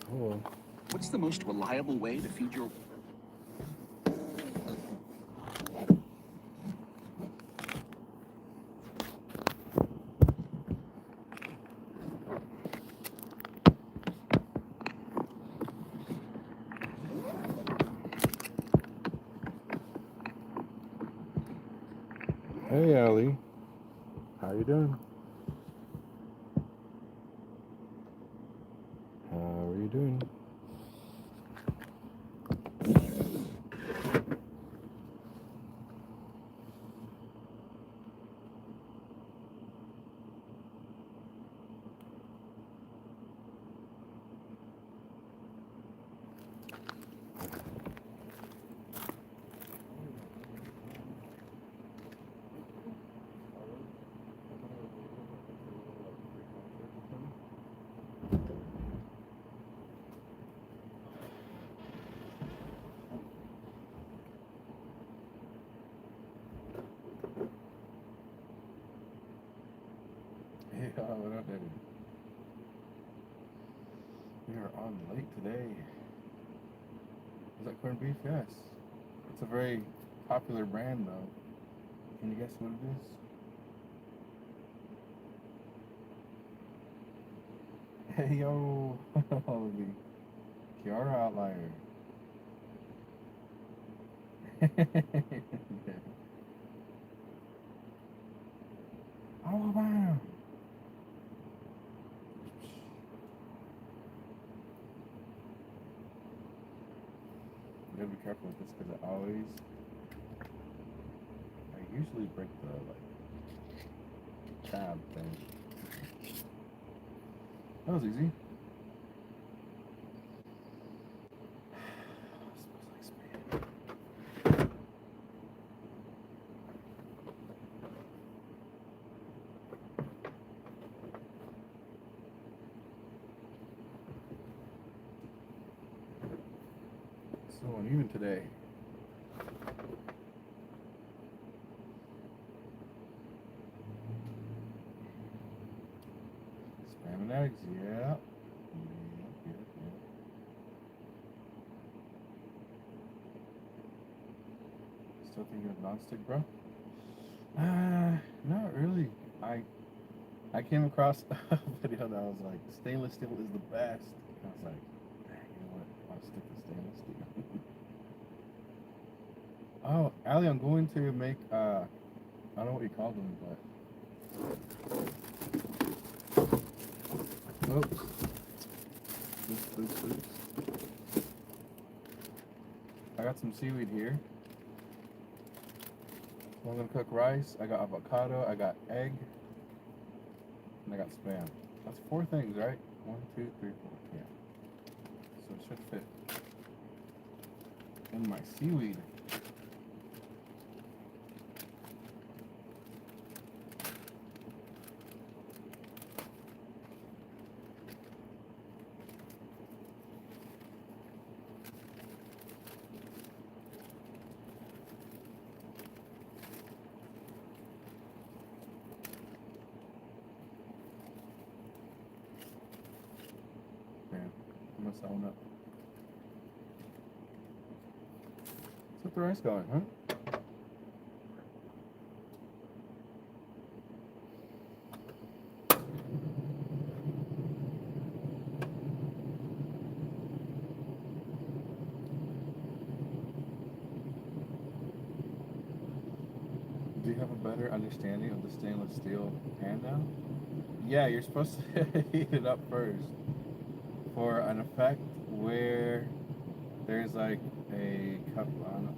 Cool. What's the most reliable way to feed your... Hey, Allie. How you doing? How are you doing? Yeah, what up, David? We are on late today. Is that corned beef? Yes. It's a very popular brand, though. Can you guess what it is? Hey, yo. The Kiara outlier. Yeah. Oh, wow. You gotta be careful with this because I usually break the tab thing. That was easy. Smells like spam. So uneven today. Spam and eggs, yeah. Yep, yep, yep. Still thinking of nonstick, bro? Not really. I I came across a video that was like, stainless steel is the best. And I was like, dang, you know what? I'll stick to stainless steel. Oh, Ali, I'm going to make, I don't know what you call them, but, oops, oops. I got some seaweed here. So I'm gonna cook rice. I got avocado, I got egg, and I got spam. That's 4 things, right? 1, 2, 3, 4. Yeah. So it should fit in my seaweed. Yeah. I'm gonna sell them up. What's the rice going, huh? Do you have a better understanding of the stainless steel pan now? Yeah, you're supposed to heat it up first for an effect where there's like a cup on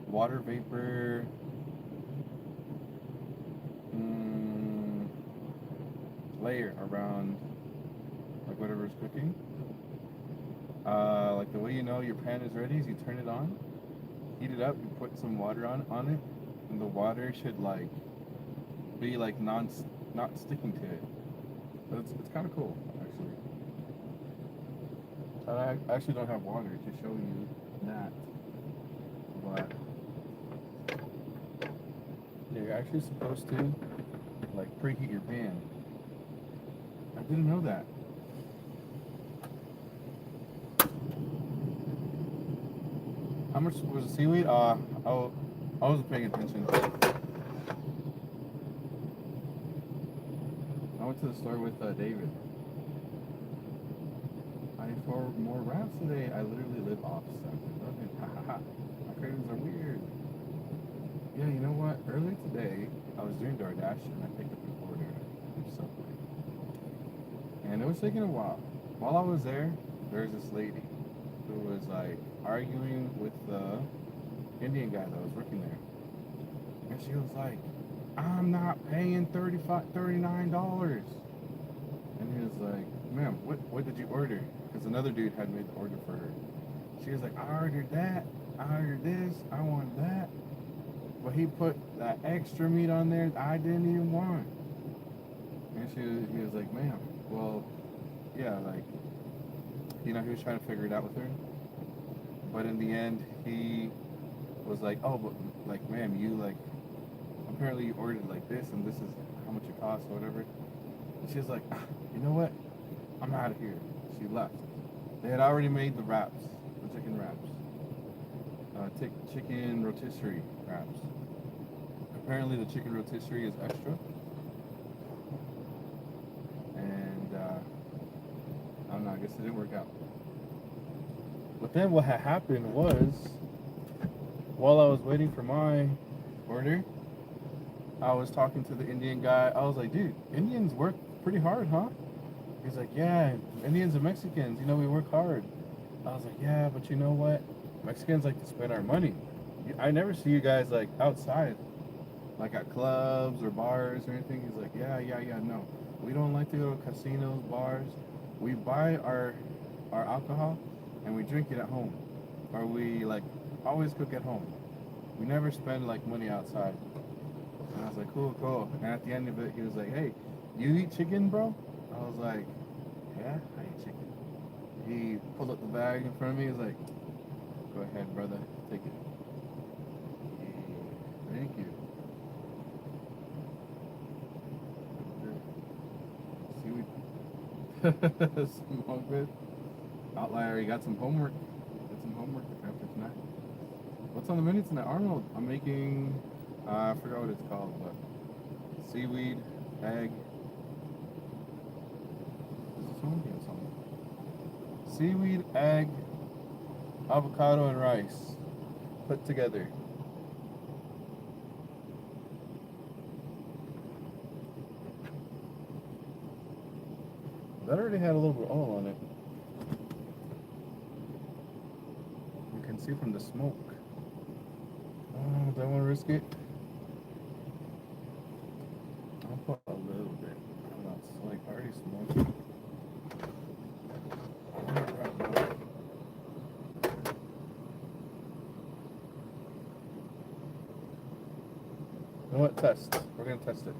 water vapor mm, layer around like whatever's cooking. Like the way you know your pan is ready is you turn it on, heat it up, you put some water on it, and the water should like be like not sticking to it. But it's kind of cool actually. I actually don't have water to show you that, but yeah, you're actually supposed to like preheat your pan. I didn't know that. How much was the seaweed? I wasn't paying attention. I went to the store with David. For more wraps today, I literally live off something. My cravings are weird. Yeah, you know what? Earlier today, I was doing DoorDash and I picked up an order from Subway. And it was taking a while. While I was there, there was this lady who was like arguing with the Indian guy that was working there. And she was like, I'm not paying $39. And he was like, ma'am, what did you order? Because another dude had made the order for her. She was like, I ordered that. I ordered this. I want that. But he put that extra meat on there that I didn't even want. And he was like, ma'am, well, yeah, like, he was trying to figure it out with her. But in the end, he was like, oh, but, like, ma'am, you, like, apparently you ordered, like, this, and this is how much it costs or whatever. And she was like, you know what? I'm out of here. She left. They had already made the wraps, the chicken wraps. Chicken rotisserie wraps. Apparently the chicken rotisserie is extra. And, I don't know, I guess it didn't work out. But then what had happened was, while I was waiting for my order, I was talking to the Indian guy. I was like, dude, Indians work pretty hard, huh? He's like, yeah, Indians and Mexicans, we work hard. I was like, yeah, but you know what? Mexicans like to spend our money. I never see you guys like outside, like at clubs or bars or anything. He's like, yeah, no. We don't like to go to casinos, bars. We buy our alcohol and we drink it at home. Or we like always cook at home. We never spend like money outside. And I was like, cool. And at the end of it, he was like, hey, you eat chicken, bro? I was like, yeah, I eat chicken. He pulled up the bag in front of me. He was like, go ahead, brother, take it. Yeah, thank you. Seaweed. Smoke it. Outlier, you got some homework. Get some homework after tonight. What's on the menu tonight? Arnold, I'm making, I forgot what it's called, but seaweed, egg. Is this one? Yeah, it's on. Seaweed, egg, avocado, and rice put together. That already had a little bit of oil on it. You can see from the smoke. Oh, do I want to risk it? I'll put a little bit. I don't know, it's like already smoking. You know what? Test. We're going to test it.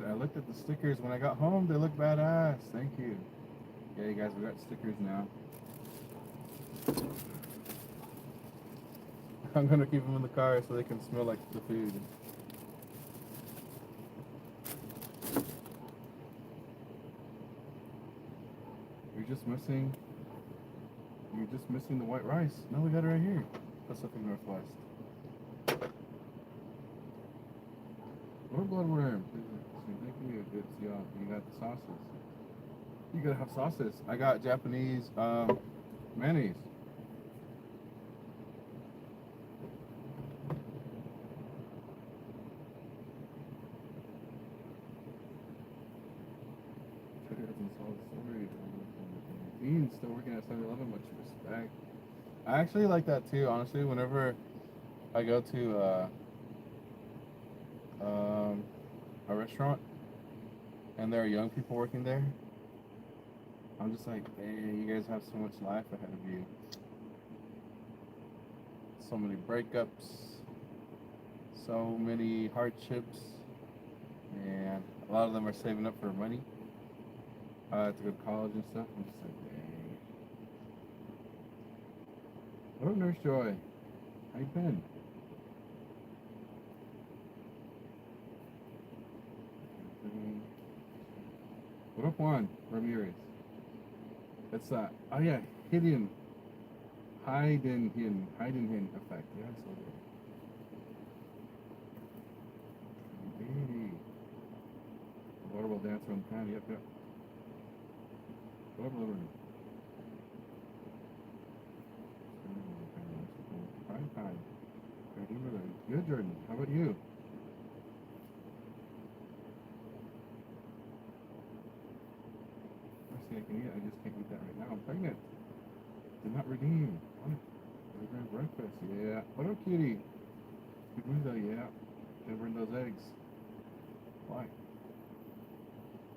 Dude, I looked at the stickers when I got home. They look badass. Thank you. Yeah, you guys, we got stickers now. I'm gonna keep them in the car so they can smell like the food. You're just missing. You're just missing the white rice. No, we got it right here. Pacific Northwest. What a bloodworm. Thank you. It's y'all. You got the sauces. You gotta have sauces. I got Japanese mayonnaise. Dean's still working at 7-Eleven. Much respect. I actually like that too. Honestly, whenever I go to a restaurant and there are young people working there, I'm just like, hey, you guys have so much life ahead of you. So many breakups, so many hardships, and a lot of them are saving up for money to go to college and stuff. I'm just like, dang. What up, Nurse Joy? How you been? What up, Juan Ramirez? That's oh yeah, hidden effect. Yeah, so good. Hey. Waterwell dancer on the pan. Yep. What up, Lauren? Prime time. Good, Jordan. How about you? I can eat. I just can't eat that right now. I'm pregnant. Did not redeem. What? Grand breakfast. Yeah. What up, cutie? Good window. Yeah. Gonna burn those eggs. Why?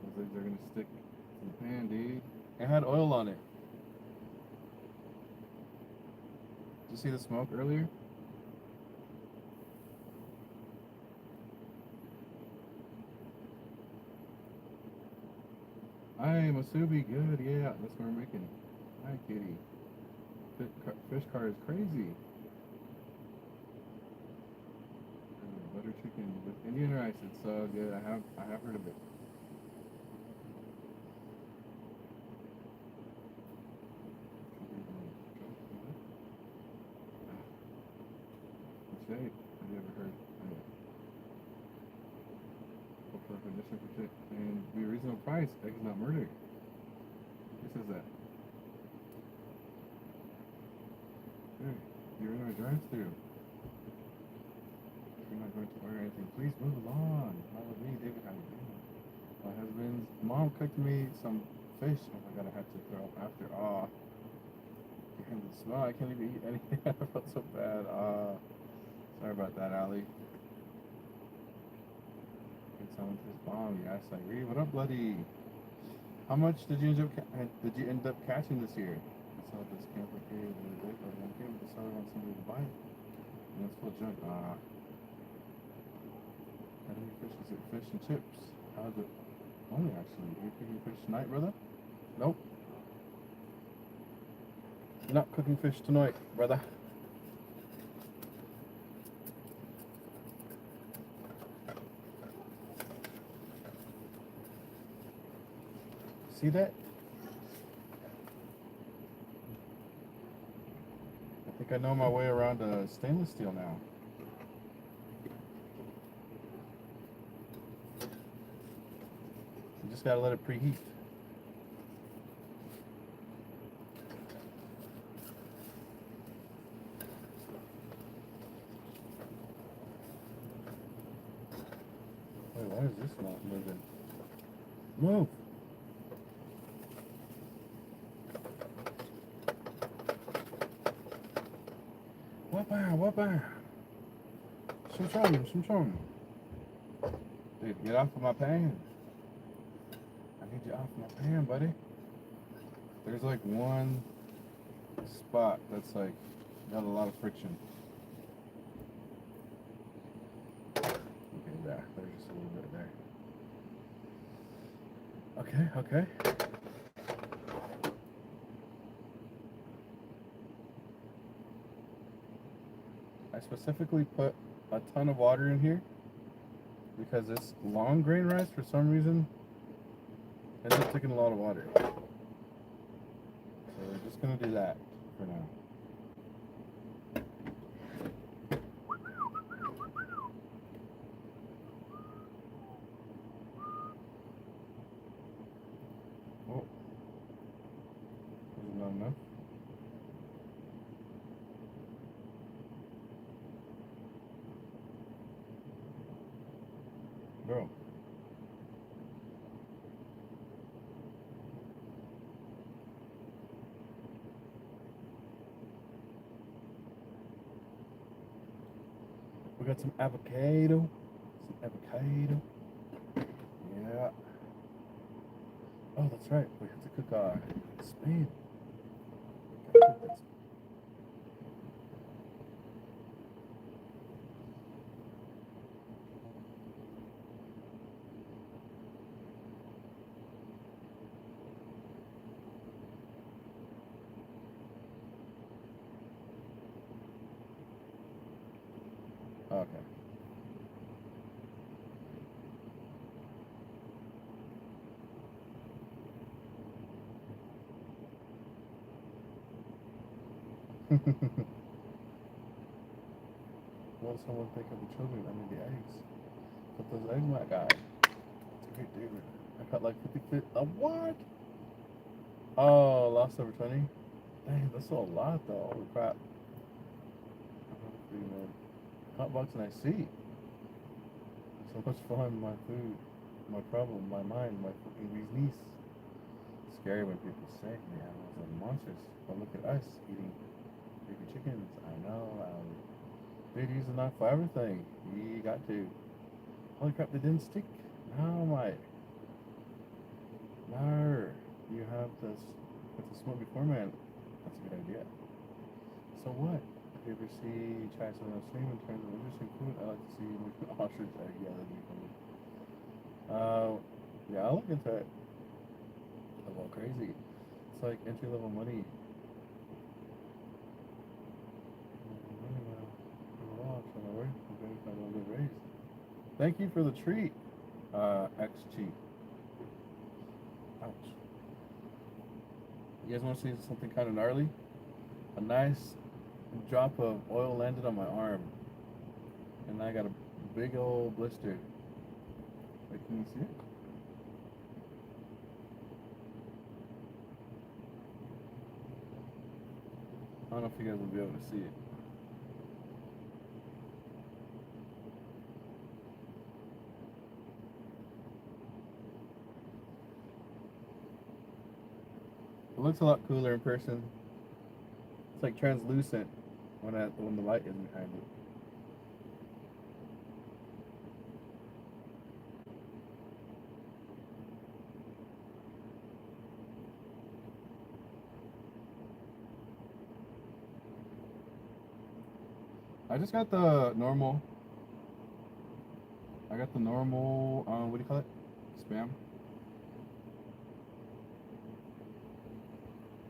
Those eggs are gonna stick to the pan, dude. It had oil on it. Did you see the smoke earlier? Hi, Masubi. Good. Yeah, that's what we're making. Hi, kitty. Fish car is crazy. Butter chicken with Indian rice. It's so good. I have heard of it. Shape. Have you ever heard? Hope for recognition for chick and be a reasonable price. Eggs not murder. Who says that? Hey, you're in our drive-thru. You're not going to order anything. Please move along. Follow me, David. How you doing? My husband's mom cooked me some fish. Oh my god, I had to throw up after. Oh, you can smell. I can't even eat anything. I felt so bad. Sorry about that, Ali. Get someone to his bomb. Yes, I agree. What up, bloody? How much did you end up catching this year? I saw this camper here the other day for one game. The seller wants somebody to buy it. And it's full of junk. I think fish is it fish and chips. How's it? Only actually. Are you cooking fish tonight, brother? Nope. You're not cooking fish tonight, brother. See that? I think I know my way around stainless steel now. You just gotta let it preheat. Wait, why is this not moving? Move! What? Some. Dude, get off of my pan. I need you off my pan, buddy. There's like one spot that's like got a lot of friction. Okay, there's just a little bit there. Okay, okay. I specifically put a ton of water in here because this long grain rice, for some reason, ends up taking a lot of water. So we're just gonna do that for now. Oh, is it not enough? Bro. We got some avocado. Some avocado. Yeah. Oh, that's right. We have to cook our spade. Gotta cook that. Okay. What does someone think of the children under the eggs? Put those eggs, my guy. It's a great David. I cut like 50 feet. What? Oh, lost over 20? Dang, that's still a lot though. Holy crap. I'm hungry, man. Hot box and I see. So much fun, my food, my problem, my mind, my fucking business. Scary when people say the animals are monsters. But look at us eating baby chickens. I know. Dude, use a knife for everything. You got to. Holy crap, they didn't stick. No, my. No. You have to smoke before, man. That's a good idea. So what? If you ever see China on stream in terms of interesting food, I like to see like an ostrich egg. Yeah, that'd be funny. Yeah, I'll look into it. A little crazy. It's like entry level money. Thank you for the treat, X cheap. Ouch. You guys want to see something kind of gnarly? A nice drop of oil landed on my arm, and I got a big old blister. Like, can you see it? I don't know if you guys will be able to see it. It looks a lot cooler in person. It's like translucent when the light isn't behind it. I just got the normal. I got the normal. What do you call it? Spam.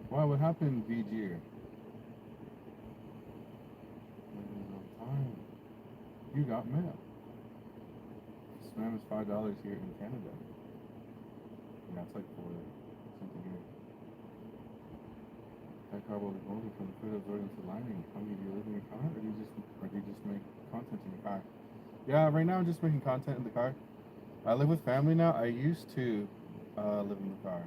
Why? What happened, VG? Time. You got mail. Spam is $5 here in Canada. And that's like for something here. That car will be molded from the food absorbed into lining. How many do you live in your car, or do you just make content in your car? Yeah, right now I'm just making content in the car. I live with family now. I used to live in the car.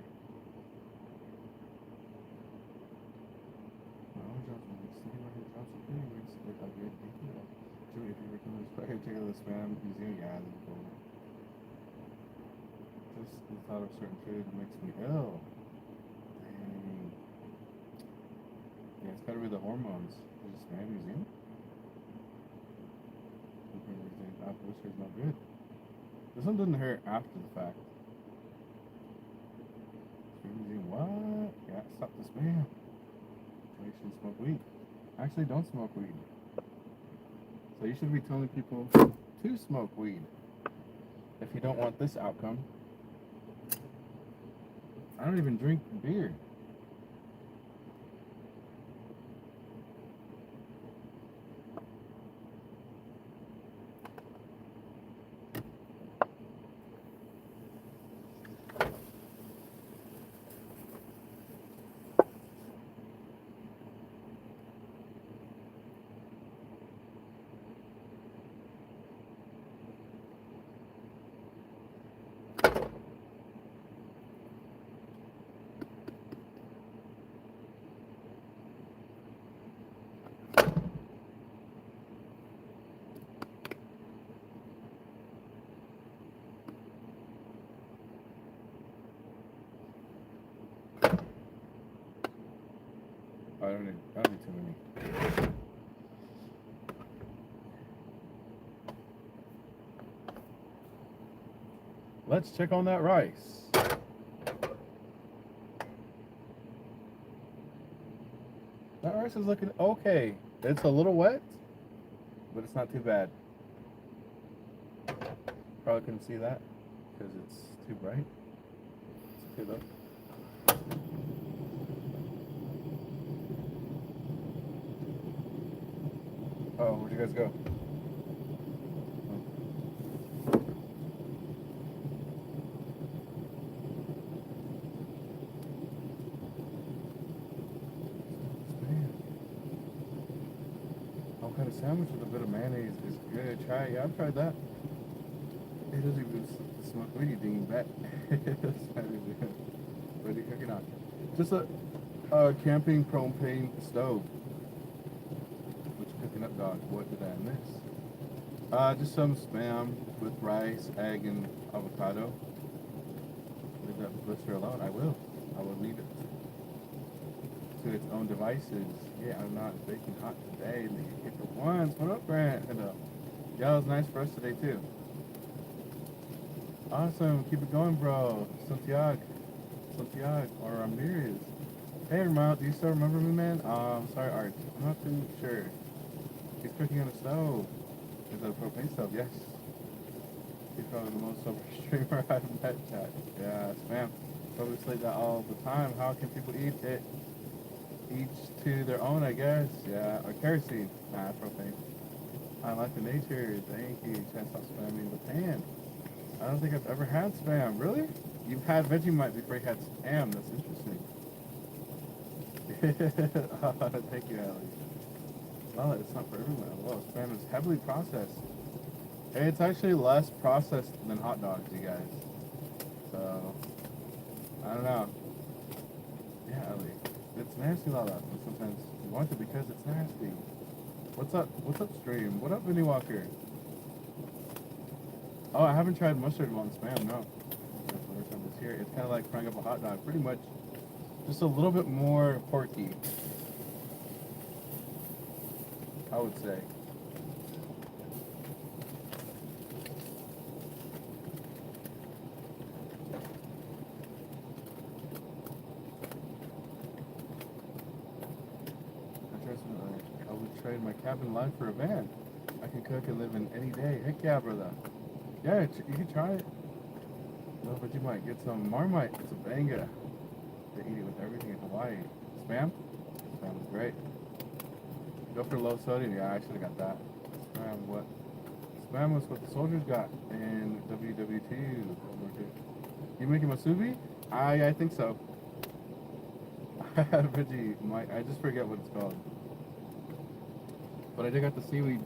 If you return this back, check out the spam museum. Yeah, that's cool. Just the thought of certain food makes me ill. Dang. Yeah, it's gotta be the hormones. Is it spam museum? Apple is not good. This one doesn't hurt after the fact. Spam museum, what? Yeah, stop the spam. You shouldn't smoke weed. Actually, don't smoke weed. So you should be telling people to smoke weed if you don't want this outcome. I don't even drink beer. I don't need too many. Let's check on that rice. That rice is looking okay. It's a little wet, but it's not too bad. Probably couldn't see that because it's too bright. It's okay though. Oh, where'd you guys go? Man, avocado sandwich with a bit of mayonnaise is good. Try it. Yeah, I've tried that. It doesn't even smell. What are you thinking, bet? What are you cooking on? Just a camping propane stove. What you cooking up, dog? What did I miss? Just some spam with rice, egg, and avocado. Leave that blister alone. I will. I will leave it to its own devices. Yeah, I'm not baking hot today. Hit the ones. What up, Grant? And yeah, it was nice for us today too. Awesome. Keep it going, bro. Santiago, or Ramirez. Hey, Ramon, do you still remember me, man? Sorry, Art. I'm not too sure. He's cooking on a stove. Is that a propane stove? Yes. He's probably the most sober streamer I've met, chat. Yeah, spam. Probably say that all the time. How can people eat it? Each to their own, I guess. Yeah, or kerosene. Nah, propane. I like the nature. Thank you. Can't stop spamming the pan. I don't think I've ever had spam. Really? You've had Vegemite before you had spam. That's interesting. Thank you, Allie. Well, it's not for everyone. Well, spam is heavily processed. It's actually less processed than hot dogs, you guys. So, I don't know. Yeah, Ellie. It's nasty, Lala. But sometimes you want it because it's nasty. What's up? What's up, stream? What up, Vinny Walker? Oh, I haven't tried mustard on spam, no. That's the first time it's here. It's kind of like frying up a hot dog. Pretty much just a little bit more porky, I would say. I would trade my cabin life for a van. I can cook and live in any day. Heck yeah, brother. Yeah, you can try it. No, but you might get some Marmite. It's a banga. They eat it with everything in Hawaii. Spam? Spam is great. Go for low sodium. Yeah, I should have got that. Spam, what? Spam was what the soldiers got in WW2. You making masubi? I think so. Veggie, I just forget what it's called. But I did got the seaweed.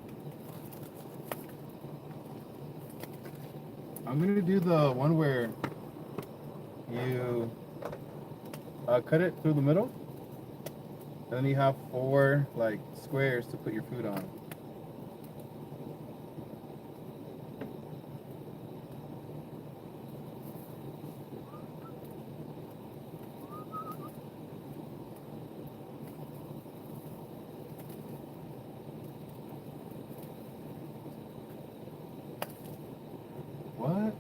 I'm gonna do the one where you cut it through the middle, and then you have 4 like squares to put your food on. What?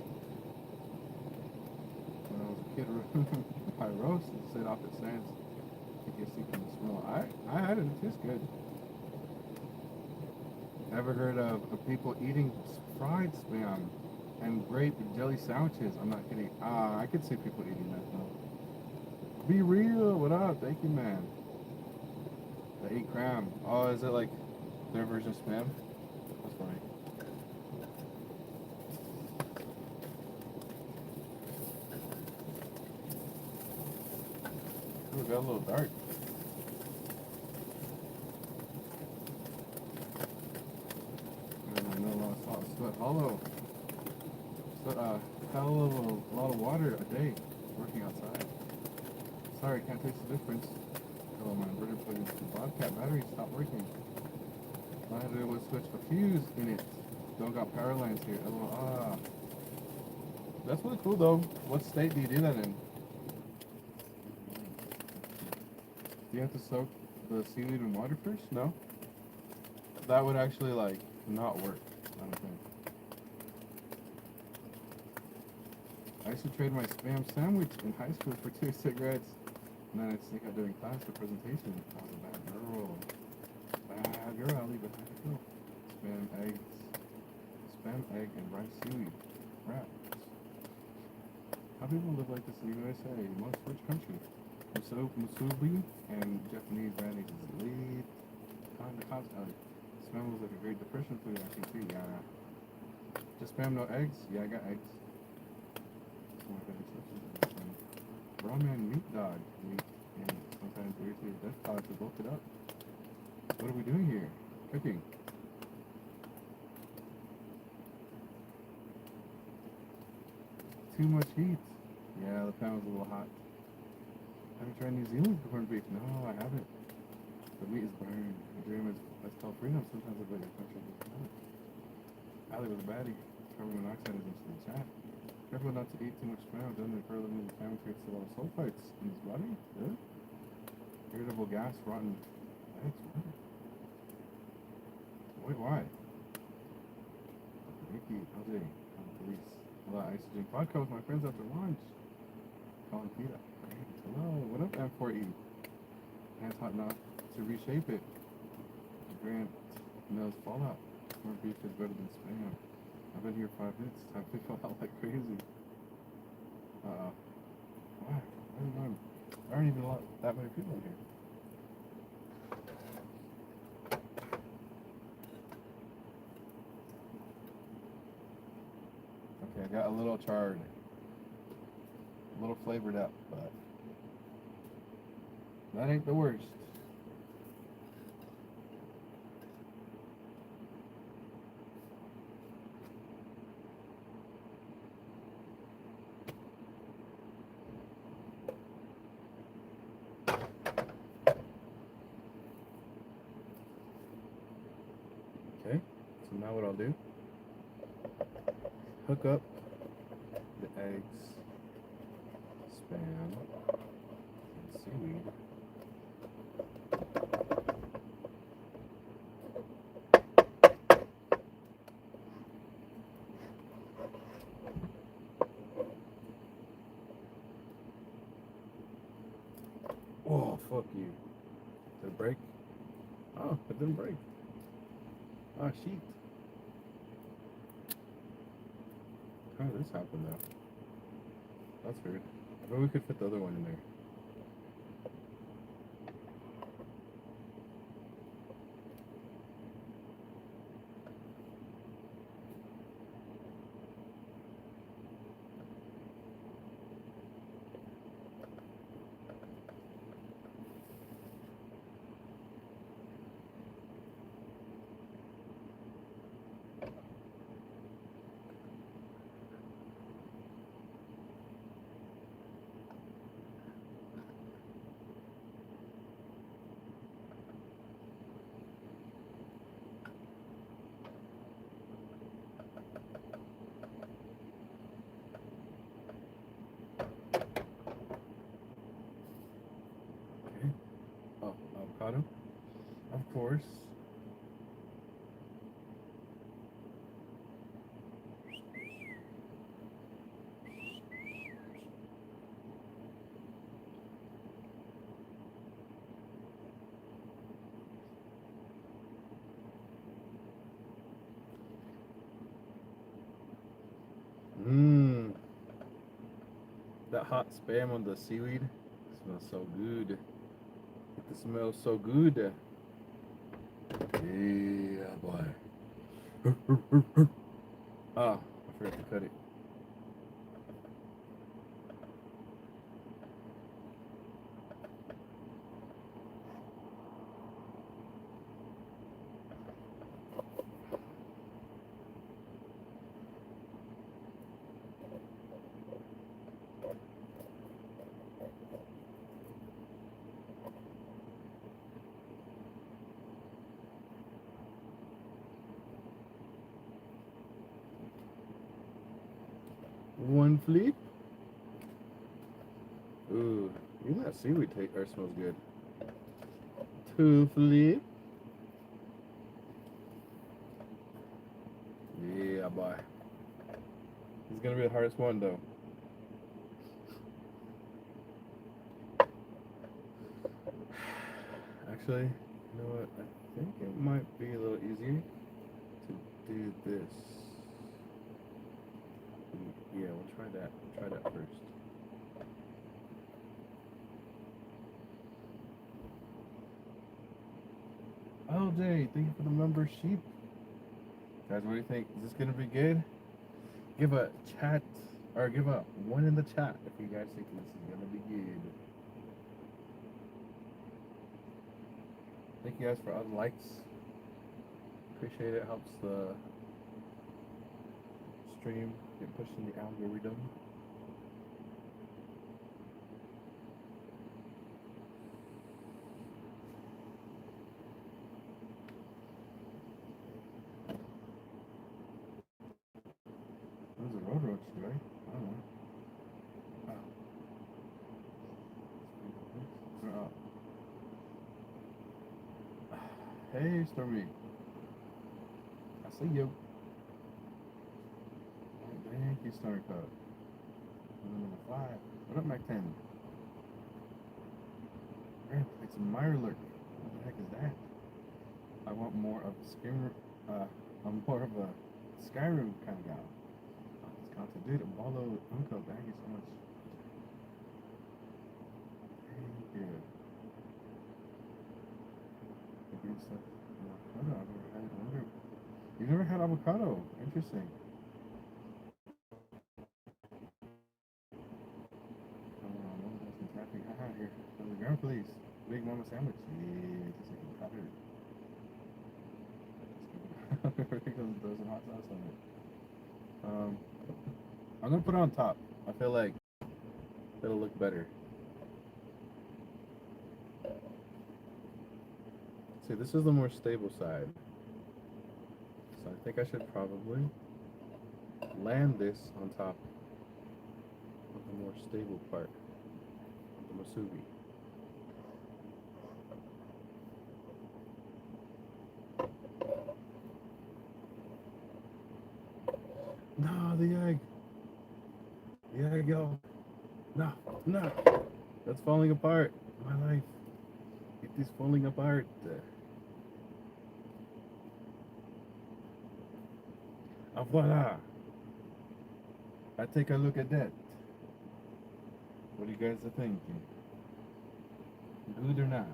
When I was a kid, my roast sit off its sands. You can see from the smell. I had it. It tastes good. Ever heard of people eating fried spam and grape jelly sandwiches? I'm not kidding. I could see people eating that though. Be real. What up? Thank you, man. The 8 gram. Oh, is it like their version of spam? That's funny. Ooh, it got a little dark. I know a lot of salt. Sweat hollow. Sweat hell of a lot of water a day working outside. Sorry, can't taste the difference. Oh, my inverter plug into the Bobcat battery stopped working. I had to able to switch a fuse in it. Don't got power lines here. LOL. Ah. That's really cool though. What state do you do that in? Do you have to soak the seaweed in water first? No? That would actually like not work, I don't think. I used to trade my spam sandwich in high school for 2 cigarettes, and then I'd sneak out during class for presentation. I was a bad girl. Bad girl, I'll leave it bad girl. Spam egg and rice seaweed. Wraps. How people live like this in the USA? Most rich country. Musubi and Japanese mayonnaise is lead. The concept. Spam was like a Great Depression food, I think too. Yeah. Just spam, no eggs? Yeah, I got eggs. Ramen meat dog meat and sometimes irritated death pods to bulk it up. What are we doing here? Cooking. Too much heat. Yeah, the pan was a little hot. Have you tried New Zealand corned beef? No, I haven't. The meat is burned. The dream is let's tell freedom. Sometimes I bet your country is not. Ali was a baddie. Carbon monoxide is into the chat. Careful not to eat too much spam. Then the further move the family creates a lot of sulfites in his body. Good. Irritable gas, rotten eggs. Wait, why? Ricky, LJ, police. A lot of isogen vodka with my friends after lunch. Calling Peter. Hello, what up, M4E? Hands hot enough to reshape it. Grant knows Fallout. More beef is better than spam. I've been here 5 minutes. Time to fill out like crazy. Why? There aren't even that many people in here. Okay, I got a little charred. A little flavored up, but that ain't the worst. Okay, so now what I'll do, hook up the eggs, spam, and seaweed. Oh, fuck you. Did it break? Oh, it didn't break. Oh, shit. How did this happen, though? That's weird. I bet we could fit the other one in there. Okay. Oh, avocado? Of course. Mmm. That hot spam on the seaweed Smells so good. It smells so good. Yeah, boy. Oh, I forgot to cut it. One flip. Ooh, even that seaweed take or smells good. Two flip. Yeah, boy. It's gonna be the hardest one though. Actually, you know what? I think it might be a little easier to do this. Yeah, we'll try that. Try that first. Oh, Jay, thank you for the membership. Guys, what do you think? Is this gonna be good? Give a chat or give a one in the chat if you guys think this is gonna be good. Thank you guys for all the likes. Appreciate it. Helps the stream get pushed in the algorithm. There's a road roach, right? I don't know. Oh. Hey, Stormy. I see you. Thank you, Stormy Cub. Number 5. What up, Mac 10? It's a Mirelurk. What the heck is that? I want more of a Skyrim. I'm more of a Skyrim kind of guy. It's content, dude. Wallow Uncle, thank you so much. Thank you. The green stuff. Avocado. I've never had it. You've never had avocado? Interesting. Mama does some tapping. Haha, here. On the ground, please. Big Mama sandwich. Yeah, just like a cutter. Throw some hot sauce on it. Um, I'm gonna put it on top. I feel like it'll look better. See, this is the more stable side. So I think I should probably land this on top of the more stable part of the masubi. No, the egg. The egg, yo. No, no. That's falling apart. My life. It is falling apart. Voila. I take a look at that. What do you guys are thinking? Good or not?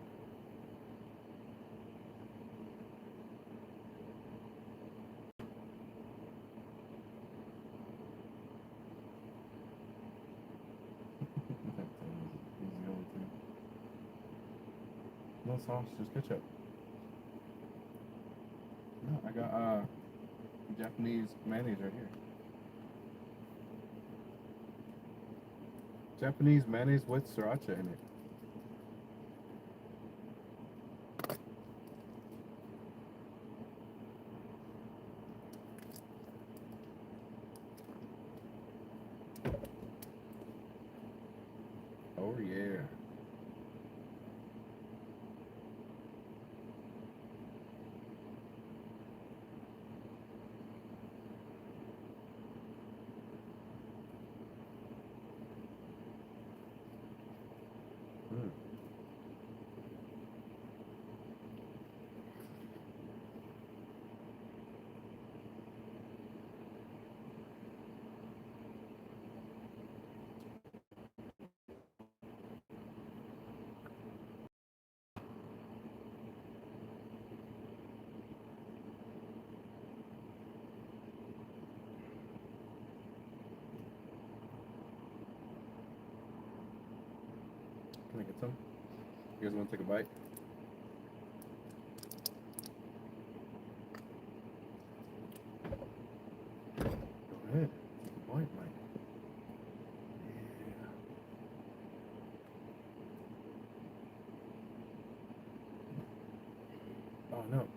No sauce, just ketchup. No, I got Japanese mayonnaise right here. Japanese mayonnaise with sriracha in it. Oh yeah. You guys want to take a bite? Go ahead. Take a bite, Mike. Yeah. Oh no.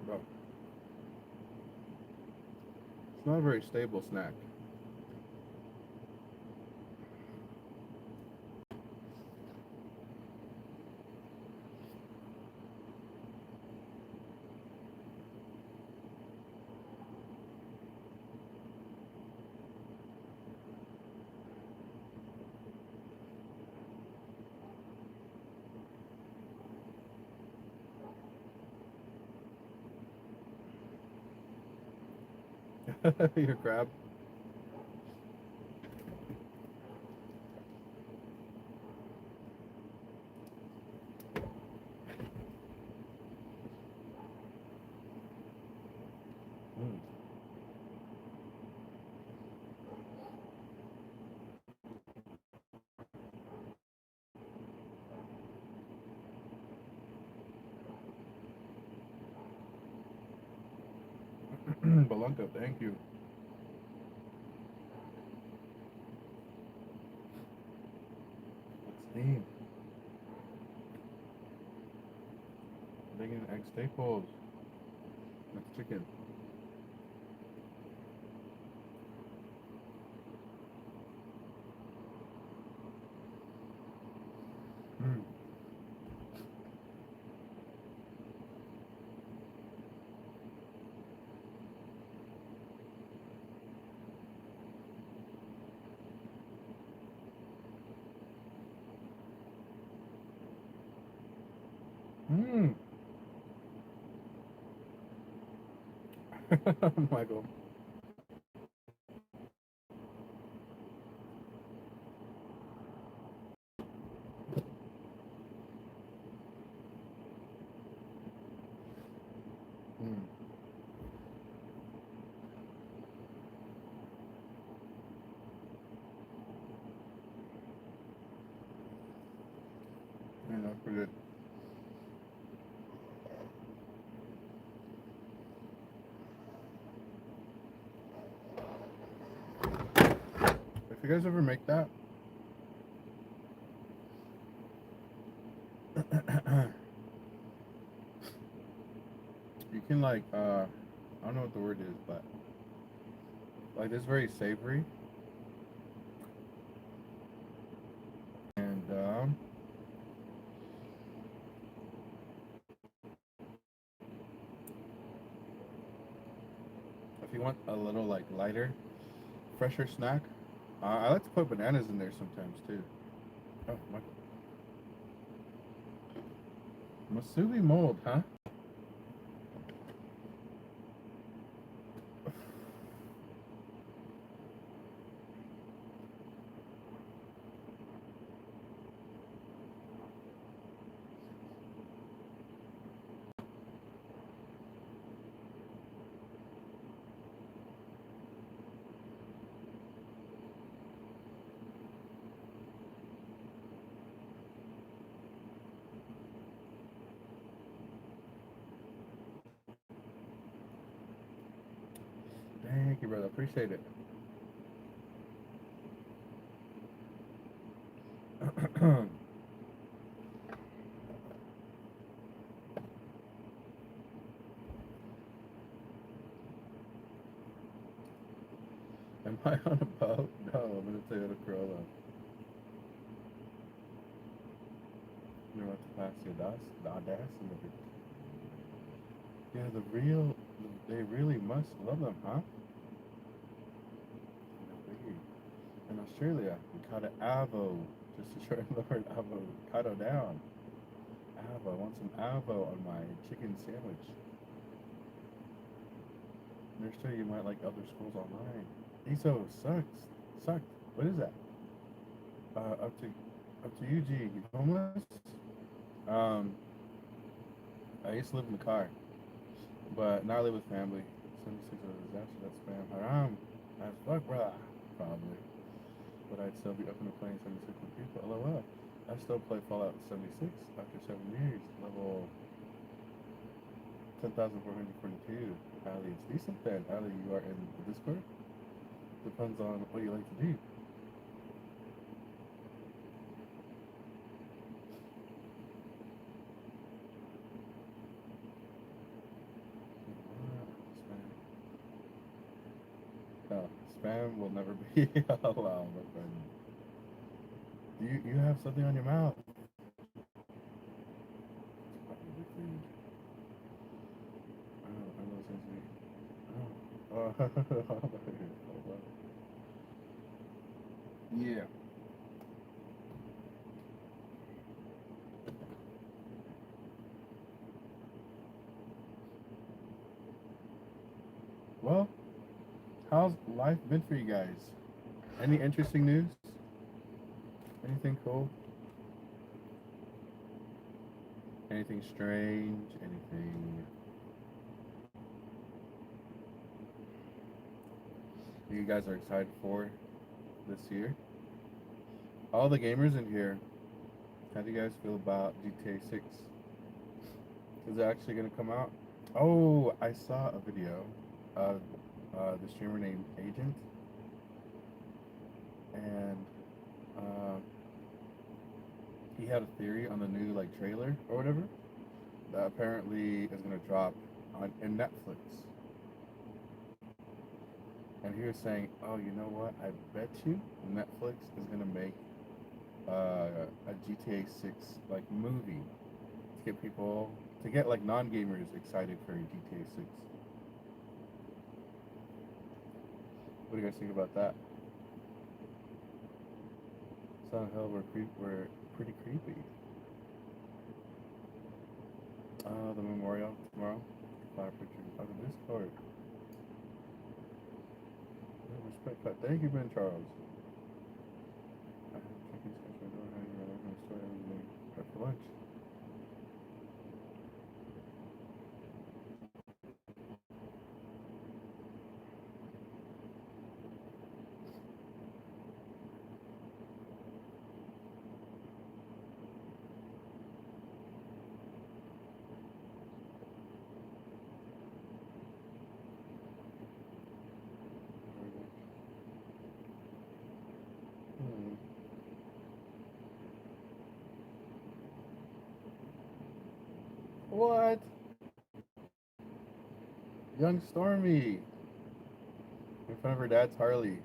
Bro, it's not a very stable snack. Your crab. Balunka, thank you. What's name? Bacon and egg staples. That's chicken. Mm. Mm. Michael. Mm. Yeah, that's pretty good. If you guys ever make that, you can like I don't know what the word is, but like it's very savory and if you want a little like lighter, fresher snack, I like to put bananas in there sometimes too. Oh, Michael. Masubi mold, huh? Thank you, brother. Appreciate it. Am I on a boat? No, I'm gonna Toyota Corolla. You know what the classy the audacity of it. Yeah, they really must love them, huh? In Australia, we call it avo, just to shorten the word avocado down. Avo, I want some avo on my chicken sandwich. They're sure you might like other schools online. ESO sucks. Sucked. What is that? Up to UG. You homeless? Um, I used to live in the car, but now I live with family. 76 is a disaster. That's spam. Haram. As fuck, bruh. Probably. But I'd still be up in the plane 76 with people. LOL. I still play Fallout 76 after 7 years. Level 10,442. Ali, it's decent then. Ali, you are in the Discord? Depends on what you like to do. No, spam will never be allowed, my friend. You have something on your mouth. Probably food. I know it's easy. Oh. Yeah. Well, how's life been for you guys? Any interesting news? Anything cool? Anything strange? Anything you guys are excited for this year? All the gamers in here, how do you guys feel about GTA 6? Is it actually going to come out? Oh, I saw a video of the streamer named Agent, and uh, he had a theory on the new like trailer or whatever that apparently is going to drop on in Netflix. And he was saying, "Oh, you know what? I bet you Netflix is going to make a GTA 6 like movie to get people to get like non-gamers excited for GTA 6." What do you guys think about that? Silent Hill were pretty creepy. The memorial tomorrow. Fire pictures on the Discord. Respect cut. Thank you, Ben Charles. I have chicken scratch my door. How you run over the store every day? Prep for lunch. Hmm. What? Young Stormy in front of her dad's Harley.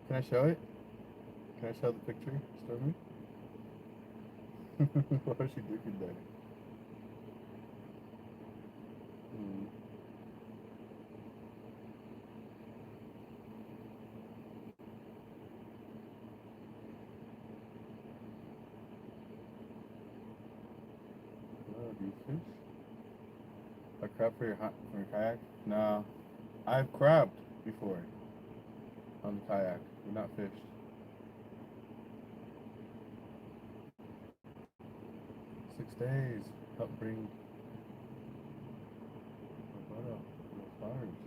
Can I show it? Can I show the picture, Stormy? What was she doing there? Hmm. Oh, do you fish? A crab for your kayak? No, I've crabbed before on the kayak, but not fished. 6 days. Help bring the butt up. The flowers.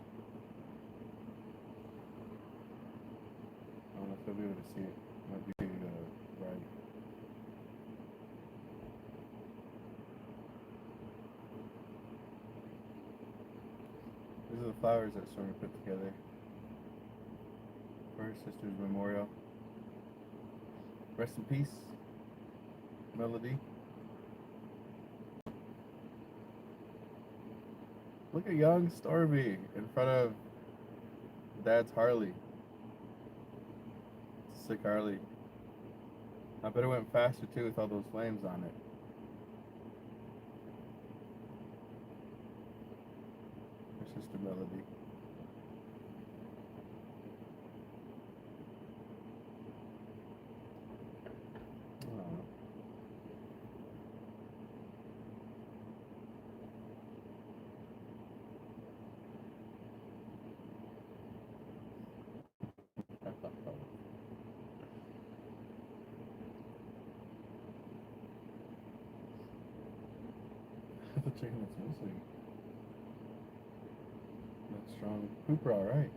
I don't know if you'll be able to see it. Might be bright. These are the flowers that Stormy put together for her sister's memorial. Rest in peace, Melody. Look at young Stormy in front of Dad's Harley. Sick Harley. I bet it went faster too with all those flames on it. Her sister Melody. Oh. chicken that's missing. That strong pooper, alright.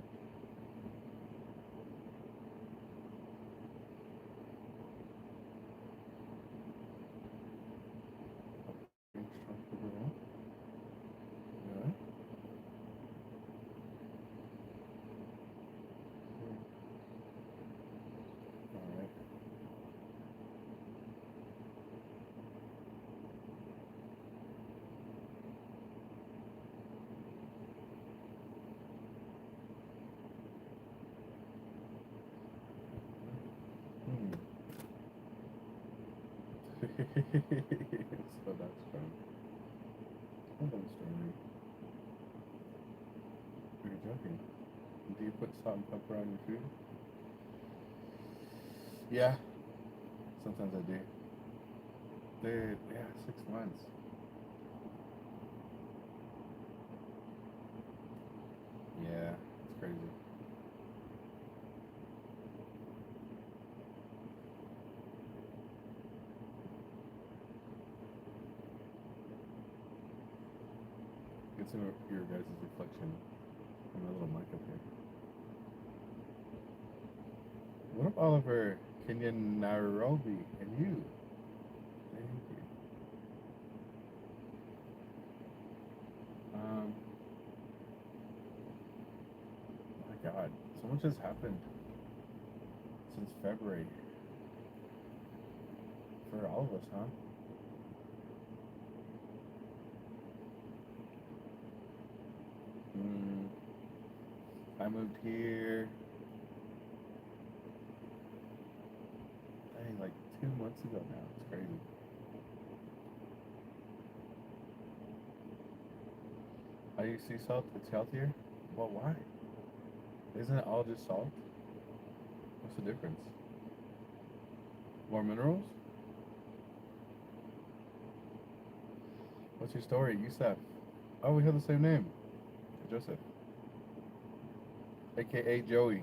Strong pooper, huh? Yeah. Alright. Hmm. So that's strong. Hold on, Stormy. You're joking. Do you put salt and pepper on your food? Yeah, sometimes I do. Dude, yeah, 6 months. Yeah, it's crazy. It's in your guys' reflection on the little mic up here. What up, Oliver? Kenya Nairobi and you? Thank you. My God, so much has happened since February for all of us, huh? Mm, I moved here, dang, like 2 months ago now. It's crazy. I use sea salt. It's healthier. Well, why? Isn't it all just salt? What's the difference? More minerals? What's your story, Yusef? Oh, we have the same name, Joseph, aka Joey.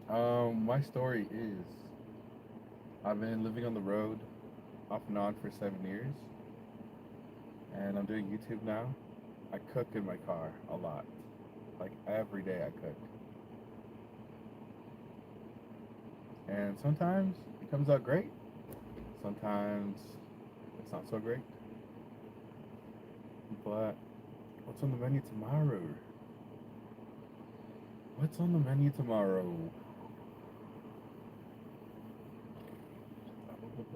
My story is I've been living on the road off and on for 7 years, and I'm doing YouTube now. I cook in my car a lot, like every day I cook, and sometimes it comes out great. Sometimes it's not so great. But what's on the menu tomorrow? What's on the menu tomorrow? Good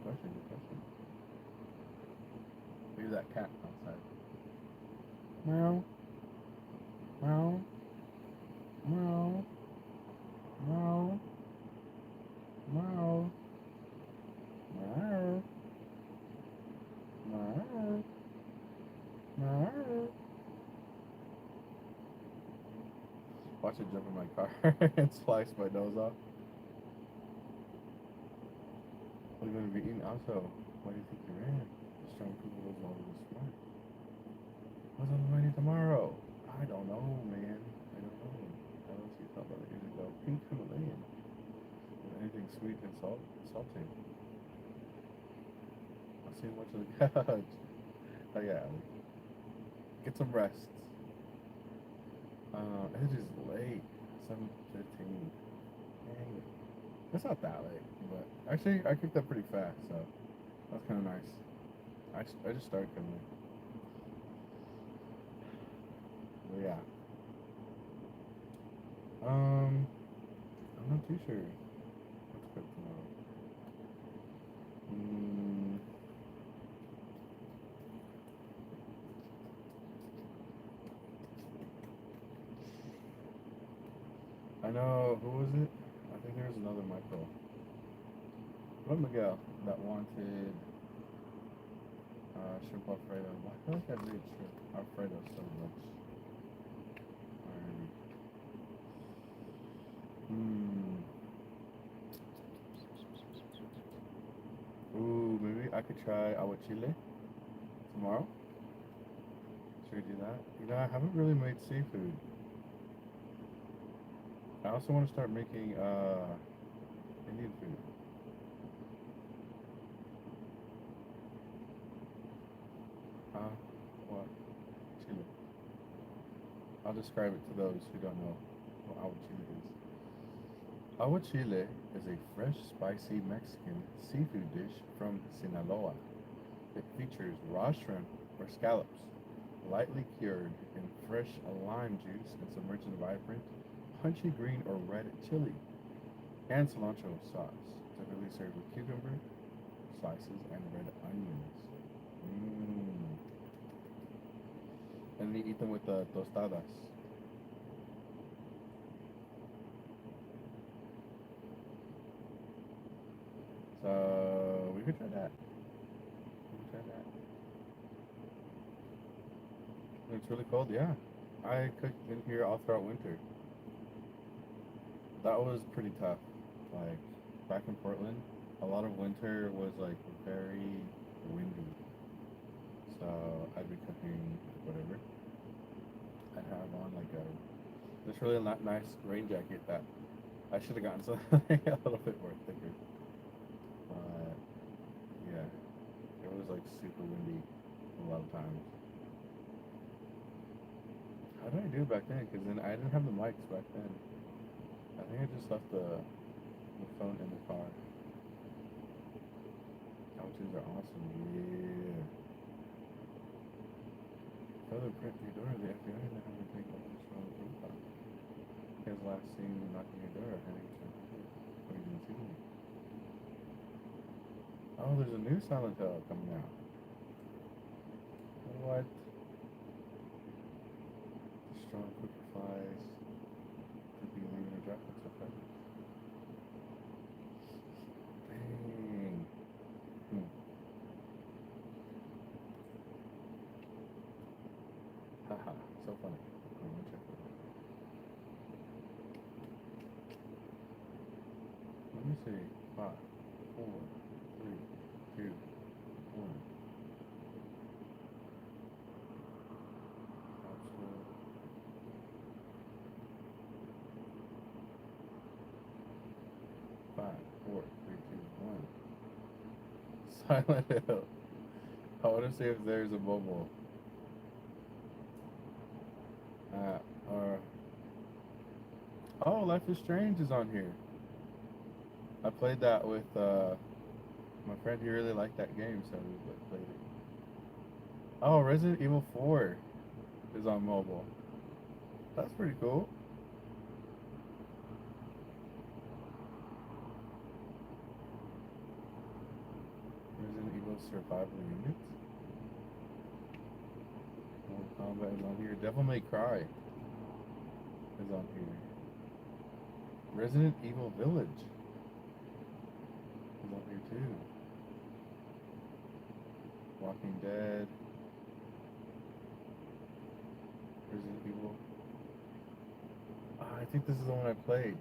question. Good question. Maybe that cat outside. Meow, meow, meow, meow, meow, meow, meow, meow. Watch it jump in my car and slice my nose off. What are you going to be eating? Also, why do you think you're in? Strong people was all this smart. What's on the menu tomorrow? I don't know, man. I don't know. I don't see something years ago. Pink Himalayan. Anything sweet and salty. I've seen much of the couch. Oh yeah. Get some rest. It is late. 7:15. Dang it. It's not that late, but actually I cooked up pretty fast, so that's kind of nice. I just started cooking. But yeah. I'm not too sure what to cook tomorrow. Mm, I know, who was it? I think there was another Michael. What Miguel that wanted shrimp Alfredo. I feel like I made shrimp Alfredo so much. Alrighty. Hmm. Ooh, maybe I could try aguachile tomorrow. Should we do that? You know, I haven't really made seafood. I also want to start making Indian food. I'll describe it to those who don't know what aguachile is. Aguachile is a fresh, spicy Mexican seafood dish from Sinaloa. It features raw shrimp or scallops, lightly cured in fresh lime juice and submerged in vibrant, punchy green or red chili and cilantro sauce, typically served with cucumber slices and red onions. Mmm. And they eat them with tostadas. So we could try that. We could try that. It's really cold, yeah. I cooked in here all throughout winter. That was pretty tough. Like back in Portland, a lot of winter was like very windy. So I'd be cooking whatever. I'd have on like this really not nice rain jacket that I should have gotten something a little bit more thicker. But yeah, it was like super windy a lot of times. How did I do it back then? Because then I didn't have the mics back then. I think I just left the phone in the car. Couches are awesome. Yeah. Further print your door. The FBI didn't have to take over from the profile. His last seen knocking your door. Heading to or you didn't see me. Oh, there's a new Silent Hill coming out. What? The strong quicker flies. Could be leaving a drop. That's okay. Dang. Hmm. Haha. So funny. I'm gonna check it. Let me see. 5, 4, 3, 2, 1. Absolute. 5, 4, 3, 2, 1. Silent Hill. I want to see if there's a mobile. Or oh, Life is Strange is on here. I played that with my friend. He really liked that game, so we played it. Oh, Resident Evil 4 is on mobile. That's pretty cool. Resident Evil Survival Units. Mortal Kombat is on here. Devil May Cry is on here. Resident Evil Village is on here too. Walking Dead. Resident Evil. I think this is the one I played.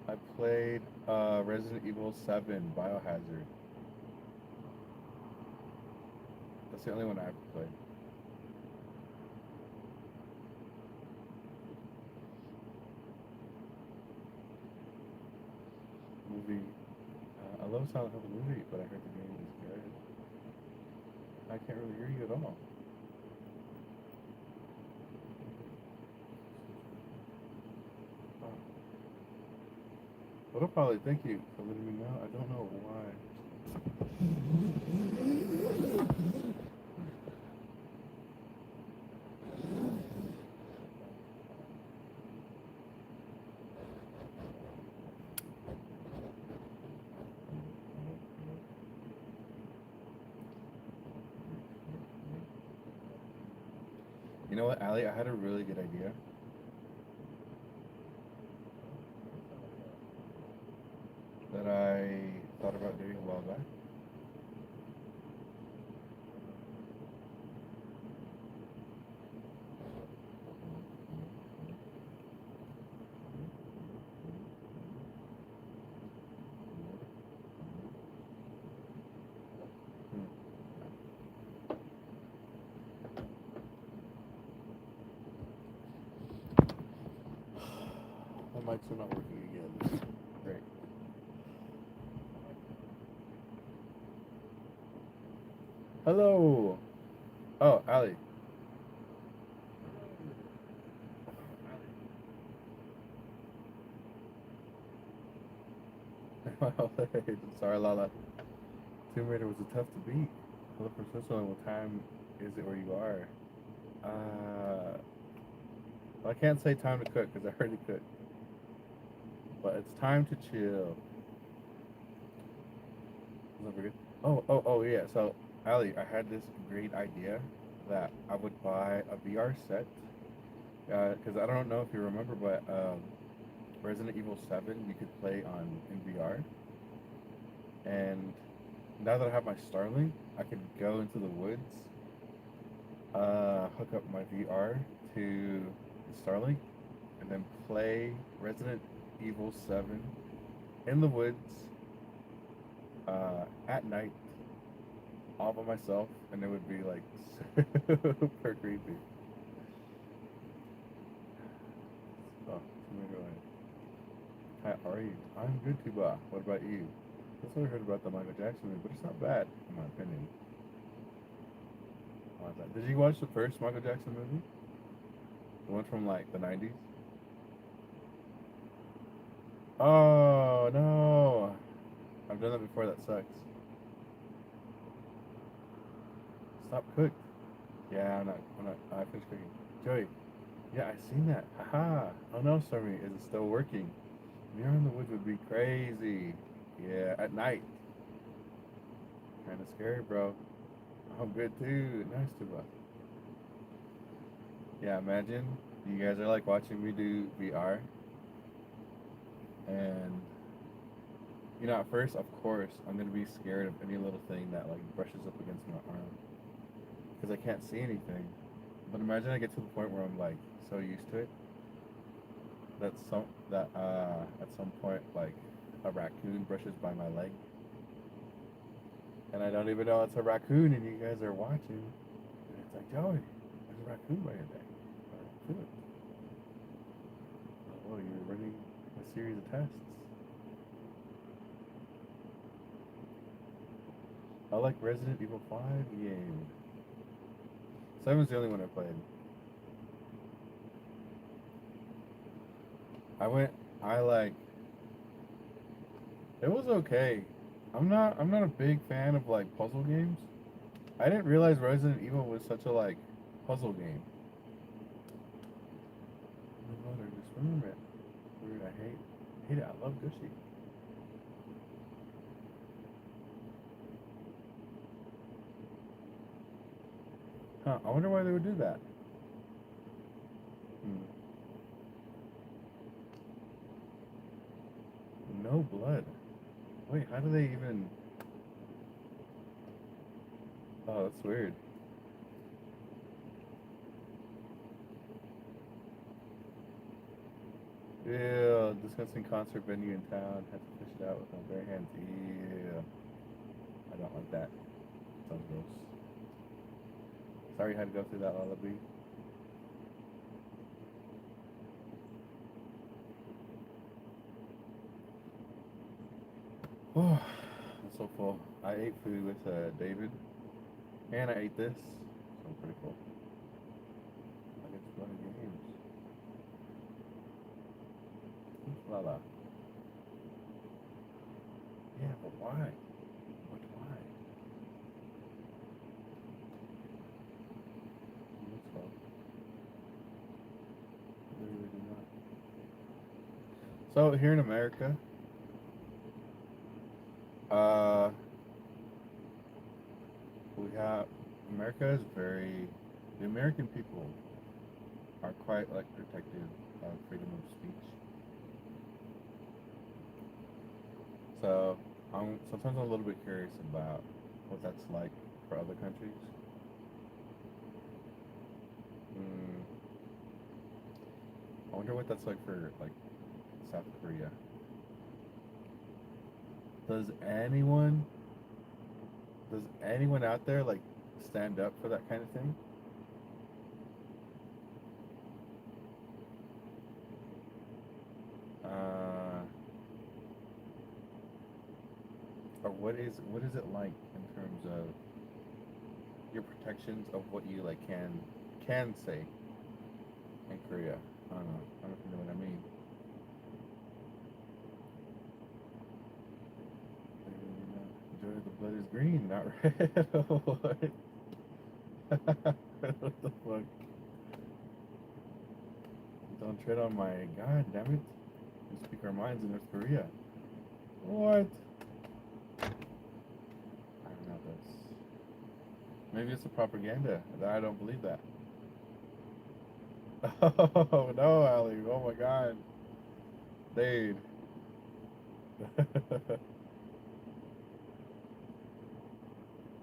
I played Resident Evil 7 Biohazard. That's the only one I ever played. Movie. I love Silent Hill the movie, but I heard the game is good. I can't really hear you at all. Oh. Well, probably thank you for letting me know. I don't know why. You know what, Ali? I had a really good idea that I thought about doing a while back. Hmm. My mics are not working again. Great. Hello. Oh, Ali. Sorry, Lala. Tomb Raider was tough to beat. Look for Switzerland. What time is it where you are? Uh, well, I can't say time to cook because I already cooked. But it's time to chill. Never good. Oh, yeah. So, Ali, I had this great idea that I would buy a VR set. Because I don't know if you remember, but Resident Evil 7 you could play on in VR. And now that I have my Starlink, I could go into the woods, hook up my VR to the Starlink, and then play Resident Evil 7 in the woods at night all by myself, and it would be like super creepy. Oh, somebody go ahead. Hi, are you? I'm good, Tuba. What about you? That's what I heard about the Michael Jackson movie, but it's not bad, in my opinion. I like that. Did you watch the first Michael Jackson movie? The one from like the 90s? Oh, no. I've done that before, that sucks. Stop cooked. Yeah, I'm not, I finished cooking. Joey, yeah, I seen that. Haha. Oh no, Stormy, is it still working? Mirror in the woods would be crazy. Yeah, at night. Kind of scary, bro. I'm good too. Nice to Yeah, imagine you guys are like watching me do VR, and at first, of course, I'm gonna be scared of any little thing that like brushes up against my arm because I can't see anything. But imagine I get to the point where I'm like so used to it that at some point like a raccoon brushes by my leg, and I don't even know it's a raccoon, and you guys are watching, and it's like, Joey, there's a raccoon by your leg. I don't feel it. Oh, you're running a series of tests. I like Resident Evil 5 game. 7's the only one I played. I went. I like. It was okay. I'm not a big fan of like puzzle games. I didn't realize Resident Evil was such a like puzzle game. My mother, just remember it. Weird. I hate it. I love Gushy. Huh? I wonder why they would do that. Hmm. No blood. Wait, how do they even? Oh, that's weird. Ew, disgusting concert venue in town. Had to fish it out with my bare hands. Ew. I don't like that. Sounds gross. Sorry you had to go through that, Lullaby. Oh, I'm so full. I ate food with David, and I ate this. So I'm pretty full. I get to play games. La la. Yeah, but why? But why? Let's go. Literally do not. So here in America, uh, we have America is very. The American people are quite like protective of freedom of speech. So sometimes I'm a little bit curious about what that's like for other countries. Mm, I wonder what that's like for like South Korea. Does anyone does anyone out there like stand up for that kind of thing? Uh, or what is it like in terms of your protections of what you like can say in Korea? I don't know. I don't know if you know what I mean. green, not red. What? What the fuck? Don't tread on my god, damn it. We speak our minds in North Korea. What? I don't know this. Maybe it's a propaganda. I don't believe that. Oh no, Ali. Oh my god. Dude.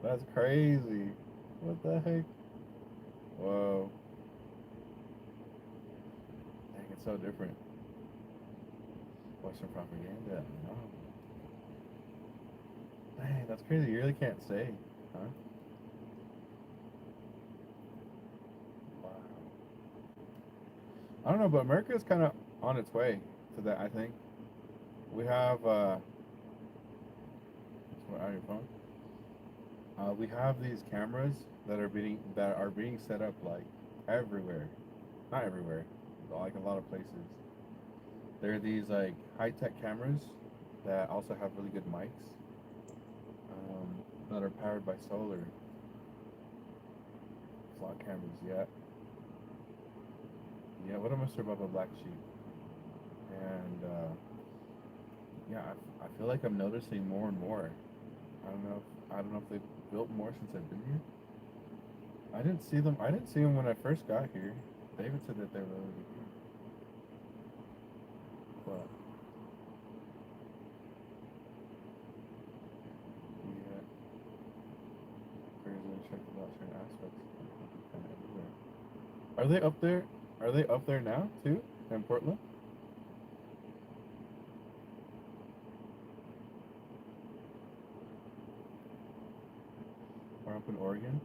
That's crazy. What the heck? Whoa. Dang, it's so different. Western propaganda. No. Dang, that's crazy. You really can't say, huh? Wow. I don't know, but America is kind of on its way to that. I think we have. Out of your phone. We have these cameras that are being set up like everywhere. Not everywhere, but like a lot of places. There are these like high tech cameras that also have really good mics that are powered by solar. Flock cameras, yeah. Yeah, what a Mr. Bubba Black Sheep. And yeah, I feel like I'm noticing more and more. I don't know if they've built more since I've been here. I didn't see them. I didn't see them when I first got here. David said that they were already here. But yeah, crazy check about certain aspects. Kind of everywhere. Are they up there? Are they up there now too in Portland or up in Oregon?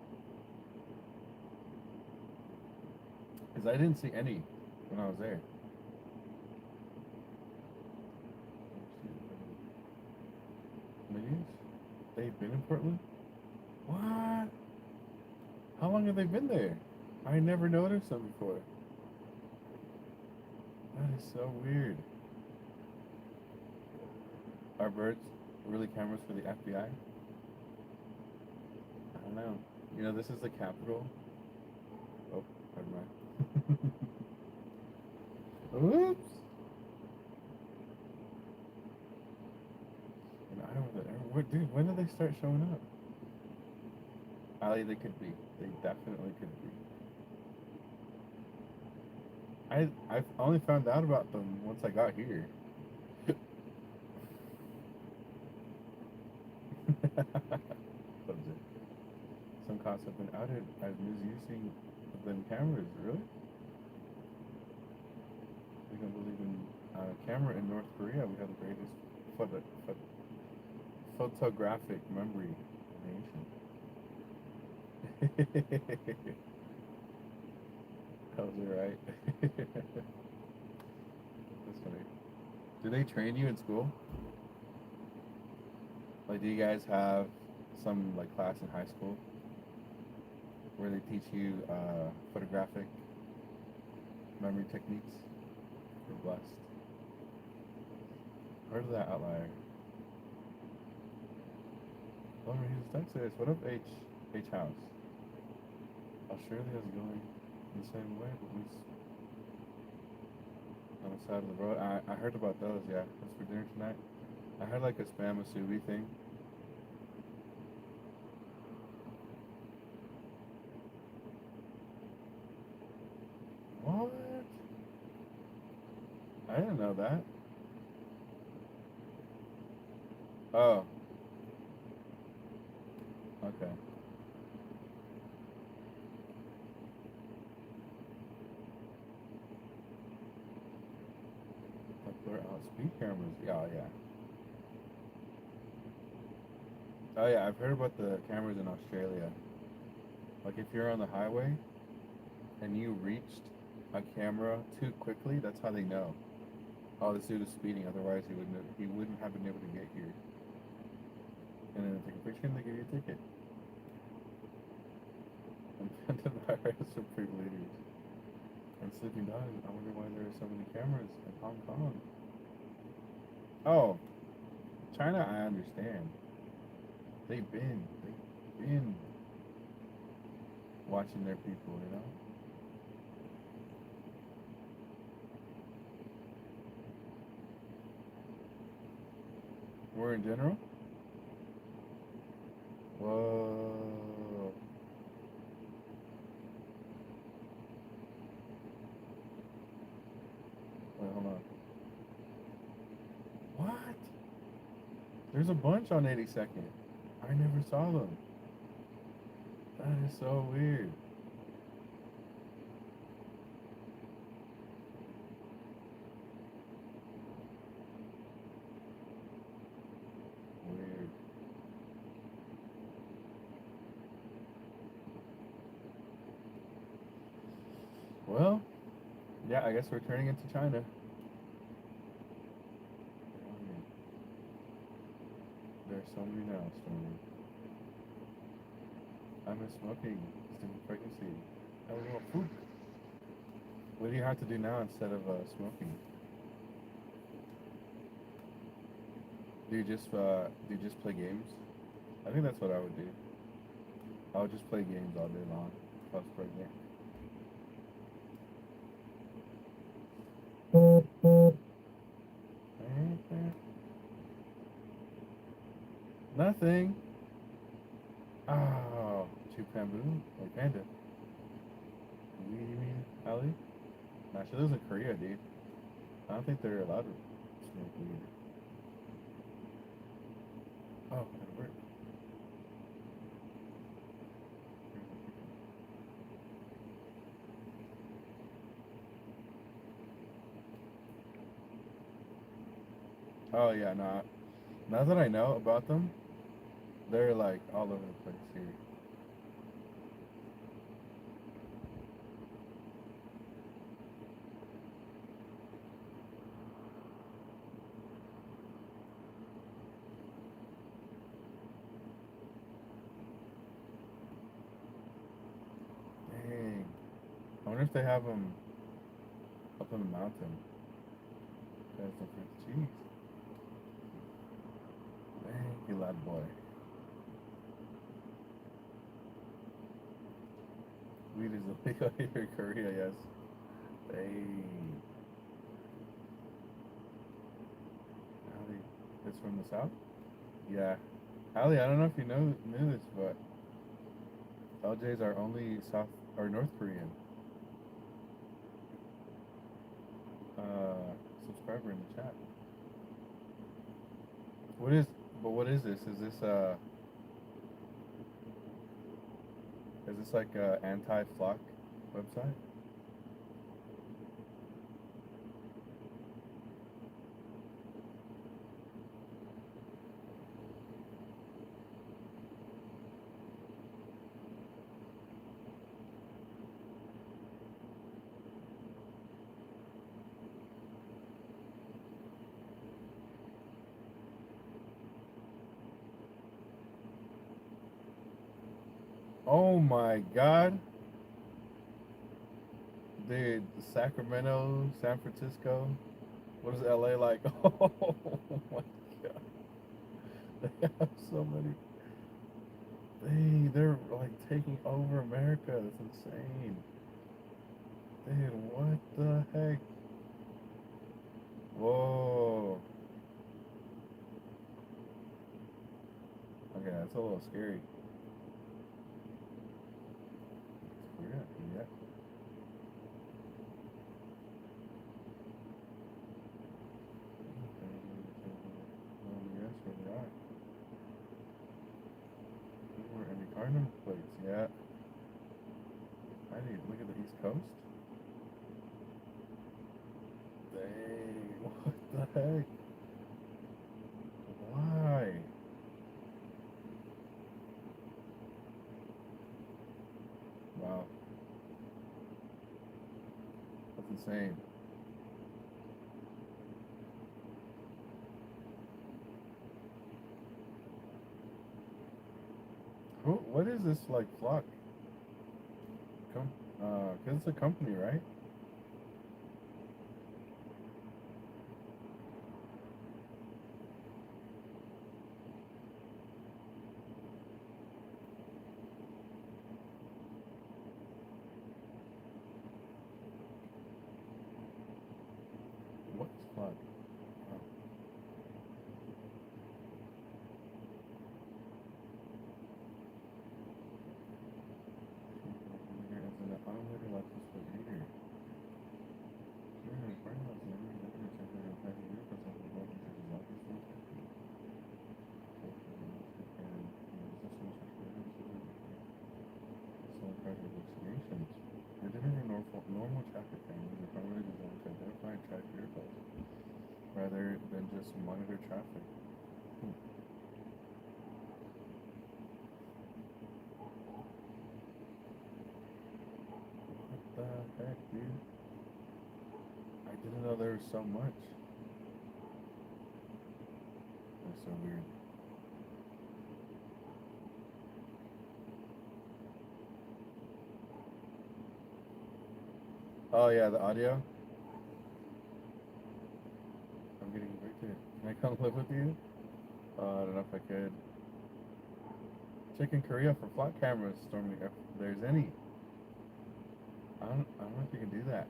Because I didn't see any when I was there. Millions? They've been in Portland? What? How long have they been there? I never noticed them before. That is so weird. Are birds really cameras for the FBI? I don't know. You know, this is the capital. Oh, never mind. Oops. And I don't know. What, dude, when did they start showing up? Ali, they could be. They definitely could be. I only found out about them once I got here. Subject. Some cops have been outed as misusing them cameras. Really? We can believe in camera in North Korea. We have the greatest photo, photographic memory in the nation. That was right. That's funny. Do they train you in school? Like, do you guys have some like class in high school where they teach you photographic memory techniques? We're blessed. Heard of that outlier? Lover Hughes, Texas. What up, H House? Australia's going the same way, but we on the side of the road. I heard about those. Yeah, what's for dinner tonight? I had like a spam musubi thing. What? I didn't know that. Oh, okay. Blur out speed cameras. Yeah, oh, yeah. Oh yeah, I've heard about the cameras in Australia. Like if you're on the highway and you reached a camera too quickly, that's how they know. Oh, this dude is speeding. Otherwise, he wouldn't have been able to get here. And then they take a picture and they give you a ticket. And then the IRS are pretty leaders. And sleeping dogs. I wonder why there are so many cameras in Hong Kong. Oh, China, I understand. They've been watching their people, you know? We're in general? Whoa. Wait, hold on. What? There's a bunch on 82nd. I never saw them. That is so weird. Weird. Well, yeah, I guess we're turning into China. There's so many now, Stormy. I miss smoking. Student pregnancy. I was a food. What do you have to do now instead of smoking? Do you just play games? I think that's what I would do. I would just play games all day long if I was pregnant. Nothing. Oh, chew bamboo or panda. Weed, you mean, Ali? Nah, she lives in Korea, dude. I don't think they're allowed to smoke weed. Oh, it worked. Oh yeah, nah. Now that I know about them, they're like all over the place here. Dang. I wonder if they have them up in the mountain. That's the first cheese. Thank you, lad boy. Weed is illegal here in Korea, yes. Dang. Ali, it's from the south? Yeah. Ali, I don't know if you knew this, but LJ's our only South or North Korean uh, subscriber in the chat. What is? But what is this? Is this like a anti-flock website? Oh my God, dude! Sacramento, San Francisco. What is LA like? Oh my God, they have so many. They're like taking over America. That's insane. Dude, what the heck? Whoa. Okay, that's a little scary. Yeah, yeah. Yes, where they are. We're in the car number plates. Yeah. I need to look at the East Coast. Dang, what the heck? Why? Wow, that's insane. What is this like flock? Com- 'Cause it's a company, right? fuck is flock? Oh. Here is an unlimited license for here. Here, right now, it's never been a check out of the vehicles of the world, which is obviously private investigations. They didn't have normal traffic cameras. They're primarily designed to identify and track vehicles rather than just monitor traffic. What the heck, dude? I didn't know there was so much. That's so weird. Oh yeah, the audio. I'm getting evicted. Can I come live with you? I don't know if I could. Check in Korea for flock cameras, Stormy. If there's any. I don't know if you can do that.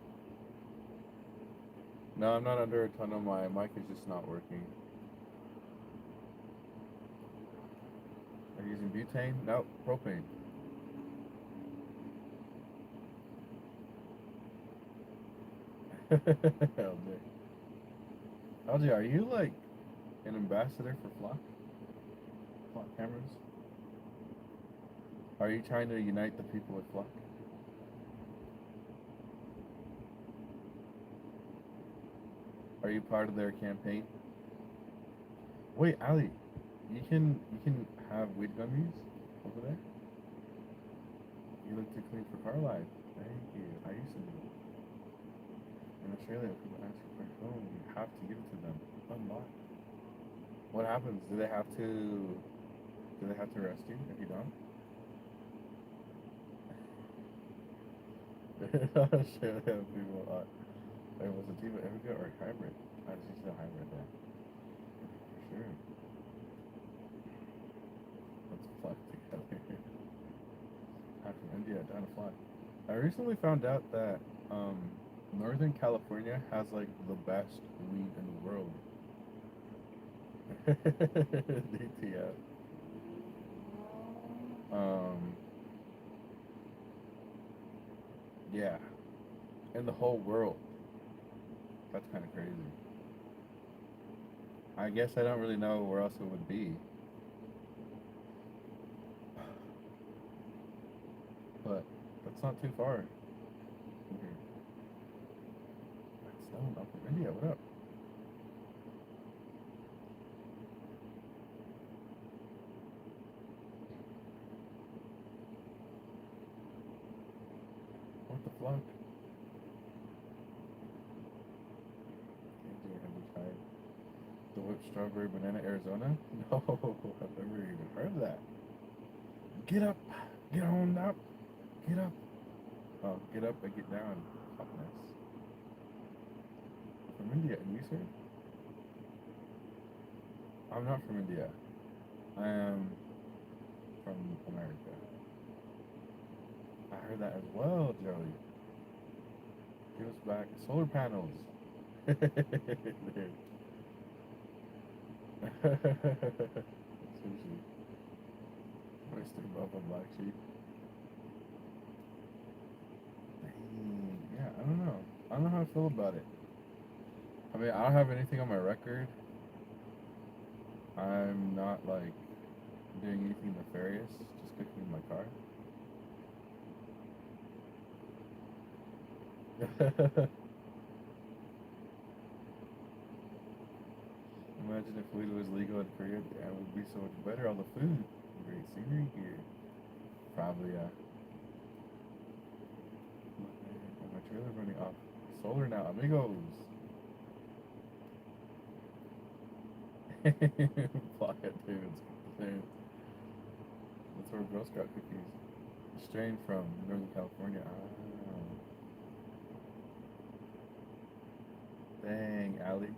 No, I'm not under a tunnel. My mic is just not working. Are you using butane? No, propane. LJ. LJ, are you like an ambassador for flock cameras? Are you trying to unite the people with flock? Are you part of their campaign? Wait, Ali, you can have weed gummies over there. You look too clean for car life. Thank you. I used to do it. In Australia, people ask you for a phone. You have to give it to them. Unlock. What happens? Do they have to? Do they have to arrest you if you don't? Australia people. Wait, was it Tivo Indica or hybrid? I just used a hybrid there. For sure. Let's flock together. I'm from India, down to flock. I recently found out that Northern California has like the best weed in the world. DTF. Um, yeah, in the whole world. That's kind of crazy. I guess I don't really know where else it would be, but that's not too far from here. That's Stone up from India. What up? What the fuck? Have you tried the whipped strawberry banana Arizona? No, I've never even heard of that. Get up, get on up, get up. Oh, get up and get down. Hotness. From India, and you, sir? I'm not from India. I am from America. I heard that as well, Joey. Give us back solar panels. Dude. Sushi. Oyster Bubba Black Sheep. Dang. Yeah, I don't know. I don't know how I feel about it. I mean, I don't have anything on my record. I'm not like doing anything nefarious. Just cooking in my car. Imagine if weed was legal in Korea, it would be so much better. All the food, great scenery here. Probably, my trailer running off solar now, amigos. Block it, dudes. That's where Girl Scout cookies. Strain from Northern California. Oh. Dang, Ali.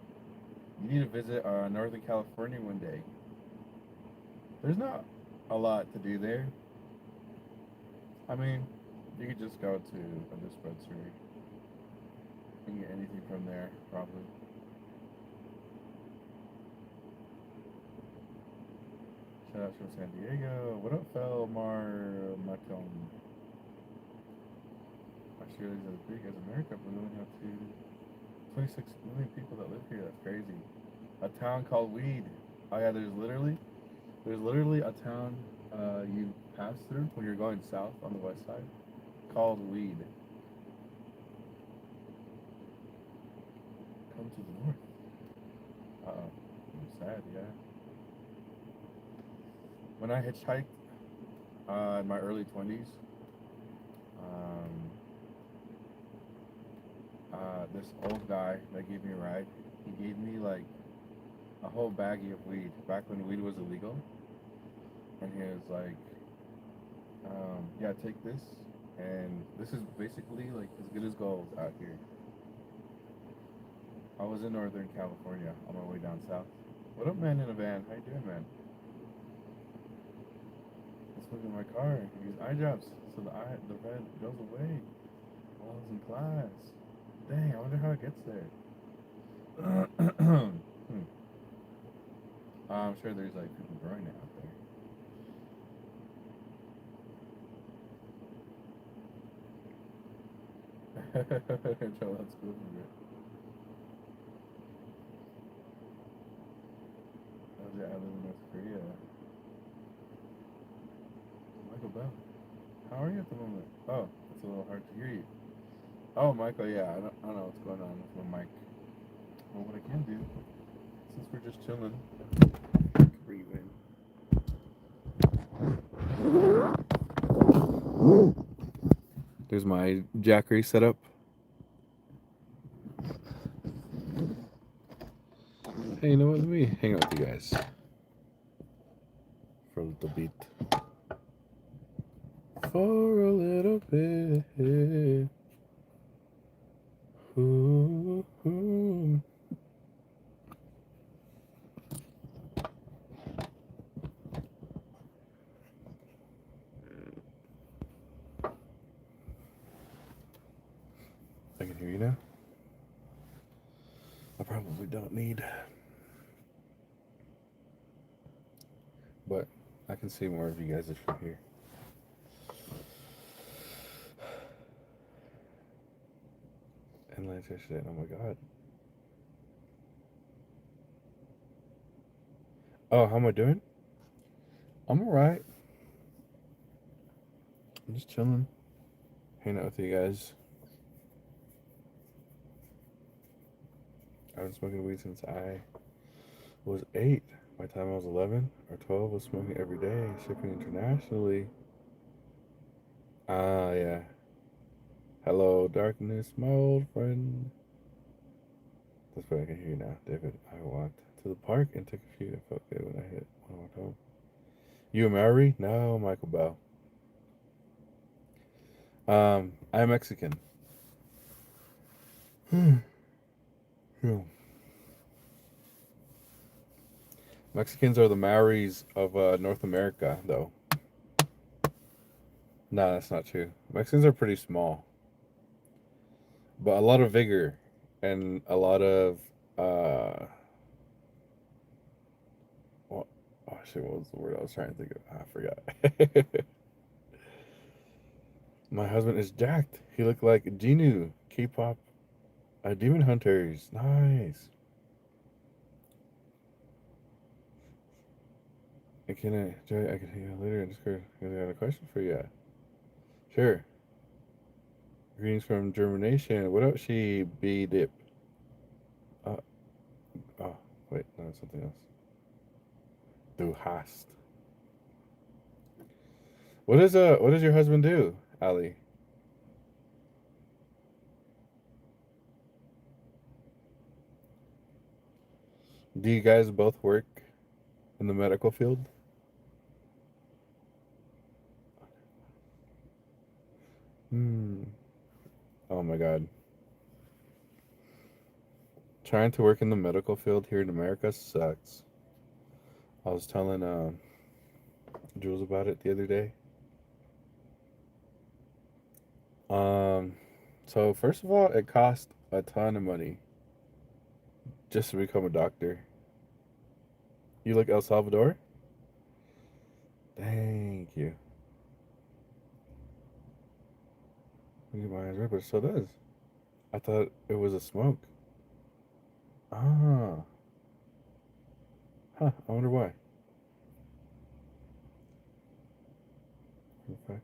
You need to visit Northern California one day. There's not a lot to do there. I mean, you could just go to a dispensary and get anything from there, probably. Shout out from San Diego. What up, Felmar Macomb? Australia's as big as America, but we only have 26 million people that live here. That's crazy. A town called Weed. Oh yeah, there's literally a town you pass through when you're going south on the west side called Weed. Come to the north. Uh-oh. I'm sad, yeah. When I hitchhiked in my early 20s, um, this old guy that gave me a ride, he gave me like a whole baggie of weed back when weed was illegal. And he was like, yeah, take this. And this is basically like as good as gold out here. I was in Northern California on my way down south. What up, man in a van? How you doing, man? Let's look at my car. Use eye drops so the red goes away while I was in class. Dang, I wonder how it gets there. I'm sure there's like people growing it out there. Joe, that's cool for it. How's your I live in North Korea? Michael Bell. How are you at the moment? Oh, it's a little hard to hear you. Oh, Michael, yeah, I don't know what's going on with my mic. Well, what I can do, since we're just chilling, breathing. There's my Jackery setup. Hey, you know what? Let me hang out with you guys for a little bit. For a little bit. Ooh, ooh. I can hear you now. I probably don't need, but I can see more of you guys from here. And last yesterday, oh my god. Oh, how am I doing? I'm alright. I'm just chilling, hanging out with you guys. I've been smoking weed since I was 8. By the time I was 11 or 12, I was smoking every day, shipping internationally. Ah, yeah. Hello, darkness, my old friend. That's why I can hear you now, David. I walked to the park and took a few. I felt good when I walked home. You a Maori? No, Michael Bell. I'm Mexican. Yeah. Mexicans are the Maoris of North America, though. No, that's not true. Mexicans are pretty small, but a lot of vigor and a lot of what? Oh shit! What was the word I was trying to think of? I forgot. My husband is jacked. He looked like Genu, K-pop, Demon Hunters. Nice. Can I, Joey? I can hear you later in Discord. I got a question for you. Sure. Greetings from Germination. What up, she B dip? Uh, oh, wait, no, it's something else. Du hast. What does your husband do, Ali? Do you guys both work in the medical field? Hmm. Oh my God. Trying to work in the medical field here in America sucks. I was telling Jules about it the other day. Um, so first of all, it cost a ton of money just to become a doctor. You like El Salvador? Thank you. Look at my eyes red, but it still does. I thought it was a smoke. Ah. Huh. I wonder why. Okay.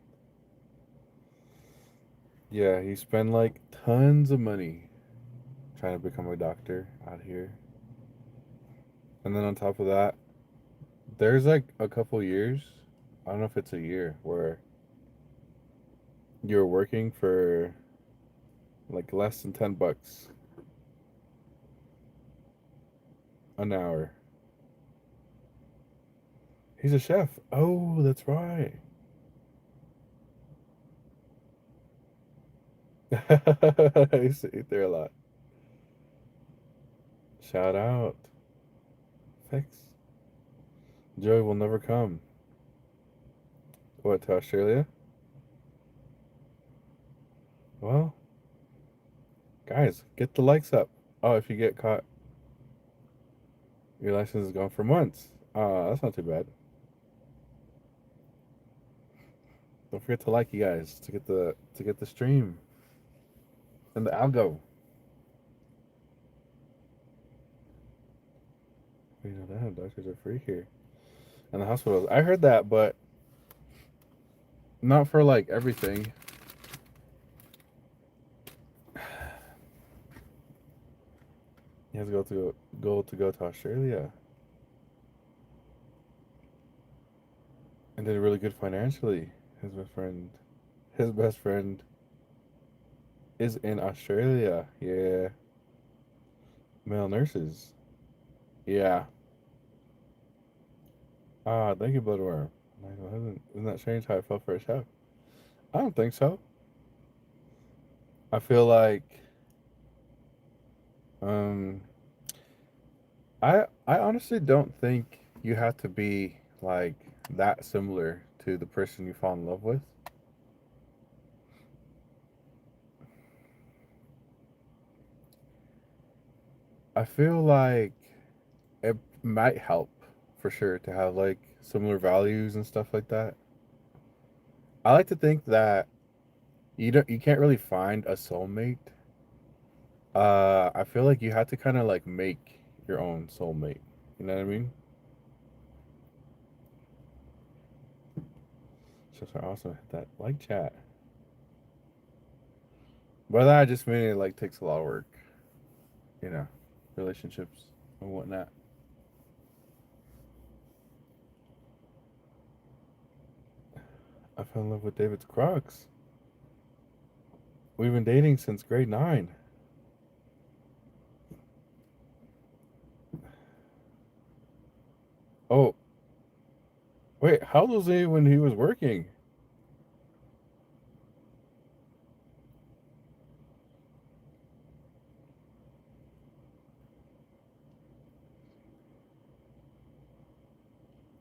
Yeah, he spent like tons of money trying to become a doctor out here. And then on top of that, there's like a couple years, I don't know if it's a year, where you're working for like less than $10 an hour. He's a chef. Oh, that's right. I used to eat there a lot. Shout out. Thanks. Joey will never come. What, to Australia? Well, guys, get the likes up. Oh, if you get caught, your license is gone for months. That's not too bad. Don't forget to like, you guys, to get the stream and the algo. You know that doctors are free here and the hospitals. I heard that, but not for like everything. He has to go to Australia and did really good financially. His best friend, his best friend is in Australia. Yeah, male nurses. Yeah. Ah, thank you, Bloodworm. Michael, isn't that strange how I felt for a chef? I don't think so. I feel like um I honestly don't think you have to be like that similar to the person you fall in love with. I feel like it might help for sure to have like similar values and stuff like that. I like to think that you can't really find a soulmate. I feel like you have to kind of like make your own soulmate. You know what I mean? So I also hit that like chat. But that just mean it like takes a lot of work, you know, relationships and whatnot. I fell in love with David's Crocs. We've been dating since grade 9. Oh, wait, how old was he when he was working?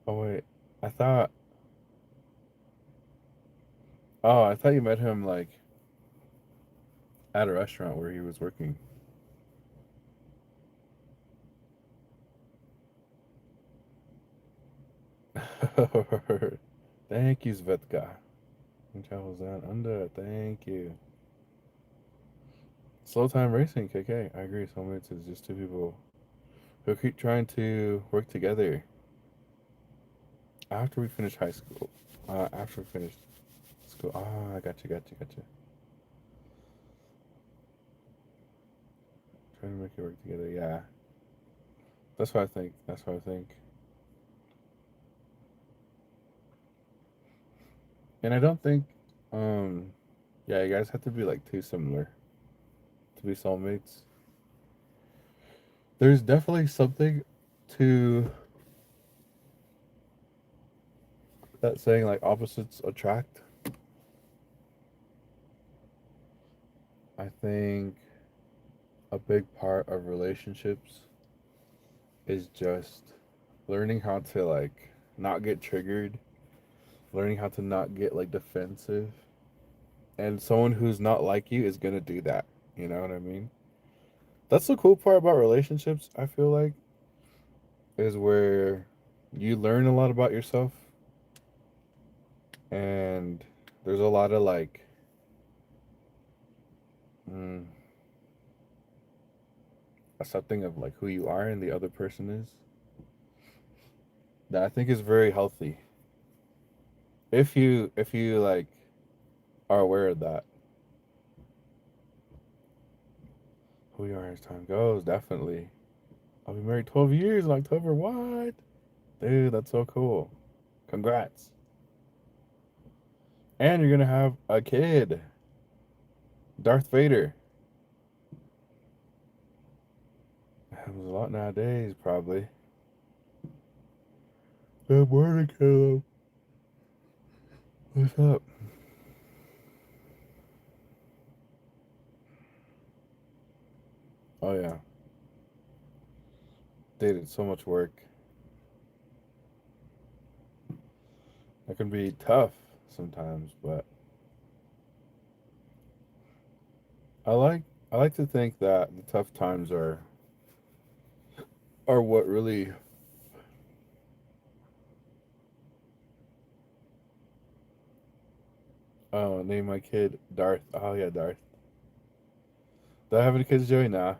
Oh wait, I thought. Oh, I thought you met him like at a restaurant where he was working. Thank you, Svetka. And travels down under. Thank you. Slow time racing, KK. I agree. Soulmates is just two people who keep trying to work together after we finish high school. After we finish school. Ah, I got you. Trying to make it work together. Yeah, that's what I think. That's what I think. And I don't think, um, yeah, you guys have to be like too similar to be soulmates. There's definitely something to that saying like opposites attract. I think a big part of relationships is just learning how to like not get triggered, learning how to not get like defensive. And someone who's not like you is gonna do that. You know what I mean? That's the cool part about relationships, I feel like, is where you learn a lot about yourself and there's a lot of like mm, accepting of like who you are and the other person is, that I think is very healthy. If you like are aware of that, who you are as time goes, definitely. I'll be married 12 years in October. What? Dude, that's so cool. Congrats. And you're gonna have a kid. Darth Vader. Happens a lot nowadays, probably. Good morning, Caleb. What's up? Oh yeah. Dated so much work. That can be tough sometimes, but I like I like to think that the tough times are what really name my kid Darth. Oh yeah, Darth. Do I have any kids, Joey? Nah.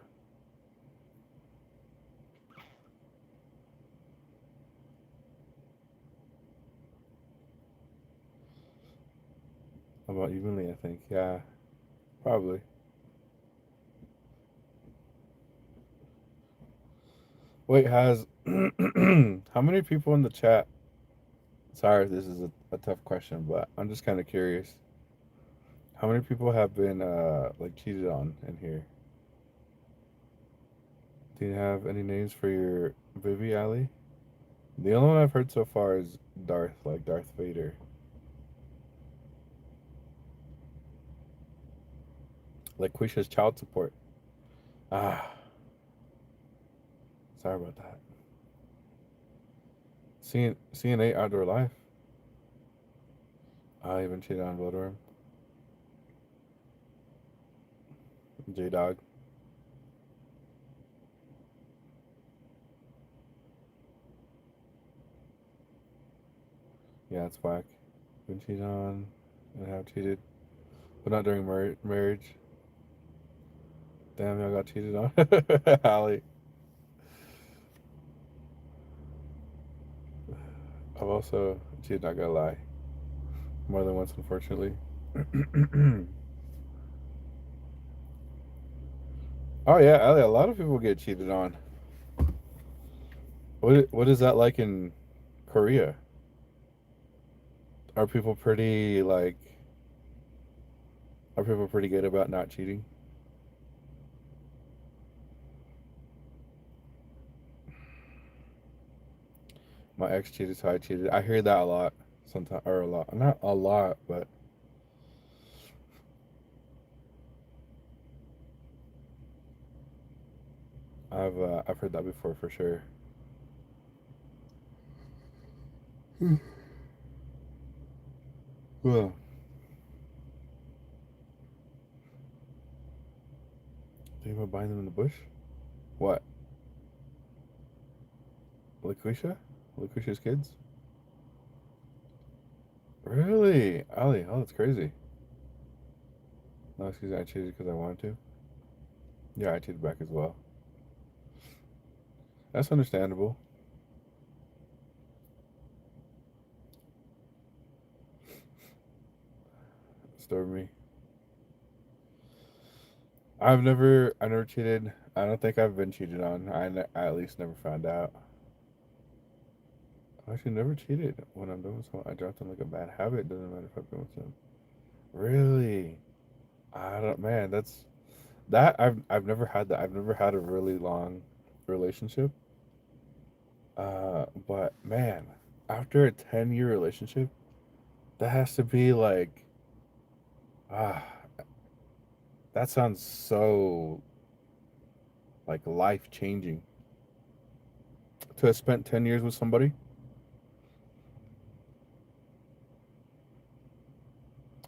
About evenly, I think. Yeah, probably. Wait, has how many people in the chat? Sorry if this is a tough question, but I'm just kind of curious. How many people have been like cheated on in here? Do you have any names for your baby, Ali? The only one I've heard so far is Darth, like Darth Vader. Like Quisha's child support. Ah, sorry about that. CNA Outdoor Life. I even cheated on Bloodworm. J Dog. Yeah, it's whack. Been cheated on and have cheated, but not during marriage. Damn, y'all got cheated on. Ali. I've also cheated, not gonna lie. More than once, unfortunately. Oh yeah, Ali, a lot of people get cheated on. What is that like in Korea? Are people pretty like are people pretty good about not cheating? My ex cheated, so I cheated. I hear that a lot sometimes, or a lot. Not a lot, but I've heard that before for sure. Well, think about buying them in the bush? What? Laquisha? Laquisha's kids? Really? Ali, oh, that's crazy. No, excuse me, I cheated because I wanted to. Yeah, I cheated back as well. That's understandable. Story me. I never cheated. I don't think I've been cheated on. I at least never found out. I actually never cheated when I'm done with someone. I dropped them like a bad habit. Doesn't matter if I've been with them. Really? I don't. Man, that's that. I've never had that. I've never had a really long relationship. But man, after a 10-year relationship, that has to be like ah. That sounds so like life changing. To have spent 10 years with somebody,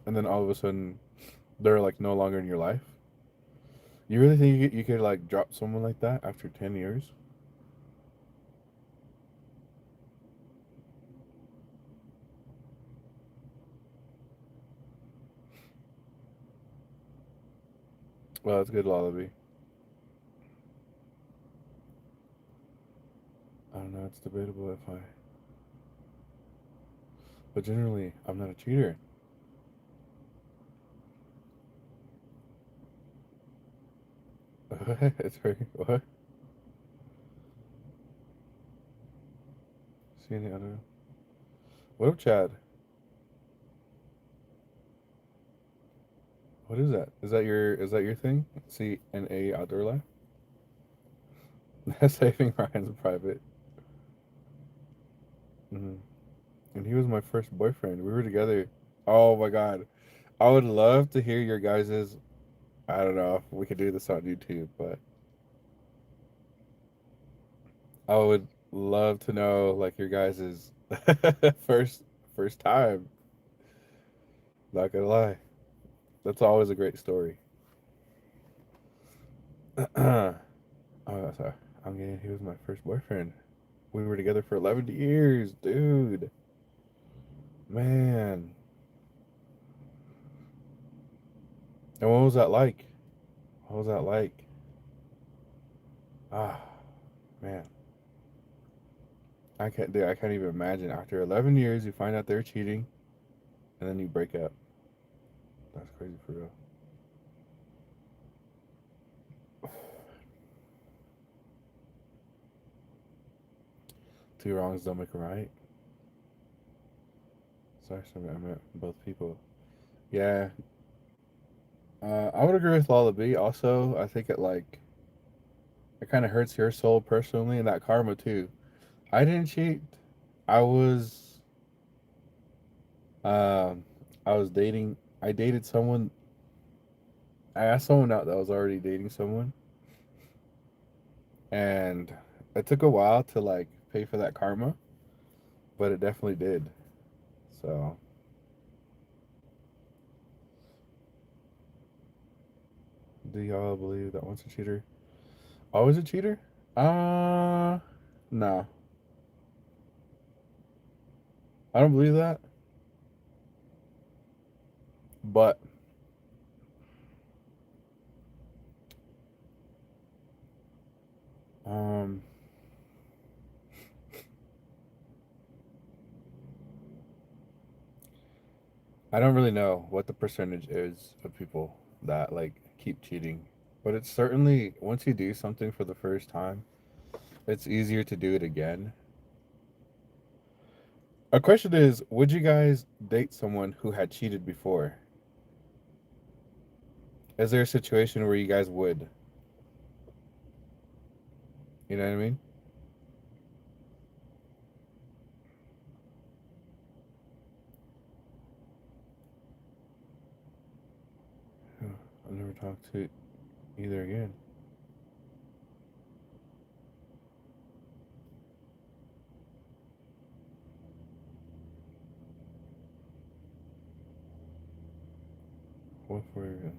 and then all of a sudden they're like no longer in your life. You really think you could like drop someone like that after 10 years? Well, it's good lullaby. I don't know. It's debatable if I. But generally, I'm not a cheater. It's very what? See any other? What up, Chad? What is that? Is that your thing? C and A outdoor life? Saving Ryan's private. Hmm. And he was my first boyfriend. We were together. Oh my god. I would love to hear your guys's. I don't know if we could do this on YouTube, but I would love to know like your guys's first first time. Not gonna lie, that's always a great story. Oh, sorry. I'm getting. He was my first boyfriend. We were together for 11 years, dude. Man, and what was that like? What was that like? Ah, man, I can't do. I can't even imagine. After 11 years, you find out they're cheating, and then you break up. That's crazy for real. Two wrongs don't make a right. Sorry, I meant both people. Yeah, I would agree with Lala B. Also, I think it kind of hurts your soul personally, and that karma too. I didn't cheat. I was um, I was dating. I dated someone. I asked someone out that was already dating someone, and it took a while to like pay for that karma, but it definitely did. So, do y'all believe that once a cheater, always a cheater? Uh, no, I don't believe that. But um, I don't really know what the percentage is of people that like keep cheating, but it's certainly once you do something for the first time, it's easier to do it again. A question is, would you guys date someone who had cheated before? Is there a situation where you guys would? You know what I mean? I'll never talk to either again. What for again?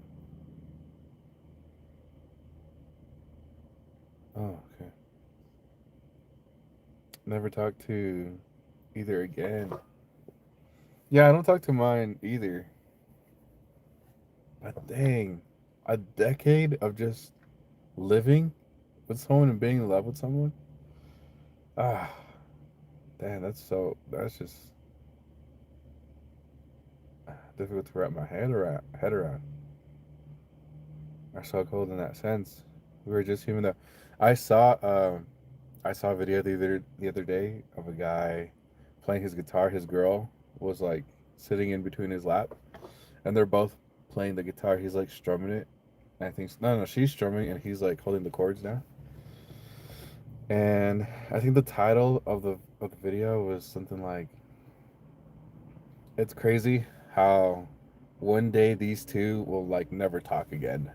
Oh, okay. Never talk to either again. Yeah, I don't talk to mine either. But dang, a decade of just living with someone and being in love with someone. Ah, damn, that's just difficult to wrap my head around. Are so cold in that sense. We were just human though. I saw I saw a video the other day of a guy playing his guitar. His girl was like sitting in between his lap, and they're both playing the guitar. He's like strumming it. And I think no, no, she's strumming, and he's like holding the chords down. And I think the title of the video was something like, "It's crazy how one day these two will like never talk again."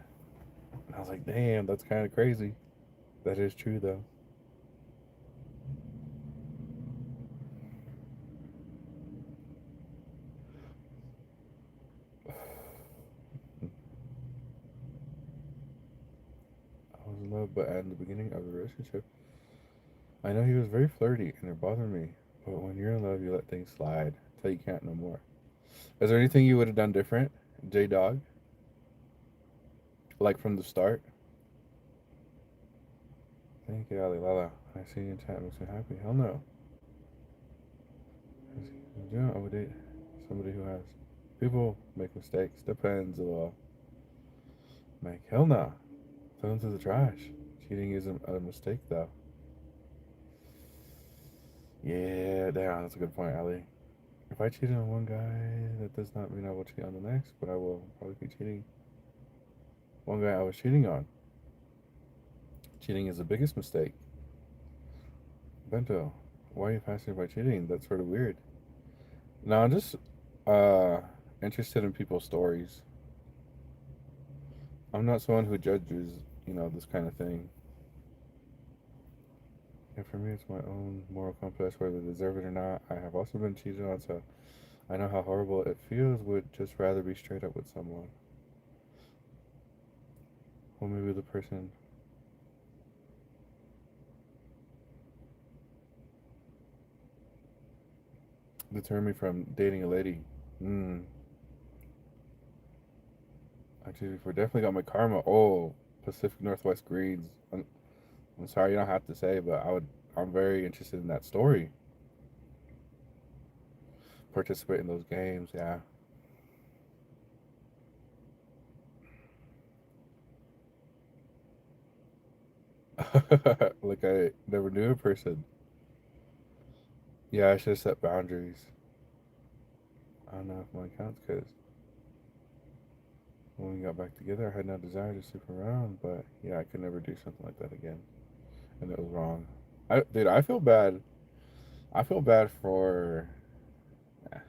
And I was like, "Damn, that's kind of crazy." That is true though. I was in love, but at the beginning of the relationship, I know he was very flirty and it bothered me. But when you're in love, you let things slide till you can't no more. Is there anything you would have done different, J Dog? Like from the start. Thank you, Ali Lala. I see you in chat makes me happy. Hell no. Yeah, I would date somebody who has. People make mistakes. Depends a lot. Like, hell no. Throw them to the trash. Cheating isn't a mistake, though. Yeah, damn, that's a good point, Ali. If I cheated on one guy, that does not mean I will cheat on the next, but I will probably be cheating. One guy I was cheating on. Cheating is the biggest mistake. Bento, why are you fascinated by cheating? That's sort of weird. No, I'm just uh interested in people's stories. I'm not someone who judges, this kind of thing. And for me, it's my own moral compass, whether they deserve it or not. I have also been cheated on, so I know how horrible it feels. Would just rather be straight up with someone. Or maybe the person deterred me from dating a lady. Hmm. I cheated before. Definitely got my karma. Oh, Pacific Northwest Greens. I'm sorry, you don't have to say, but I'm very interested in that story. Participate in those games, yeah. Like I never knew a person. Yeah, I should have set boundaries. I don't know if mine counts because when we got back together, I had no desire to sleep around. But yeah, I could never do something like that again, and it was wrong. Dude, I feel bad. I feel bad for. Yeah.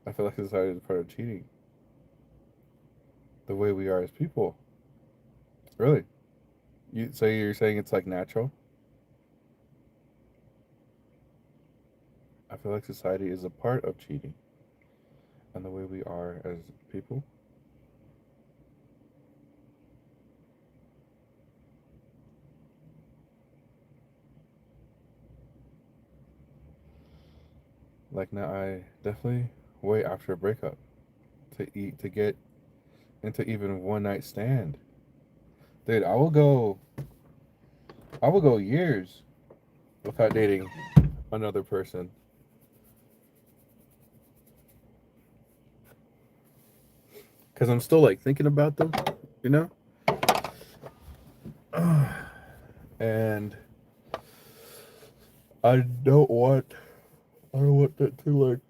I feel like society is part of cheating. The way we are as people. Really? So you're saying it's like natural? I feel like society is a part of cheating, and the way we are as people. Like now, I definitely wait after a breakup to get into even one night stand. Dude, I will go years without dating another person because I'm still like thinking about them, you know. And I don't want I don't want that to like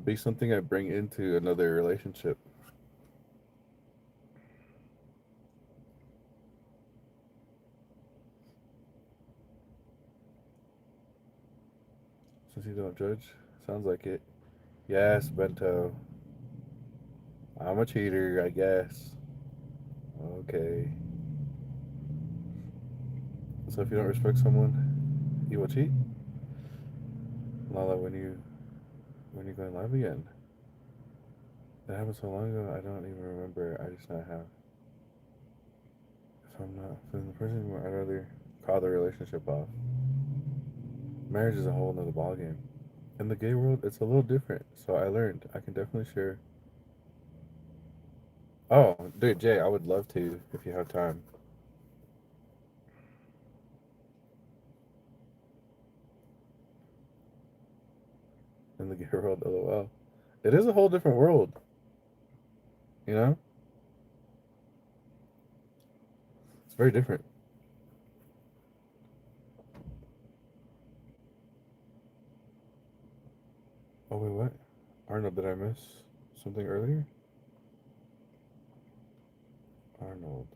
be something I bring into another relationship. Since you don't judge, sounds like it. Yes, Bento. I'm a cheater, I guess. Okay. So if you don't respect someone, you will cheat. Lala, when you going live again? It happened so long ago, I don't even remember. I just not have. If I'm not feeling the person anymore, I'd rather call the relationship off. Marriage is a whole nother ballgame. In the gay world, it's a little different. So I learned. I can definitely share. Oh, dude, Jay, I would love to if you have time. In the gay world, lol. It is a whole different world, you know? It's very different. Oh, wait, what? Arnold, did I miss something earlier? Arnold.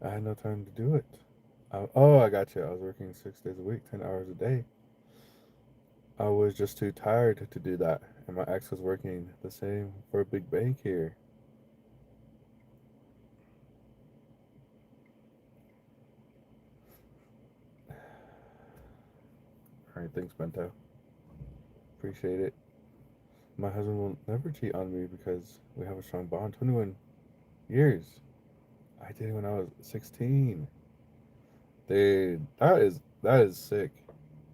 I had no time to do it. Oh, I got you. I was working 6 days a week, 10 hours a day. I was just too tired to do that. And my ex was working the same for a big bank here. All right, thanks, Bento. Appreciate it. My husband will never cheat on me because we have a strong bond. 21 years. I did it when I was 16. Dude, that is sick.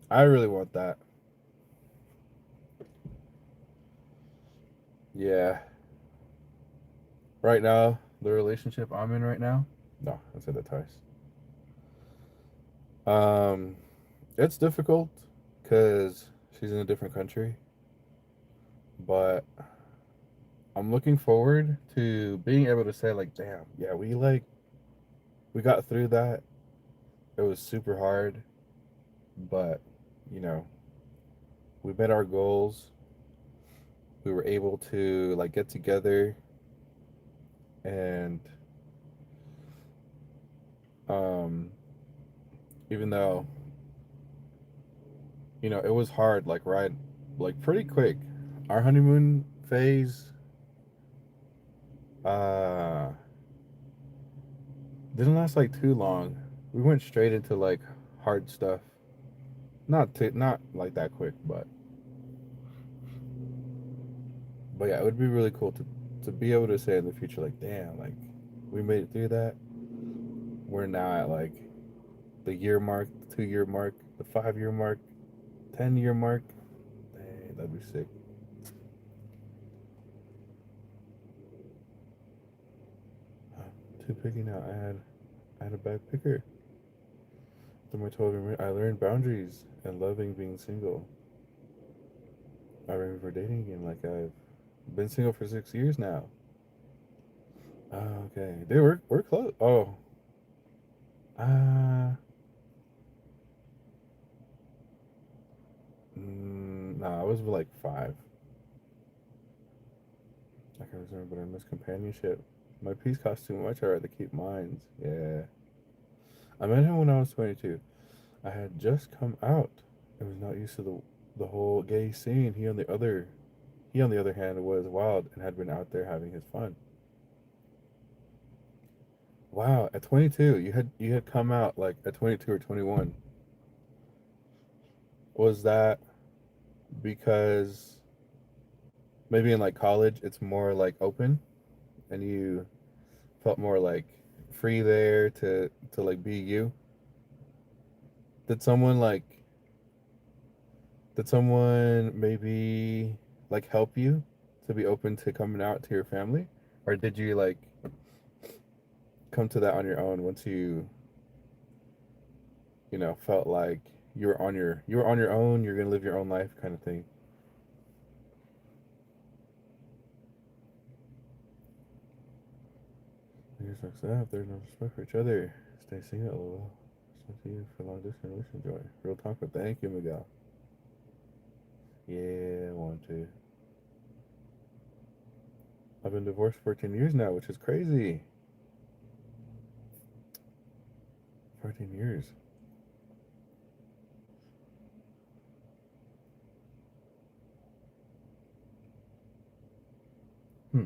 I really want that. Yeah. Right now, the relationship I'm in right now. No, I said that twice. Um, it's difficult because she's in a different country, but I'm looking forward to being able to say like, damn, yeah, we got through that. It was super hard, but you know, we met our goals. We were able to like get together and um even though, it was hard like pretty quick. Our honeymoon phase uh didn't last like too long. We went straight into like hard stuff. Not like that quick, but yeah, it would be really cool to be able to say in the future like, damn, like we made it through that. We're now at like the year mark, the 2 year mark, the 5 year mark, 10 year mark. Dang, that'd be sick. Too picky now. I had a bad picker. Through my 12 year, I learned boundaries and loving being single. I remember dating again. Like I've been single for 6 years now. Oh, okay, dude, we're close. Oh, uh, nah, I was like 5. I can remember, but I miss companionship. My piece cost too much. I'd rather keep mine. Yeah, I met him when I was 22. I had just come out. I was not used to the whole gay scene. He on the other hand was wild and had been out there having his fun. Wow, at 22, you had come out like at 22 or 21. Was that because maybe in like college it's more like open and you felt more like free there to like be you? Did someone like did someone maybe like help you to be open to coming out to your family? Or did you like come to that on your own once felt like you were on your own, you're gonna live your own life kind of thing? Here's next up. There's no respect for each other. Stay single. LOL. It's to you for long distance relation joy. Real talk, but thank you, Miguel. Yeah, I want to. I've been divorced 14 years now, which is crazy. 14 years. Hmm.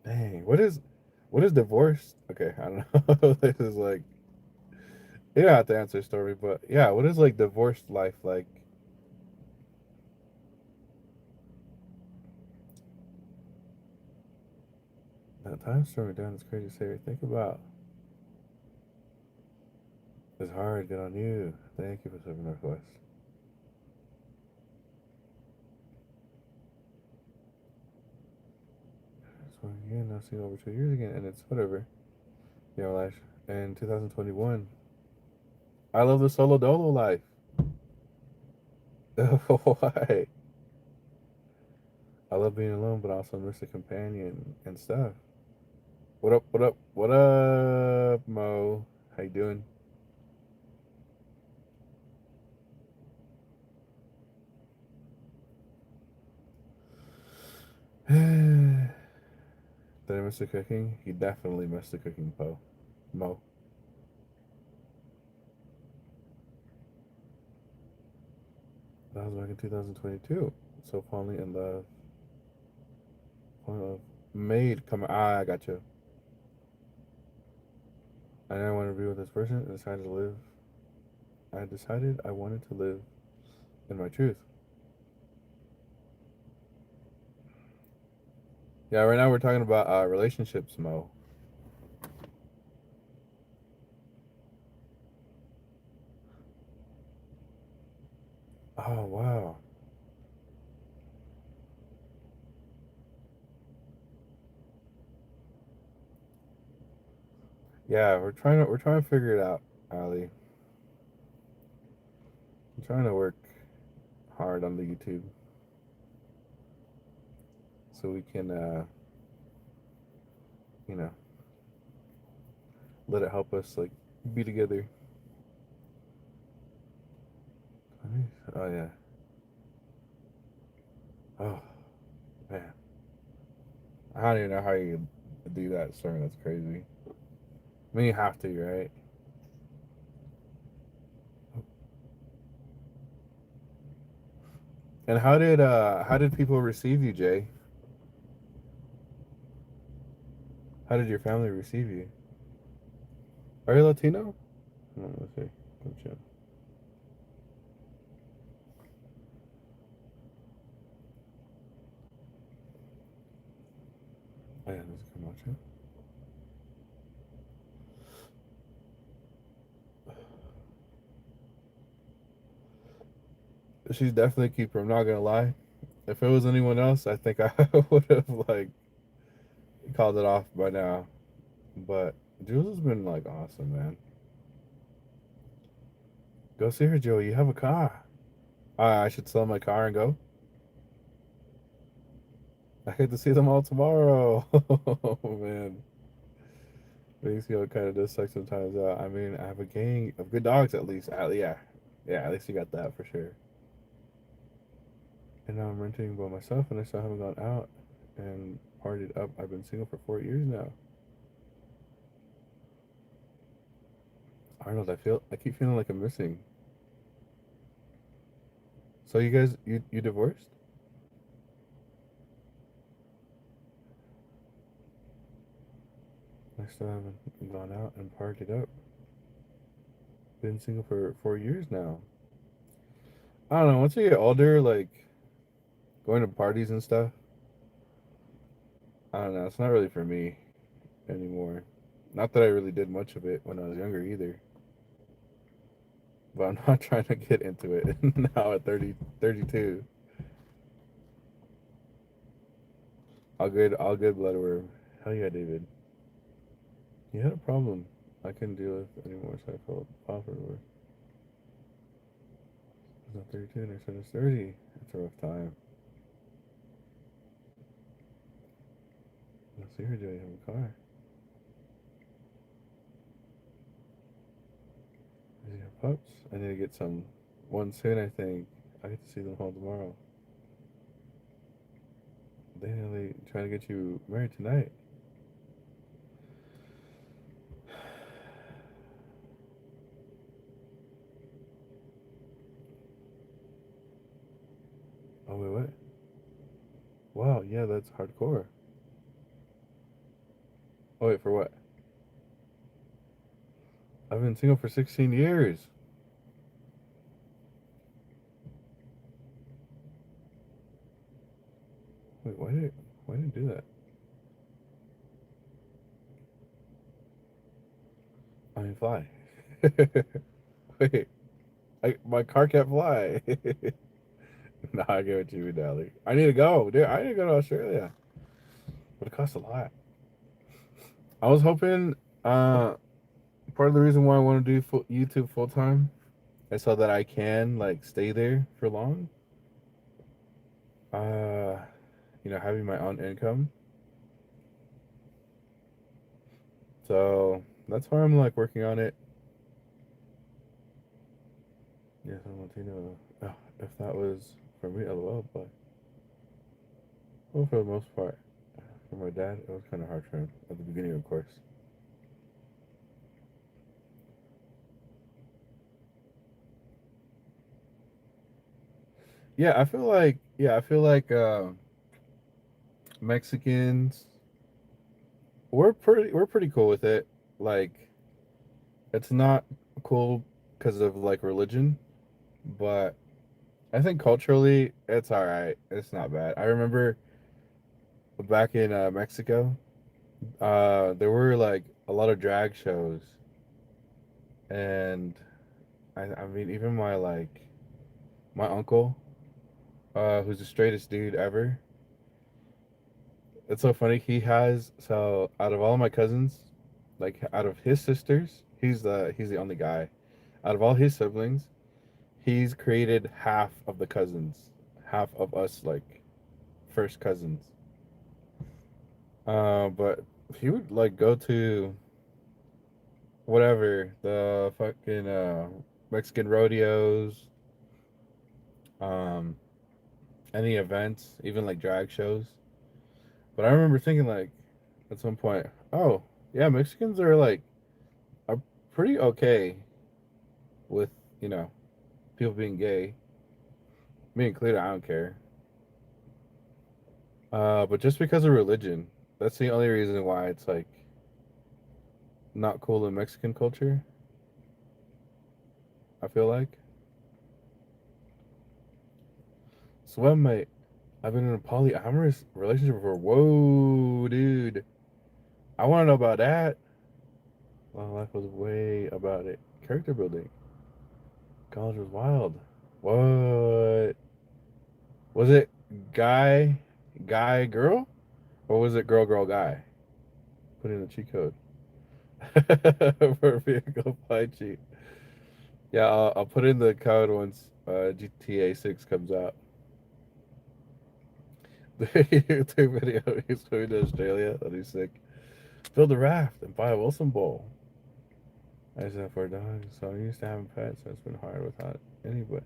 Dang. What is divorce? Okay, I don't know. This is like you don't have to answer a story, but yeah, what is like divorced life like? That time slowing down is crazy to say or think about. It's hard. Good on you. Thank you for serving Northwest. So again, I've seen over 2 years again, and it's whatever. Lash. In 2021, I love the solo dolo life. Why? I love being alone, but I also miss a companion and stuff. What up? What up? What up, Mo? How you doing? Did I miss the cooking? He definitely missed the cooking, Mo. That was back in 2022. So falling in love, falling in love. Made come. I got you. I didn't want to be with this person. And decided to live. I decided I wanted to live in my truth. Yeah, right now we're talking about relationships, Mo. Oh wow. Yeah, we're trying to figure it out, Ali. I'm trying to work hard on the YouTube so we can you know, let it help us like be together. Oh yeah. Oh man. I don't even know how you do that, sir. That's crazy. I mean, you have to, right? And how did people receive you, Jay? How did your family receive you? Are you Latino? No, let's see. Gotcha. Oh yeah, this is Camacho. She's definitely a keeper. I'm not gonna lie. If it was anyone else, I think I would have like called it off by now. But Jules has been like awesome, man. Go see her, Joey. You have a car. I should sell my car and go. I get to see them all tomorrow. Oh man, makes me kind of does suck sometimes. I mean, I have a gang of good dogs at least. Yeah, yeah. At least you got that for sure. And now I'm renting by myself, and I still haven't gone out and partied up. I've been single for 4 years now. Arnold, I keep feeling like I'm missing. So you guys, you divorced? I still haven't gone out and partied up. Been single for 4 years now. I don't know. Once you get older, like going to parties and stuff, I don't know. It's not really for me anymore. Not that I really did much of it when I was younger either. But I'm not trying to get into it now at 30, 32. All good bloodworm. Hell yeah, David. You had a problem I couldn't deal with anymore, so I felt offered with. I was not 32 and I said it's 30. It's a rough time. Let's see her, do you have a car? Is he have pups? I need to get some one soon, I think. I get to see them all tomorrow. They really trying to get you married tonight. Oh, wait, what? Wow, yeah, that's hardcore. Oh, wait, for what? I've been single for 16 years. Wait, why did it do that? I mean, fly. Wait, my car can't fly. Nah, I get what you mean, Dolly. I need to go, dude. I need to go to Australia, but it costs a lot. I was hoping, uh, part of the reason why I want to do YouTube full time is so that I can like stay there for long. Uh, having my own income. So that's why I'm like working on it. Yes, I want to know if that was for me, lol. But well, for the most part, for my dad, it was kind of hard for him at the beginning, of course. Yeah, I feel like Mexicans, we're pretty cool with it. Like it's not cool because of like religion, but I think culturally it's all right. It's not bad. I remember back in Mexico, there were like a lot of drag shows, and I mean even my uncle, who's the straightest dude ever. It's so funny. He has so out of all of my cousins, like out of his sisters, he's the only guy. Out of all his siblings, he's created half of the cousins, half of us like first cousins. But he would like go to whatever the fucking Mexican rodeos, um, any events, even like drag shows. But I remember thinking like at some point, oh yeah, Mexicans are pretty okay with you know people being gay. Me included, I don't care. But just because of religion, that's the only reason why it's like not cool in Mexican culture. I feel like. So what, mate? I've been in a polyamorous relationship for whoa, dude. I want to know about that. My life was way about it. Character building. College was wild. What was it? Guy, guy, girl, or was it girl, girl, guy? Put in the cheat code for vehicle flight cheat. Yeah, I'll put in the code once GTA 6 comes out. The YouTube video he's going to Australia. That he's sick. Build a raft and buy a Wilson bowl. I just have 4 dogs, so I'm used to having pets. So it's been hard without any, but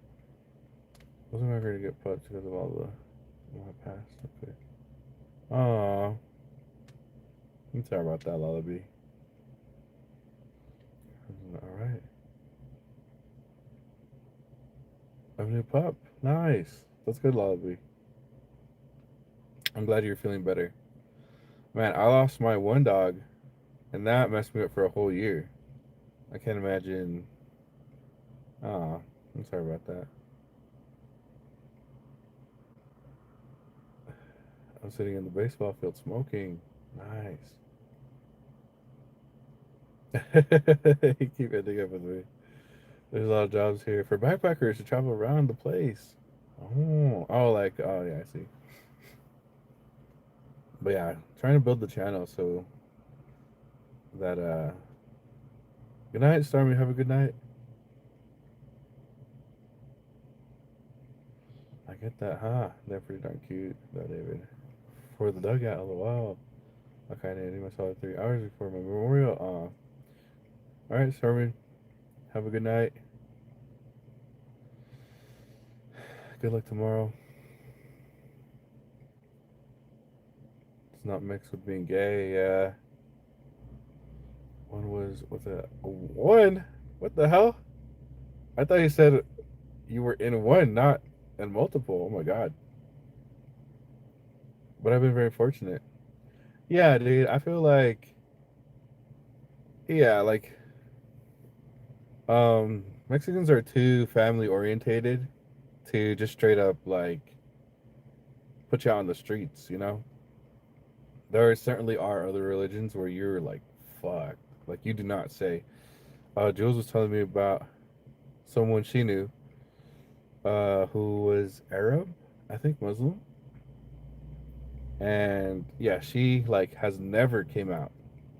wasn't ever to get pets because of all my past. Okay. Aw, I'm sorry about that, Lullaby. All right. I have a new pup. Nice. That's good, Lullaby. I'm glad you're feeling better. Man, I lost my one dog, and that messed me up for a whole year. I can't imagine. Aw, I'm sorry about that. I'm sitting in the baseball field smoking. Nice. You keep ending up with me. There's a lot of jobs here for backpackers to travel around the place. Oh, yeah, I see. But yeah, trying to build the channel so that good night, Stormy. Have a good night. I get that, huh? They're pretty darn cute, though, David. For the dugout, lol. Okay, I need myself 3 hours before my memorial. All right, Stormy. Have a good night. Good luck tomorrow. It's not mixed with being gay. Yeah. One was with a one. What the hell? I thought you said you were in one, not in multiple. Oh my god. But I've been very fortunate. Yeah, dude. I feel like yeah, like Mexicans are too family orientated to just straight up like put you out on the streets, you know? There certainly are other religions where you're like, fuck. Like you do not say. Jules was telling me about someone she knew, who was Arab, I think Muslim. And yeah, she like has never came out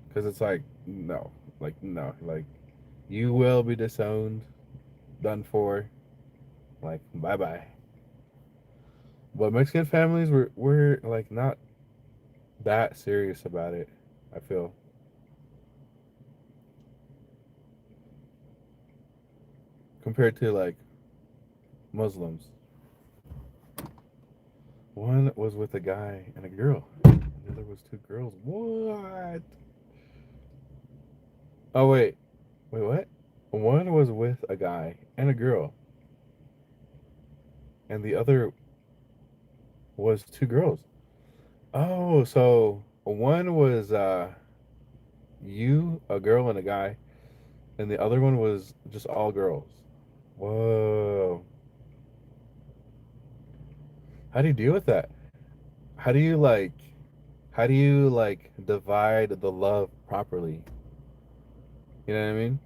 because it's like no, like no, like you will be disowned, done for, like bye bye. But Mexican families were like not that serious about it. I feel compared to like Muslims. One was with a guy and a girl. The other was two girls. What? Oh wait, what? One was with a guy and a girl, and the other was two girls. Oh, so one was you, a girl, and a guy, and the other one was just all girls. Whoa. How do you deal with that? How do you like how do you like divide the love properly? You know what I mean?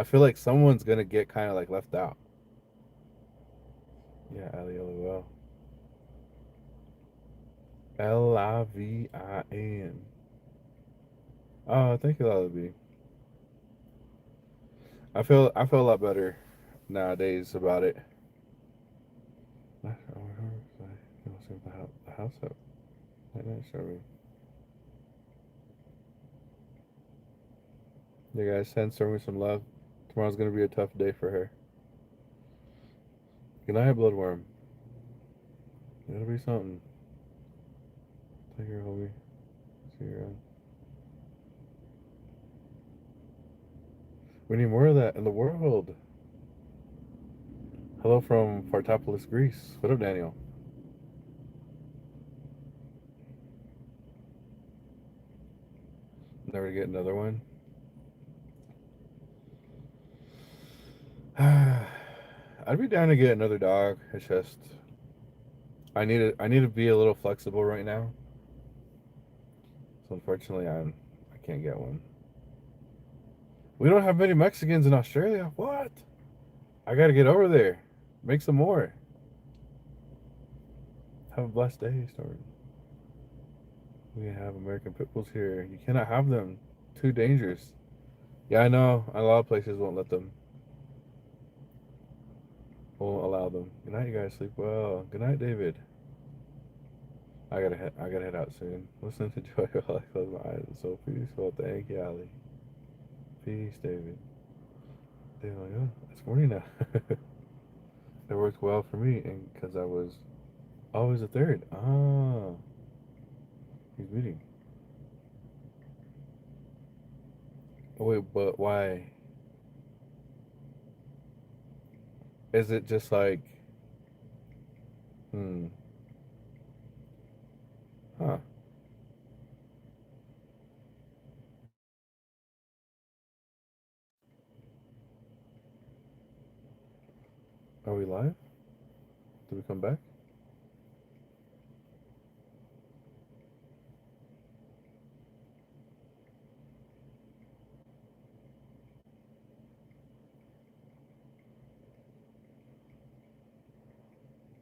I feel like someone's gonna get kind of like left out. Yeah, Ali, LOL. Livin. Oh, thank you, Lullaby. I feel a lot better nowadays about it. The house up. Show me. You guys send Stormy some love. Tomorrow's gonna be a tough day for her. Good night, Bloodworm. It'll be something. Take care, homie. See you around. We need more of that in the world. Hello from Fartopolis, Greece. What up, Daniel? Never get another one. I'd be down to get another dog. It's just I need to be a little flexible right now. So unfortunately, I can't get one. We don't have many Mexicans in Australia. What? I gotta get over there. Make some more. Have a blessed day, Storm. We have American pit bulls here. You cannot have them. Too dangerous. Yeah, I know. A lot of places won't let them. Won't allow them. Good night, you guys. Sleep well. Good night, David. I gotta head out soon. Listen to Joy while I close my eyes. It's so peaceful. Thank you, Ali. Peace, David. David, like, oh, it's morning now. It worked well for me, and because I was always a third. Ah, he's meeting. Oh, wait, but why? Is it just like, hmm, huh? Are we live? Did we come back?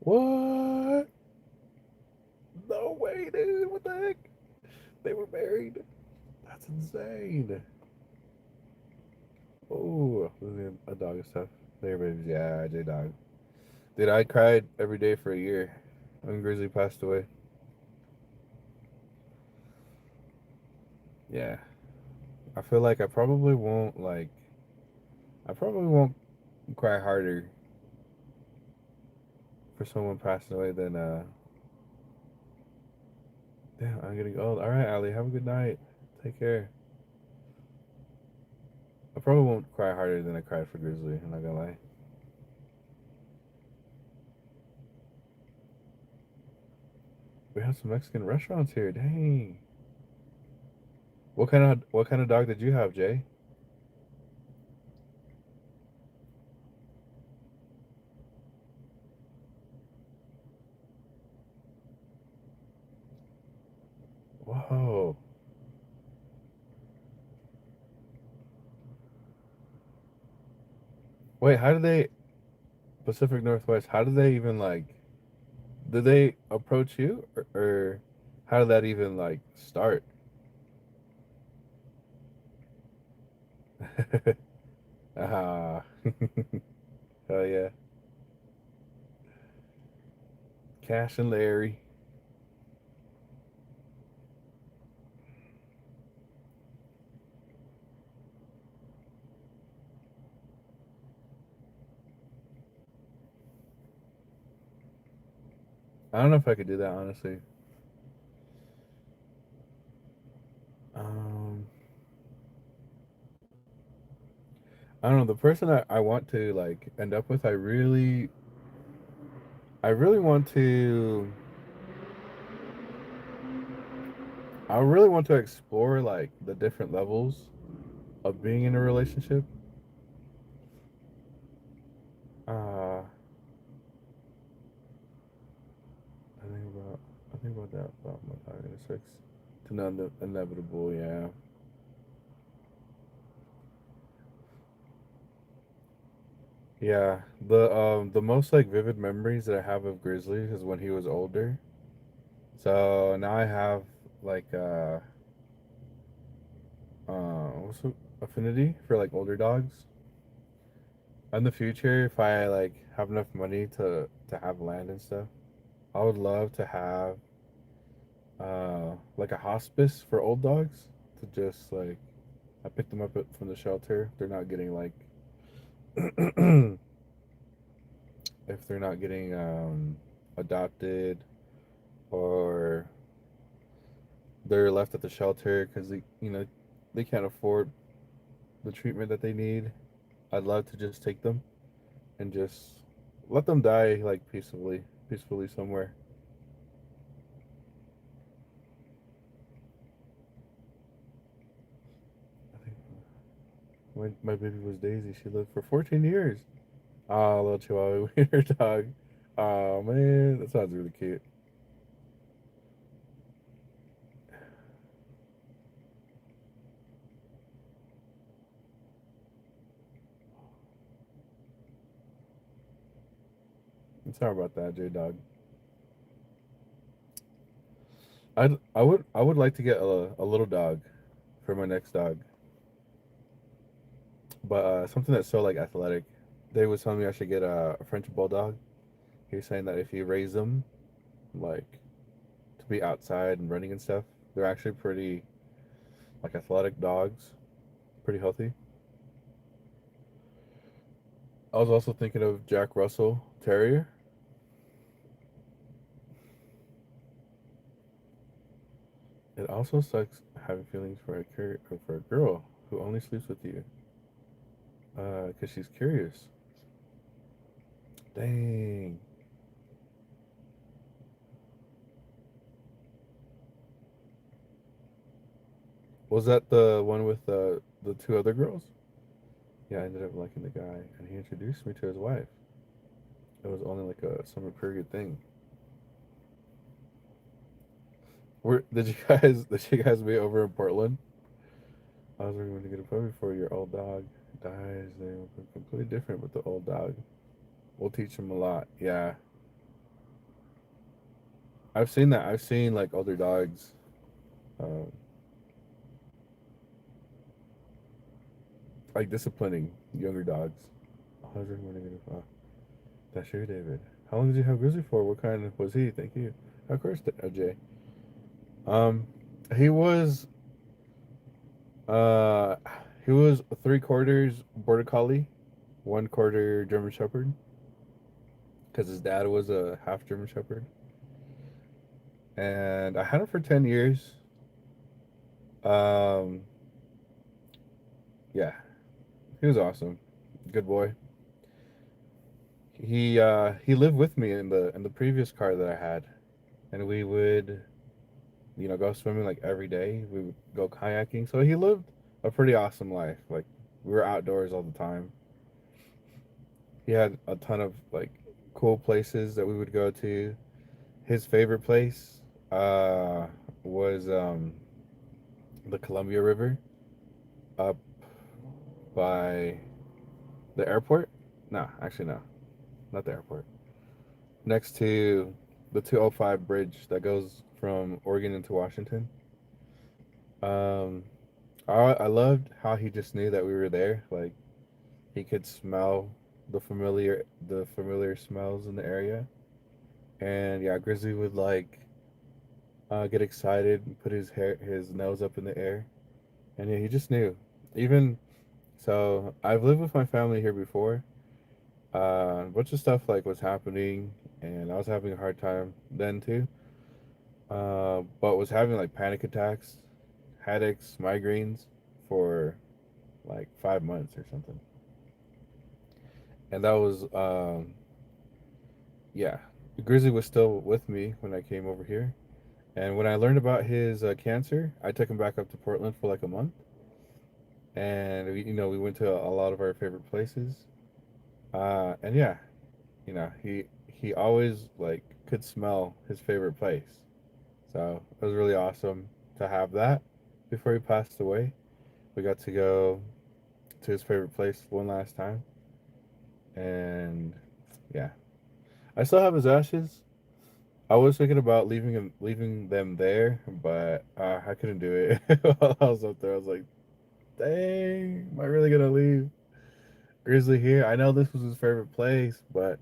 What? No way, dude. What the heck? They were married. That's insane. Oh, a dog and stuff. There, babies. Yeah, J dog. Dude, I cried every day for a year when Grizzly passed away. Yeah, I feel like I probably won't cry harder for someone passing away than damn, I'm getting old. All right, Ali, have a good night. Take care. I probably won't cry harder than I cried for Grizzly. I'm not gonna lie. We have some Mexican restaurants here. Dang. What kind of dog did you have, Jay? Whoa. Wait, how did they Pacific Northwest? How did they even like? Did they approach you, or how did that even like start? Ah, hell yeah, Cash and Larry. I don't know if I could do that honestly. Um, I don't know. The person I want to like end up with, I really want to, I really want to explore like the different levels of being in a relationship. I think about, I think about that about my target sex to non inevitable. Yeah, Yeah, the most like vivid memories that I have of Grizzly is when he was older. So now I have like what's the affinity for like older dogs. In the future, if I like have enough money to have land and stuff, I would love to have like a hospice for old dogs to just like I pick them up from the shelter. They're not getting like if they're not getting adopted or they're left at the shelter because they can't afford the treatment that they need. I'd love to just take them and just let them die like peacefully somewhere. I think my baby was Daisy. She lived for 14 years. Oh, little Chihuahua wiener dog. Oh man, that sounds really cute. I'm sorry about that, J Dog. I would like to get a little dog for my next dog, but something that's so like athletic. They was telling me I should get a French bulldog. He was saying that if you raise them like to be outside and running and stuff, they're actually pretty like athletic dogs, pretty healthy. I was also thinking of Jack Russell Terrier. It also sucks having feelings for for a girl who only sleeps with you, because she's curious. Dang, was that the one with the two other girls? Yeah, I ended up liking the guy, and he introduced me to his wife. It was only like a summer period thing. Where did you guys did you guys meet over in Portland? I was going to get a puppy for your old dog dies. They will be completely different with the old dog. We'll teach him a lot. Yeah, I've seen that. I've seen like older dogs, um, like disciplining younger dogs. I was really going to get a that's you, David. How long did you have Grizzly for? What kind was he? Thank you. Of course, Jay. Um, he was uh, he was 3/4 border collie, 1/4 German Shepherd, because his dad was a half German Shepherd, and I had him for 10 years. Um, yeah, he was awesome, good boy. He lived with me in the previous car that I had, and we would go swimming like every day. We would go kayaking. So he lived a pretty awesome life. Like we were outdoors all the time. He had a ton of like cool places that we would go to. His favorite place was the Columbia River up by the airport. No, actually no, not the airport. Next to the 205 bridge that goes from Oregon into Washington. Um, I loved how he just knew that we were there. Like he could smell the familiar smells in the area. And yeah, Grizzly would like get excited and put his nose up in the air. And yeah, he just knew. Even so, I've lived with my family here before. A bunch of stuff like was happening, and I was having a hard time then too. But was having like panic attacks, headaches, migraines for like 5 months or something. And that was yeah, Grizzly was still with me when I came over here. And when I learned about his cancer, I took him back up to Portland for like a month, and we went to a lot of our favorite places. And yeah, he always like could smell his favorite place, so it was really awesome to have that. Before he passed away, we got to go to his favorite place one last time, And yeah, I still have his ashes. I was thinking about leaving them there, but I couldn't do it while I was up there. I was like, dang, am I really gonna leave Grizzly here? I know this was his favorite place, but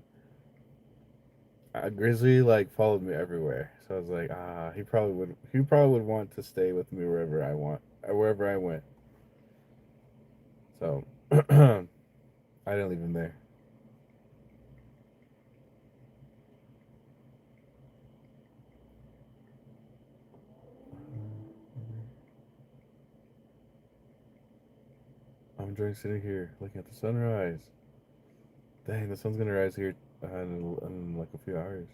Grizzly like followed me everywhere. So I was like, he probably would want to stay with me wherever I went. So I didn't leave him there. I'm enjoying sitting here looking at the sunrise. Dang, the sun's gonna rise here in like a few hours.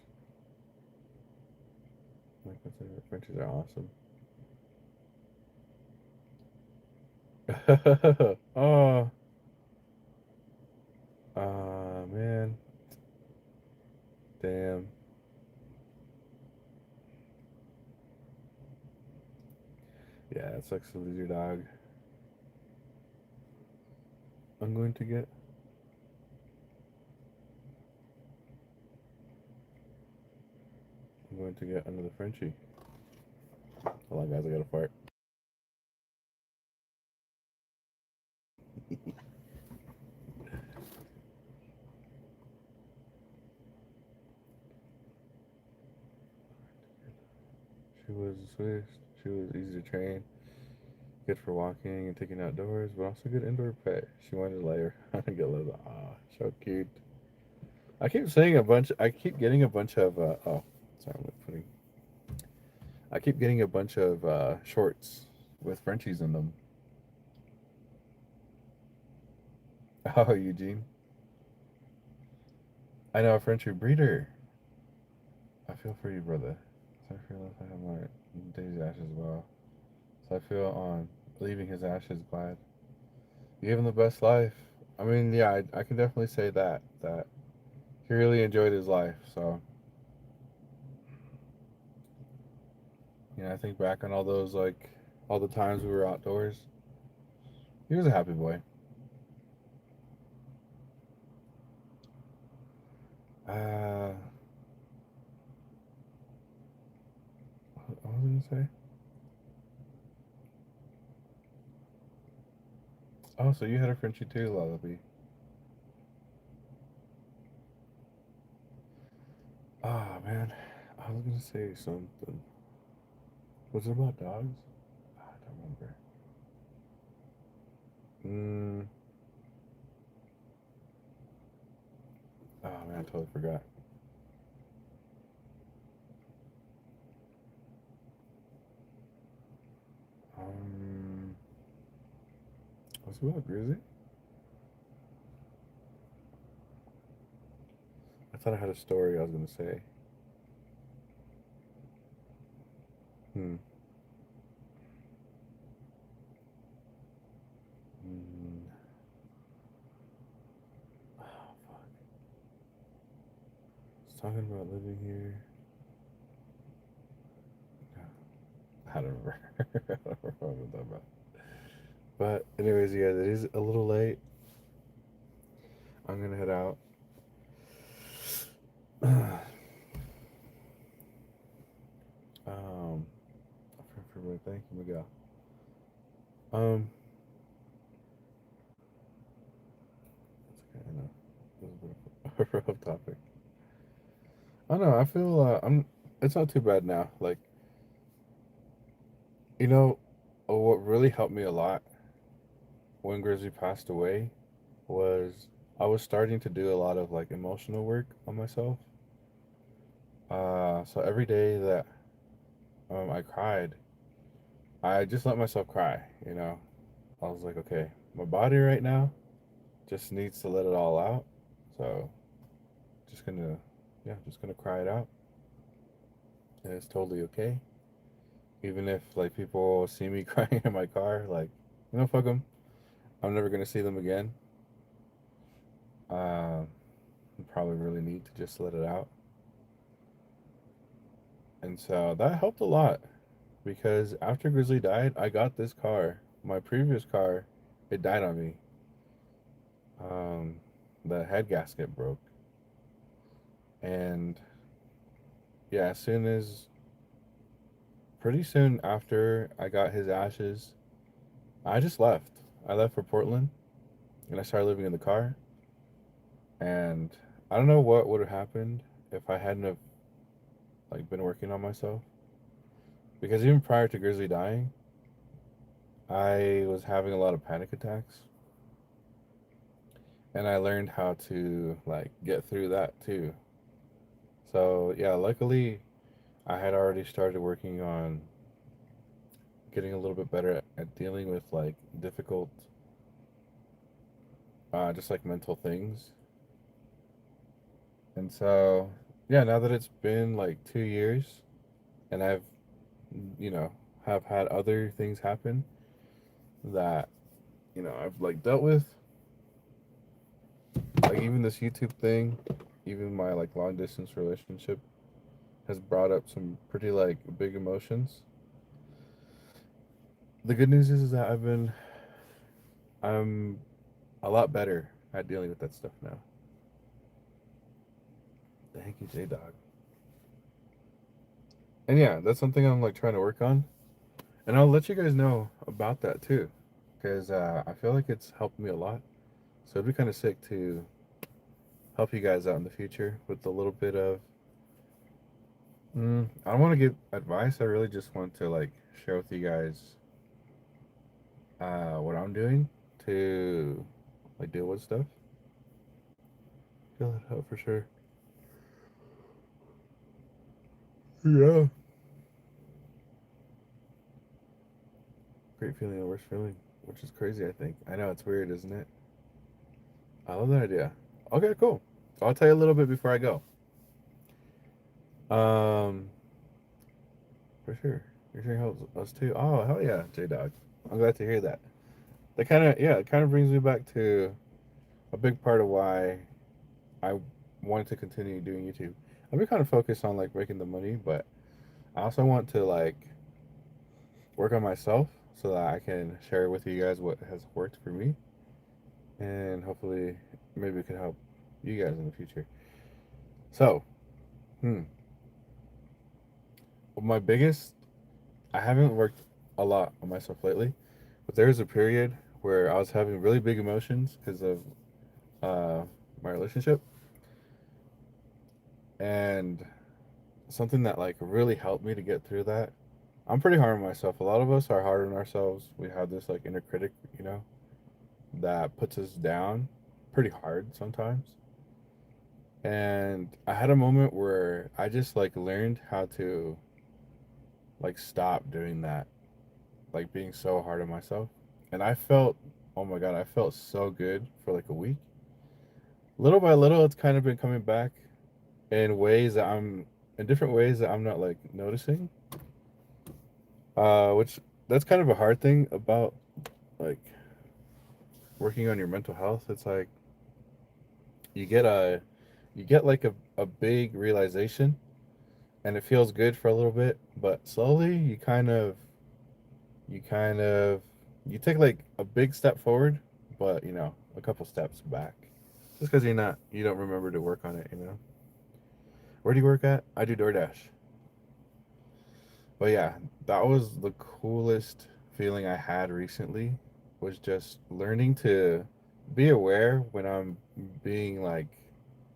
Like that's it. Frenchies are awesome. Oh, man, damn. Yeah, it sucks to lose your dog. I'm going to get. I'm going to get another Frenchie. Hold on, guys. I got to fart. She was the sweetest. She was easy to train, good for walking and taking outdoors, but also good indoor pet. She wanted to lay her on and get a little. Ah, so cute. I keep saying a bunch. I keep getting a bunch of. Oh, sorry, I'm putting. I keep getting a bunch of shorts with Frenchies in them. Oh, Eugene. I know a Frenchie breeder. I feel for you, brother. So I feel like I have my Dave's ashes as well. So I feel on leaving his ashes glad. You gave him the best life. I mean, yeah, I can definitely say that he really enjoyed his life. So I think back on all those all the times we were outdoors. He was a happy boy. Uh, what was I gonna say? Oh, so you had a Frenchie too, Lullaby. Ah, man, I was gonna say something. Was it about dogs? I don't remember. Mm. Oh man, I totally forgot. Um, was it about Grizzly? I thought I had a story I was gonna say. Hmm. Mm. Oh, fuck. I was talking about living here. I don't remember. I don't remember what I'm talking about. But anyways, yeah, it is a little late. I'm gonna head out. Thank you, Miguel. Um, that's okay. I know this is a bit of a rough topic. I don't know. I feel I'm. It's not too bad now. Like you know, what really helped me a lot when Grizzly passed away was I was starting to do a lot of like emotional work on myself. So every day that I cried, I just let myself cry. I was like, okay, my body right now just needs to let it all out. So just gonna, yeah, just gonna cry it out, and it's totally okay. Even if like people see me crying in my car, like, fuck them. I'm never gonna see them again. I probably really need to just let it out, and so that helped a lot because after Grizzly died, I got this car. My previous car, it died on me. Um, the head gasket broke, and yeah, as soon as pretty soon after I got his ashes, I just left. I left for Portland, and I started living in the car. And I don't know what would have happened if I hadn't have like been working on myself. Because even prior to Grizzly dying, I was having a lot of panic attacks, and I learned how to like get through that too. So yeah, luckily I had already started working on getting a little bit better at dealing with like difficult, just like mental things. And so yeah, now that it's been like 2 years, and I've you know have had other things happen that I've like dealt with, like even this YouTube thing, even my like long distance relationship has brought up some pretty like big emotions. The good news is that I'm a lot better at dealing with that stuff now. Thank you, J Dog. And yeah, that's something I'm like trying to work on, and I'll let you guys know about that too, because I feel like it's helped me a lot. So it'd be kind of sick to help you guys out in the future with a little bit of. I don't want to give advice. I really just want to like share with you guys what I'm doing to like deal with stuff. Fill it out for sure. Yeah. Great feeling and worst feeling, which is crazy. I think. I know it's weird, isn't it? I love that idea. Okay, cool. So I'll tell you a little bit before I go. Um, for sure. You're sure helps us too. Oh hell yeah, J Dog. I'm glad to hear that. That kind of yeah, it kind of brings me back to a big part of why I wanted to continue doing YouTube. I've been kind of focused on like making the money, but I also want to like work on myself so that I can share with you guys what has worked for me, and hopefully maybe it can help you guys in the future. So, hmm, my biggest I haven't worked a lot on myself lately, but there was a period where I was having really big emotions because of uh, my relationship, and something that like really helped me to get through that. I'm pretty hard on myself. A lot of us are hard on ourselves. We have this like inner critic, that puts us down pretty hard sometimes. And I had a moment where I just like learned how to like stop doing that, like being so hard on myself. And I felt, oh my God, I felt so good for like a week. Little by little, it's kind of been coming back in ways that in different ways that I'm not like noticing. Which that's kind of a hard thing about like working on your mental health. It's like you get a, you get like a big realization, and it feels good for a little bit, but slowly you kind of you take like a big step forward, but a couple steps back, just because you don't remember to work on it. Where do you work at? I do DoorDash. But yeah, that was the coolest feeling I had recently, was just learning to be aware when I'm being like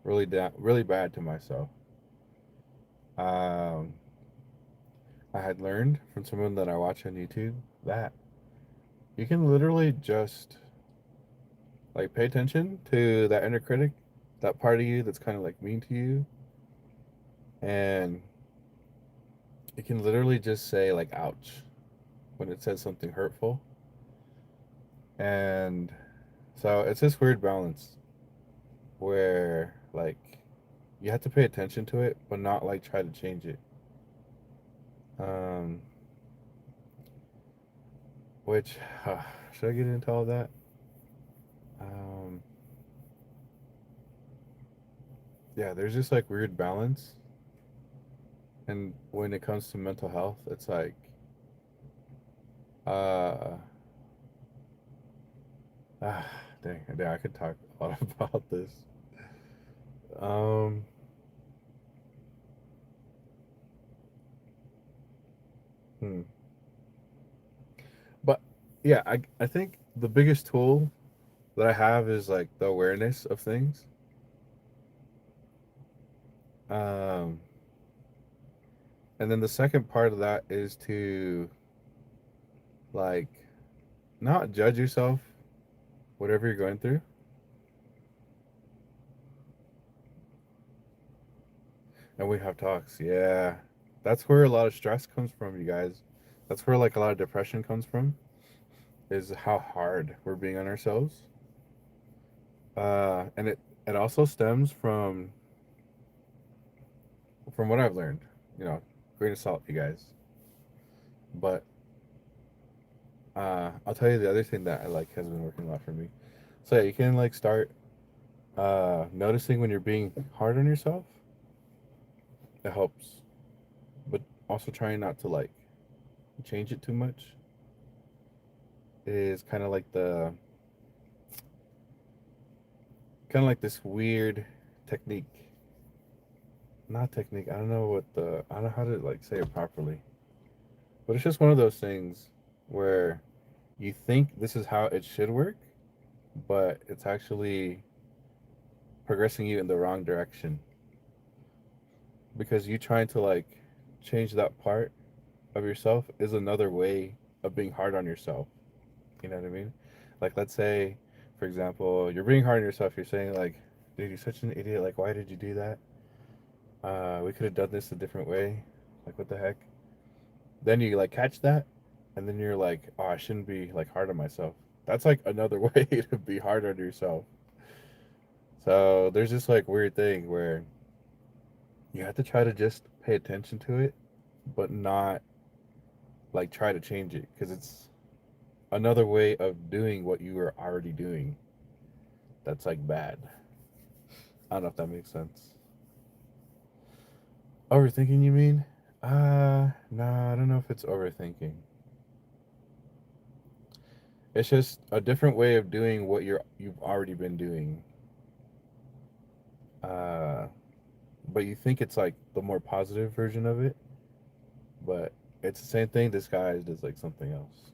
really bad to myself. um I had learned from someone that I watch on YouTube that you can literally just like pay attention to that inner critic, that part of you that's kind of like mean to you, and it can literally just say like ouch when it says something hurtful. And so it's this weird balance where like you have to pay attention to it but not like try to change it. um which should I get into all that? um yeah, there's just like weird balance, and when it comes to mental health, it's like uh ah, dang, I could talk thought about this. Um, hmm. But yeah, I think the biggest tool that I have is like the awareness of things. Um, and then the second part of that is to like not judge yourself, whatever you're going through. And we have talks. Yeah. That's where a lot of stress comes from, you guys. That's where like a lot of depression comes from, is how hard we're being on ourselves. And it also stems from what I've learned. You know, grain of salt, you guys. But I'll tell you the other thing that I like has been working a lot for me. So yeah, you can like start noticing when you're being hard on yourself. It helps, but also trying not to like change it too much is kind of like this weird technique. Not technique. I don't know how to like say it properly. But it's just one of those things where you think this is how it should work, but it's actually progressing you in the wrong direction because you trying to like change that part of yourself is another way of being hard on yourself. You know what I mean? Like let's say, for example, you're being hard on yourself. You're saying like, "Dude, you're such an idiot. Like, why did you do that? We could have done this a different way. Like, what the heck?" Then you like catch that, and then you're like, "Oh, I shouldn't be like hard on myself." That's like another way to be hard on yourself. So there's this like weird thing where you have to try to just pay attention to it, but not like try to change it because it's another way of doing what you were already doing. That's like bad. I don't know if that makes sense. Overthinking, you mean? Nah, I don't know if it's overthinking. It's just a different way of doing what you've already been doing. Uh, but you think it's like the more positive version of it, but it's the same thing disguised as like something else.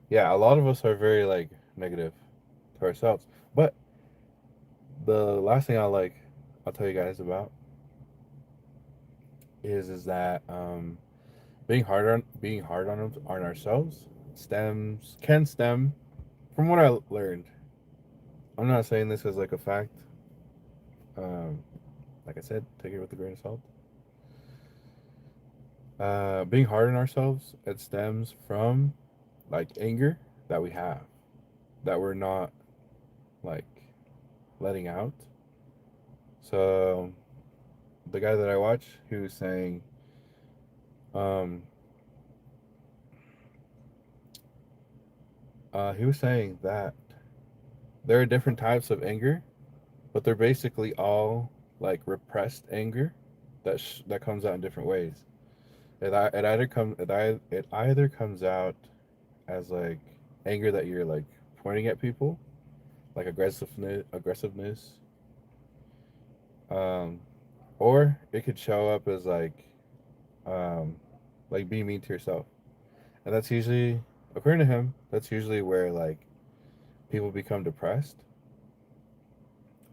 Yeah, a lot of us are very like negative to ourselves. But the last thing I'll tell you guys about is that being hard on ourselves can stem from what I learned. I'm not saying this as like a fact. Um, like I said, take it with a grain of salt. Being hard on ourselves, it stems from like anger that we have that we're not like letting out. So the guy that I watch, he was saying, um, he was saying that there are different types of anger, but they're basically all like repressed anger that comes out in different ways. It either comes out as like anger that you're like pointing at people, like aggressiveness, um, or it could show up as um, like being mean to yourself, and that's usually, according to him, that's usually where like people become depressed.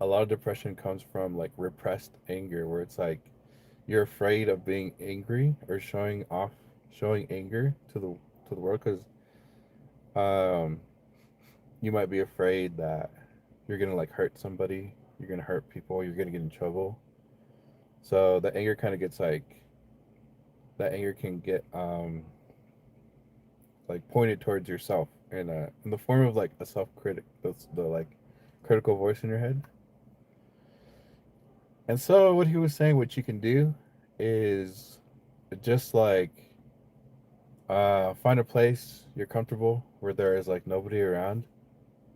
A lot of depression comes from like repressed anger, where it's like you're afraid of being angry or showing anger to the world because um, you might be afraid that you're gonna like hurt somebody, you're gonna hurt people, you're gonna get in trouble. So the anger kind of gets like that anger can get like pointed towards yourself in the form of like a self critic, that's the like critical voice in your head. And so what he was saying, what you can do is just like find a place you're comfortable where there is like nobody around,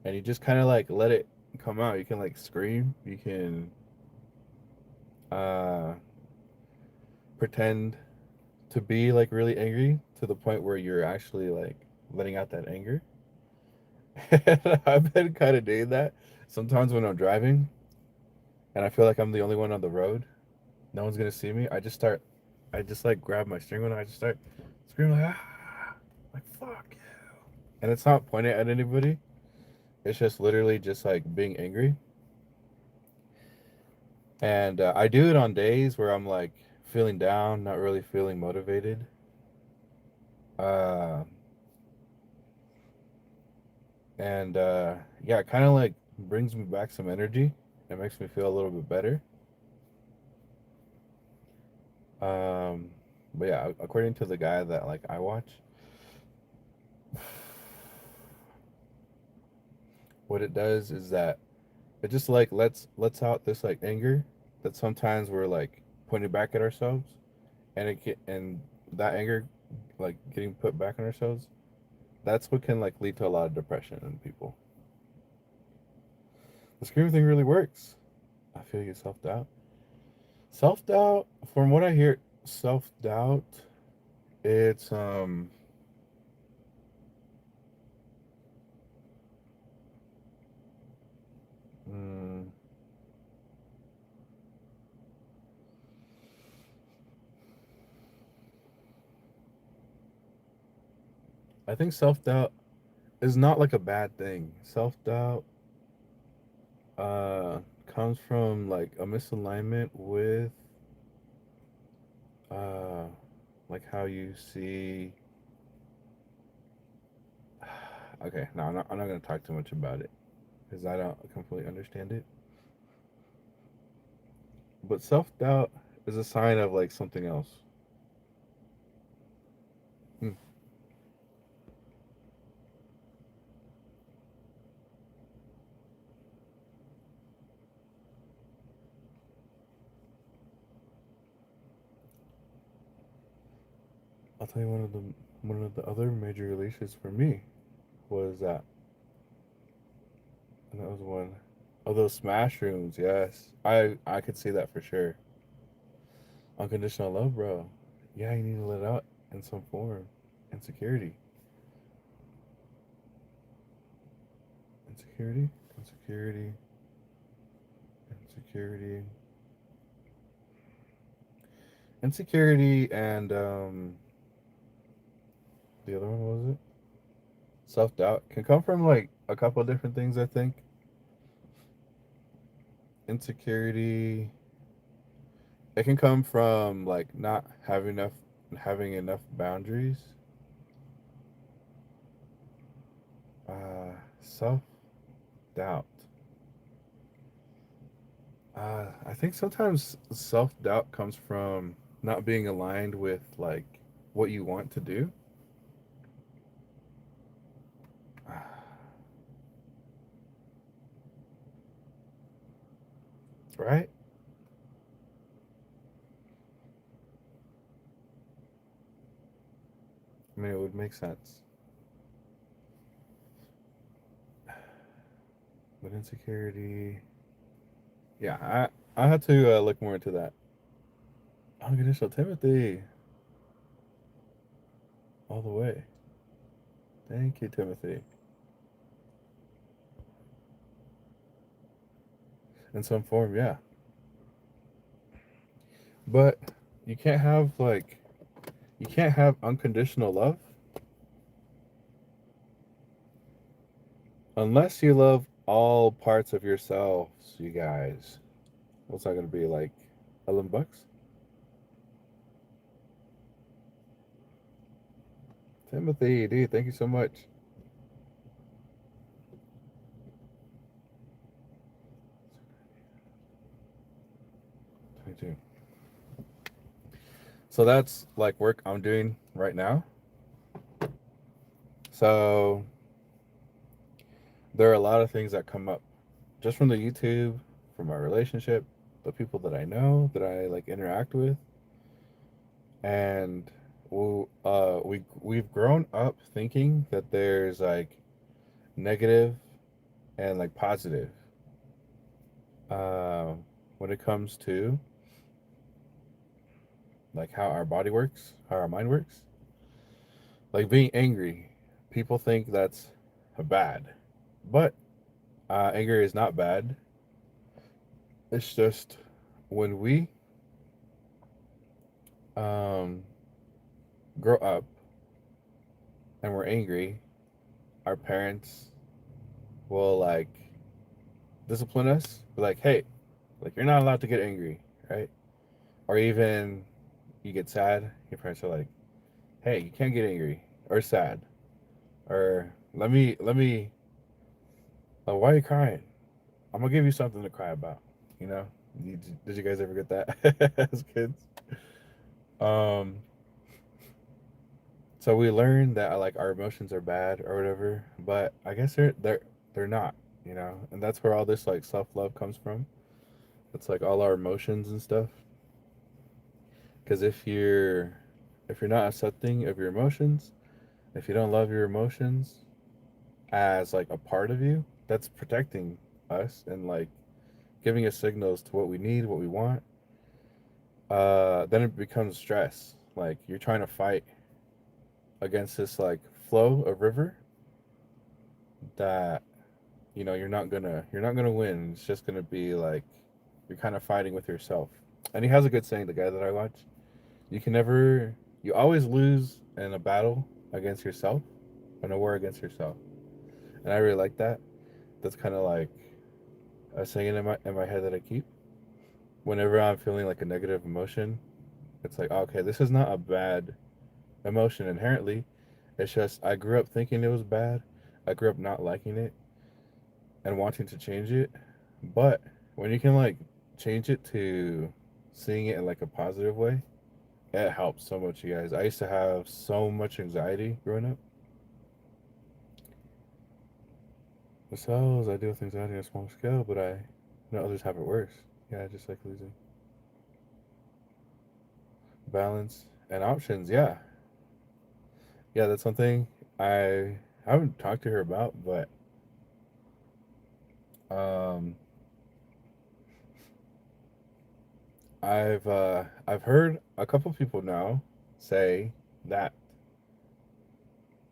and you just kind of like let it come out. You can like scream. You can uh, pretend to be like really angry to the point where you're actually like letting out that anger. I've been kind of doing that sometimes when I'm driving and I feel like I'm the only one on the road. No one's gonna see me. I just like grab my steering wheel and I just start screaming like fuck you. And it's not pointing at anybody. It's just literally just like being angry. And I do it on days where I'm like feeling down, not really feeling motivated. Uh, and yeah, it kind of like brings me back some energy. It makes me feel a little bit better. Um, but yeah, according to the guy that like I watch, what it does is that it just like lets out this like anger that sometimes we're like pointing back at ourselves, and and that anger like getting put back on ourselves. That's what can like lead to a lot of depression in people. The screaming thing really works. I feel you self doubt. Self doubt, from what I hear, self doubt. It's mm, I think self doubt is not like a bad thing. Self doubt uh comes from like a misalignment with uh like how you see. Okay, no, I'm not gonna talk too much about it because I don't completely understand it. But self doubt is a sign of like something else. Hmm. I'll tell you one of the other major releases for me was that, and that was one. Oh, those smash rooms, yes. I could see that for sure. Unconditional love, bro. Yeah, you need to let it out in some form. Insecurity. Insecurity. Insecurity. Insecurity. Insecurity and the other one was it? Self doubt can come from like a couple of different things, I think. Insecurity, it can come from like not having enough boundaries. Self doubt. I think sometimes self doubt comes from not being aligned with like what you want to do. Right? I mean, it would make sense. But insecurity, yeah, I had to look more into that. Unconditional Timothy, all the way. Thank you, Timothy. In some form, yeah. But you can't have like you can't have unconditional love unless you love all parts of yourselves, you guys. What's that gonna be like? 11 bucks? Timothy, dude, thank you so much. 22. So that's like work I'm doing right now. So there are a lot of things that come up just from the YouTube, from my relationship, the people that I know, that I like interact with, and we've grown up thinking that there's like negative and like positive uh, when it comes to like how our body works, how our mind works. Like being angry, people think that's bad, but anger is not bad. It's just when we um, grow up and we're angry, our parents will like discipline us, be like, hey, like you're not allowed to get angry, right? Or even you get sad, your parents are like, hey, you can't get angry or sad, or let me. Oh, why are you crying? I'm gonna give you something to cry about. You know? Did you guys ever get that as kids? Um, so we learn that like our emotions are bad or whatever, but I guess they're not. You know, and that's where all this like self love comes from. It's like all our emotions and stuff. Because if you're not accepting of your emotions, if you don't love your emotions as like a part of you, that's protecting us and like giving us signals to what we need, what we want. Then it becomes stress. Like you're trying to fight against this like flow of river that you're not gonna win. It's just gonna be like you're kind of fighting with yourself. And he has a good saying. The guy that I watch, you can never, you always lose in a battle against yourself, in a war against yourself. And I really like that. That's kind of like a saying in my head that I keep whenever I'm feeling like a negative emotion. It's like, okay, this is not a bad emotion inherently. It's just I grew up thinking it was bad. I grew up not liking it and wanting to change it. But when you can like change it to seeing it in like a positive way, it helps so much, you guys. I used to have so much anxiety growing up. So I deal with anxiety on a small scale, but I know others have it worse. Yeah, just like losing balance and options. Yeah, yeah, that's something I haven't talked to her about, but um, I've heard a couple people now say that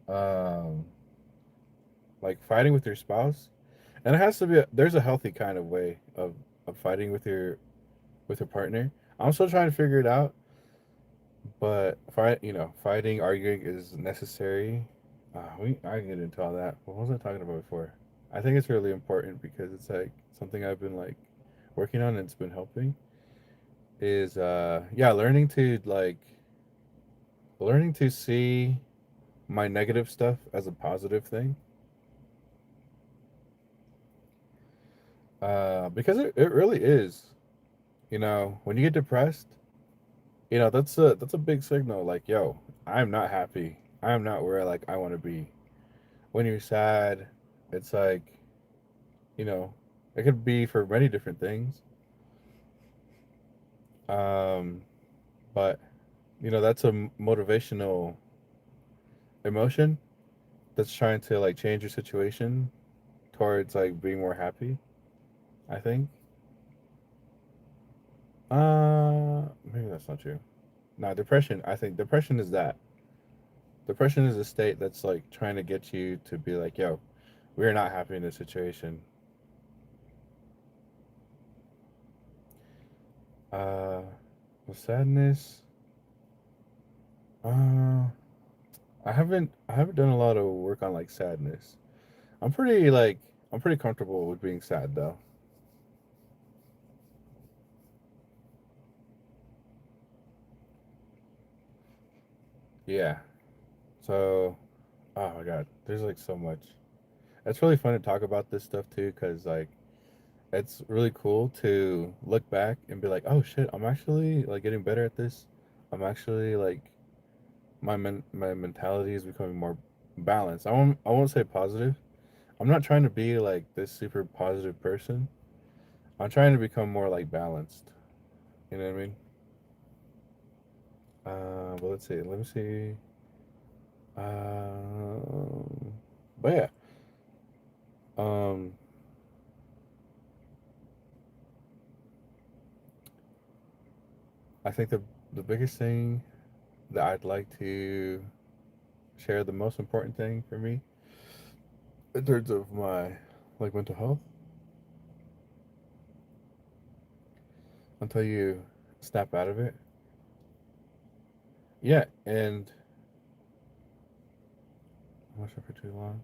um, like fighting with your spouse, and it has to be there's a healthy kind of way of fighting with your partner. I'm still trying to figure it out, but fighting, arguing is necessary. I can get into all that. What was I talking about before? I think it's really important because it's like something I've been like working on and it's been helping. Is yeah, learning to see my negative stuff as a positive thing. Because it really is. When you get depressed, that's a big signal. Like, yo, I'm not happy. I'm not where like I want to be. When you're sad, it's like you know, it could be for many different things. Um, but that's a motivational emotion that's trying to like change your situation towards like being more happy. I think. Maybe that's not true. Nah, depression. I think depression is that. Depression is a state that's like trying to get you to be like, yo, we're not happy in this situation. Uh, the sadness. Uh, I haven't done a lot of work on like sadness. I'm pretty like I'm pretty comfortable with being sad though. Yeah. So, oh my god, there's like so much. It's really fun to talk about this stuff too, cause like it's really cool to look back and be like, oh shit, I'm actually like getting better at this. I'm actually like my mentality is becoming more balanced. I won't say positive. I'm not trying to be like this super positive person. I'm trying to become more like balanced. You know what I mean? But let's see. Let me see. Um, but yeah. Um, I think the biggest thing that I'd like to share the most important thing for me in terms of my like mental health until you snap out of it. Yeah, and I'm not sure for too long.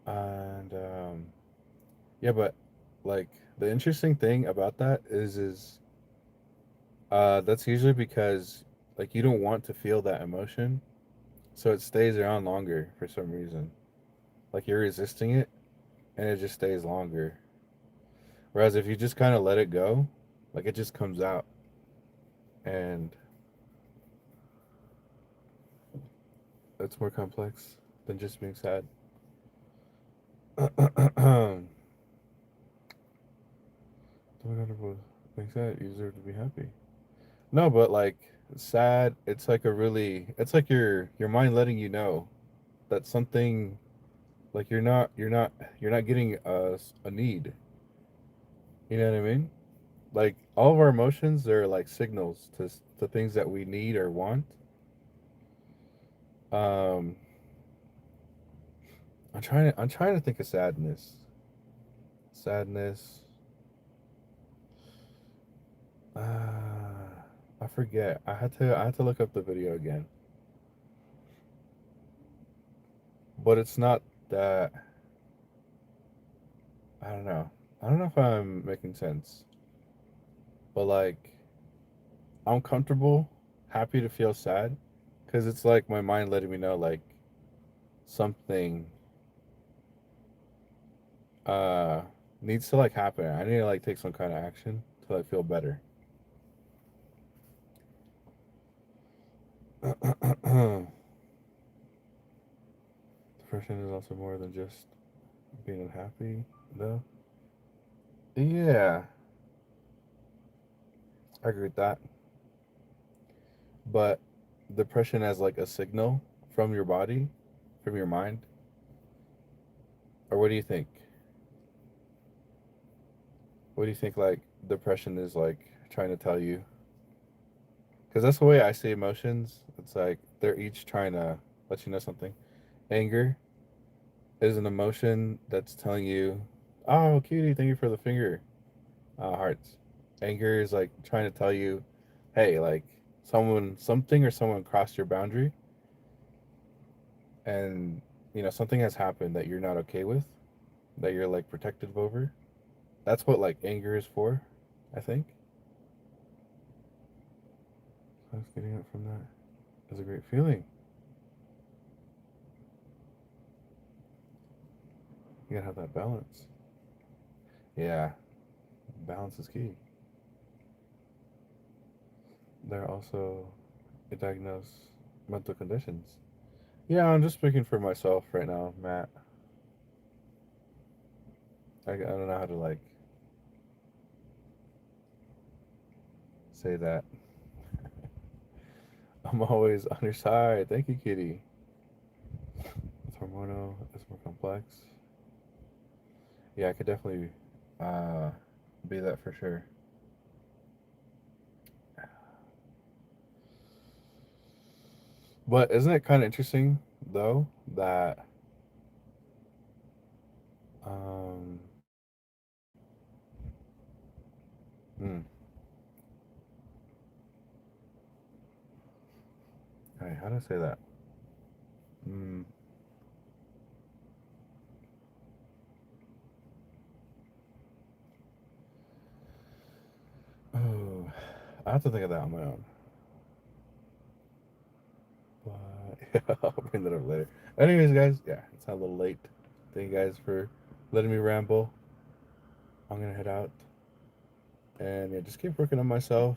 And yeah, but like the interesting thing about that is that's usually because like you don't want to feel that emotion, so it stays around longer for some reason. Like you're resisting it, and it just stays longer. Whereas if you just kind of let it go, like it just comes out, and it's more complex than just being sad. Don't being sad. You deserve to be happy. No, but like sad, it's like a really, it's like your mind letting you know that something like you're not getting a need. You know what I mean? Like all of our emotions, they're like signals to things that we need or want. Um, I'm trying to think of sadness. Sadness. I forget. I had to look up the video again. But it's not that I don't know. I don't know if I'm making sense. But like I'm comfortable, happy to feel sad cuz it's like my mind letting me know like something uh needs to like happen. I need to like take some kind of action to like feel better. Depression is also more than just being unhappy, though. Yeah, I agree with that. But depression as like a signal from your body, from your mind, or what do you think? What do you think like depression is like trying to tell you? Because that's the way I see emotions. It's like they're each trying to let you know something. Anger is an emotion that's telling you, "Oh, cutie, thank you for the finger, hearts." Anger is like trying to tell you, "Hey, like something or someone crossed your boundary, and something has happened that you're not okay with, that you're like protective over." That's what like anger is for, I think. I was getting it from that. It's a great feeling. You gotta have that balance. Yeah, balance is key. There are also diagnosed mental conditions. Yeah, I'm just speaking for myself right now, Matt. I don't know how to like say that. I'm always on your side. Thank you, Kitty. It's hormonal. It's more complex. Yeah, I could definitely uh, be that for sure. But isn't it kind of interesting though that um, hmm, hey, how do I say that? Mm, oh, I have to think of that on my own. But yeah, I'll bring that up later. Anyways, guys, yeah, it's not a little late. Thank you guys for letting me ramble. I'm gonna head out and yeah, just keep working on myself.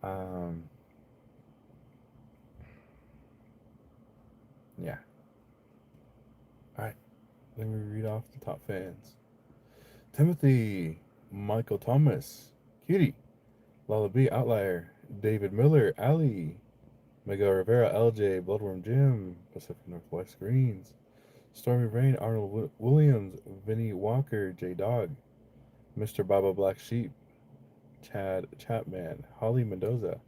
Um, yeah. All right. Let me read off the top fans: Timothy, Michael Thomas, Cutie, Lala B, Outlier, David Miller, Ali, Miguel Rivera, LJ, Bloodworm Jim, Pacific Northwest Greens, Stormy Rain, Arnold Williams, Vinny Walker, J Dog, Mr. Baba Black Sheep, Chad Chapman, Holly Mendoza,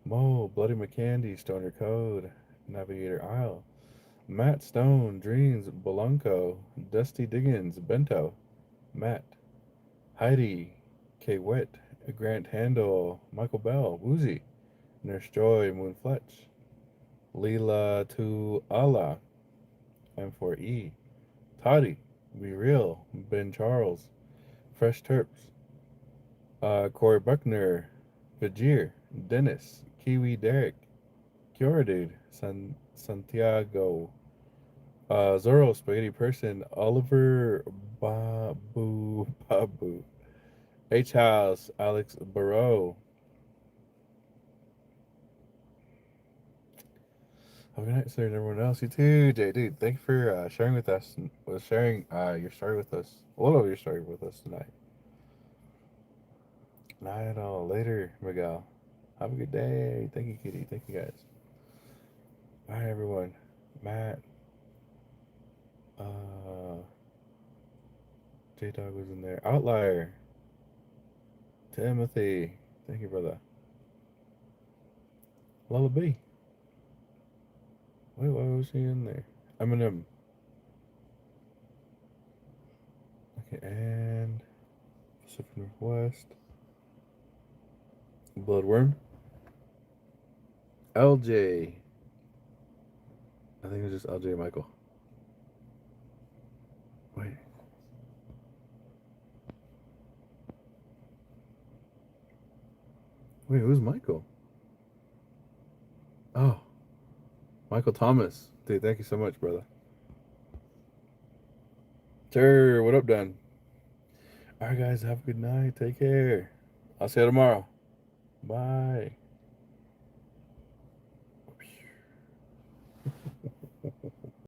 Mo, Bloody McCandy, Stoner Code, Navigator Isle, Matt Stone, Dreams, Belanco, Dusty Diggins, Bento, Matt, Heidi, K. Witt, Grant Handel, Michael Bell, Woozy, Nurse Joy, Moon Fletch, Leela to Allah, M4E, Toddy, Be Real, Ben Charles, Fresh Terps, Corey Buckner, Vajir, Dennis, Kiwi Derek, Kiora Dude, Santiago, Zorro, Spaghetti Person, Oliver Babu, H House, Alex Barreau. Have a good night, sir, and everyone else. You too, Jay. Dude, thank you for sharing with us, sharing your story with us, a little of your story with us tonight. Night all. Later, Miguel. Have a good day. Thank you, Kitty. Thank you, guys. Bye, everyone. Matt, uh, J Dog was in there. Outlier, Timothy. Thank you, brother. Lullaby. Wait, why was he in there? Eminem. Okay, and Pacific Northwest. Bloodworm. LJ. I think it was just LJ Michael. Wait. Wait, who's Michael? Oh, Michael Thomas. Dude, thank you so much, brother. Sure, what up, Dan? Alright, guys, have a good night. Take care. I'll see you tomorrow. Bye.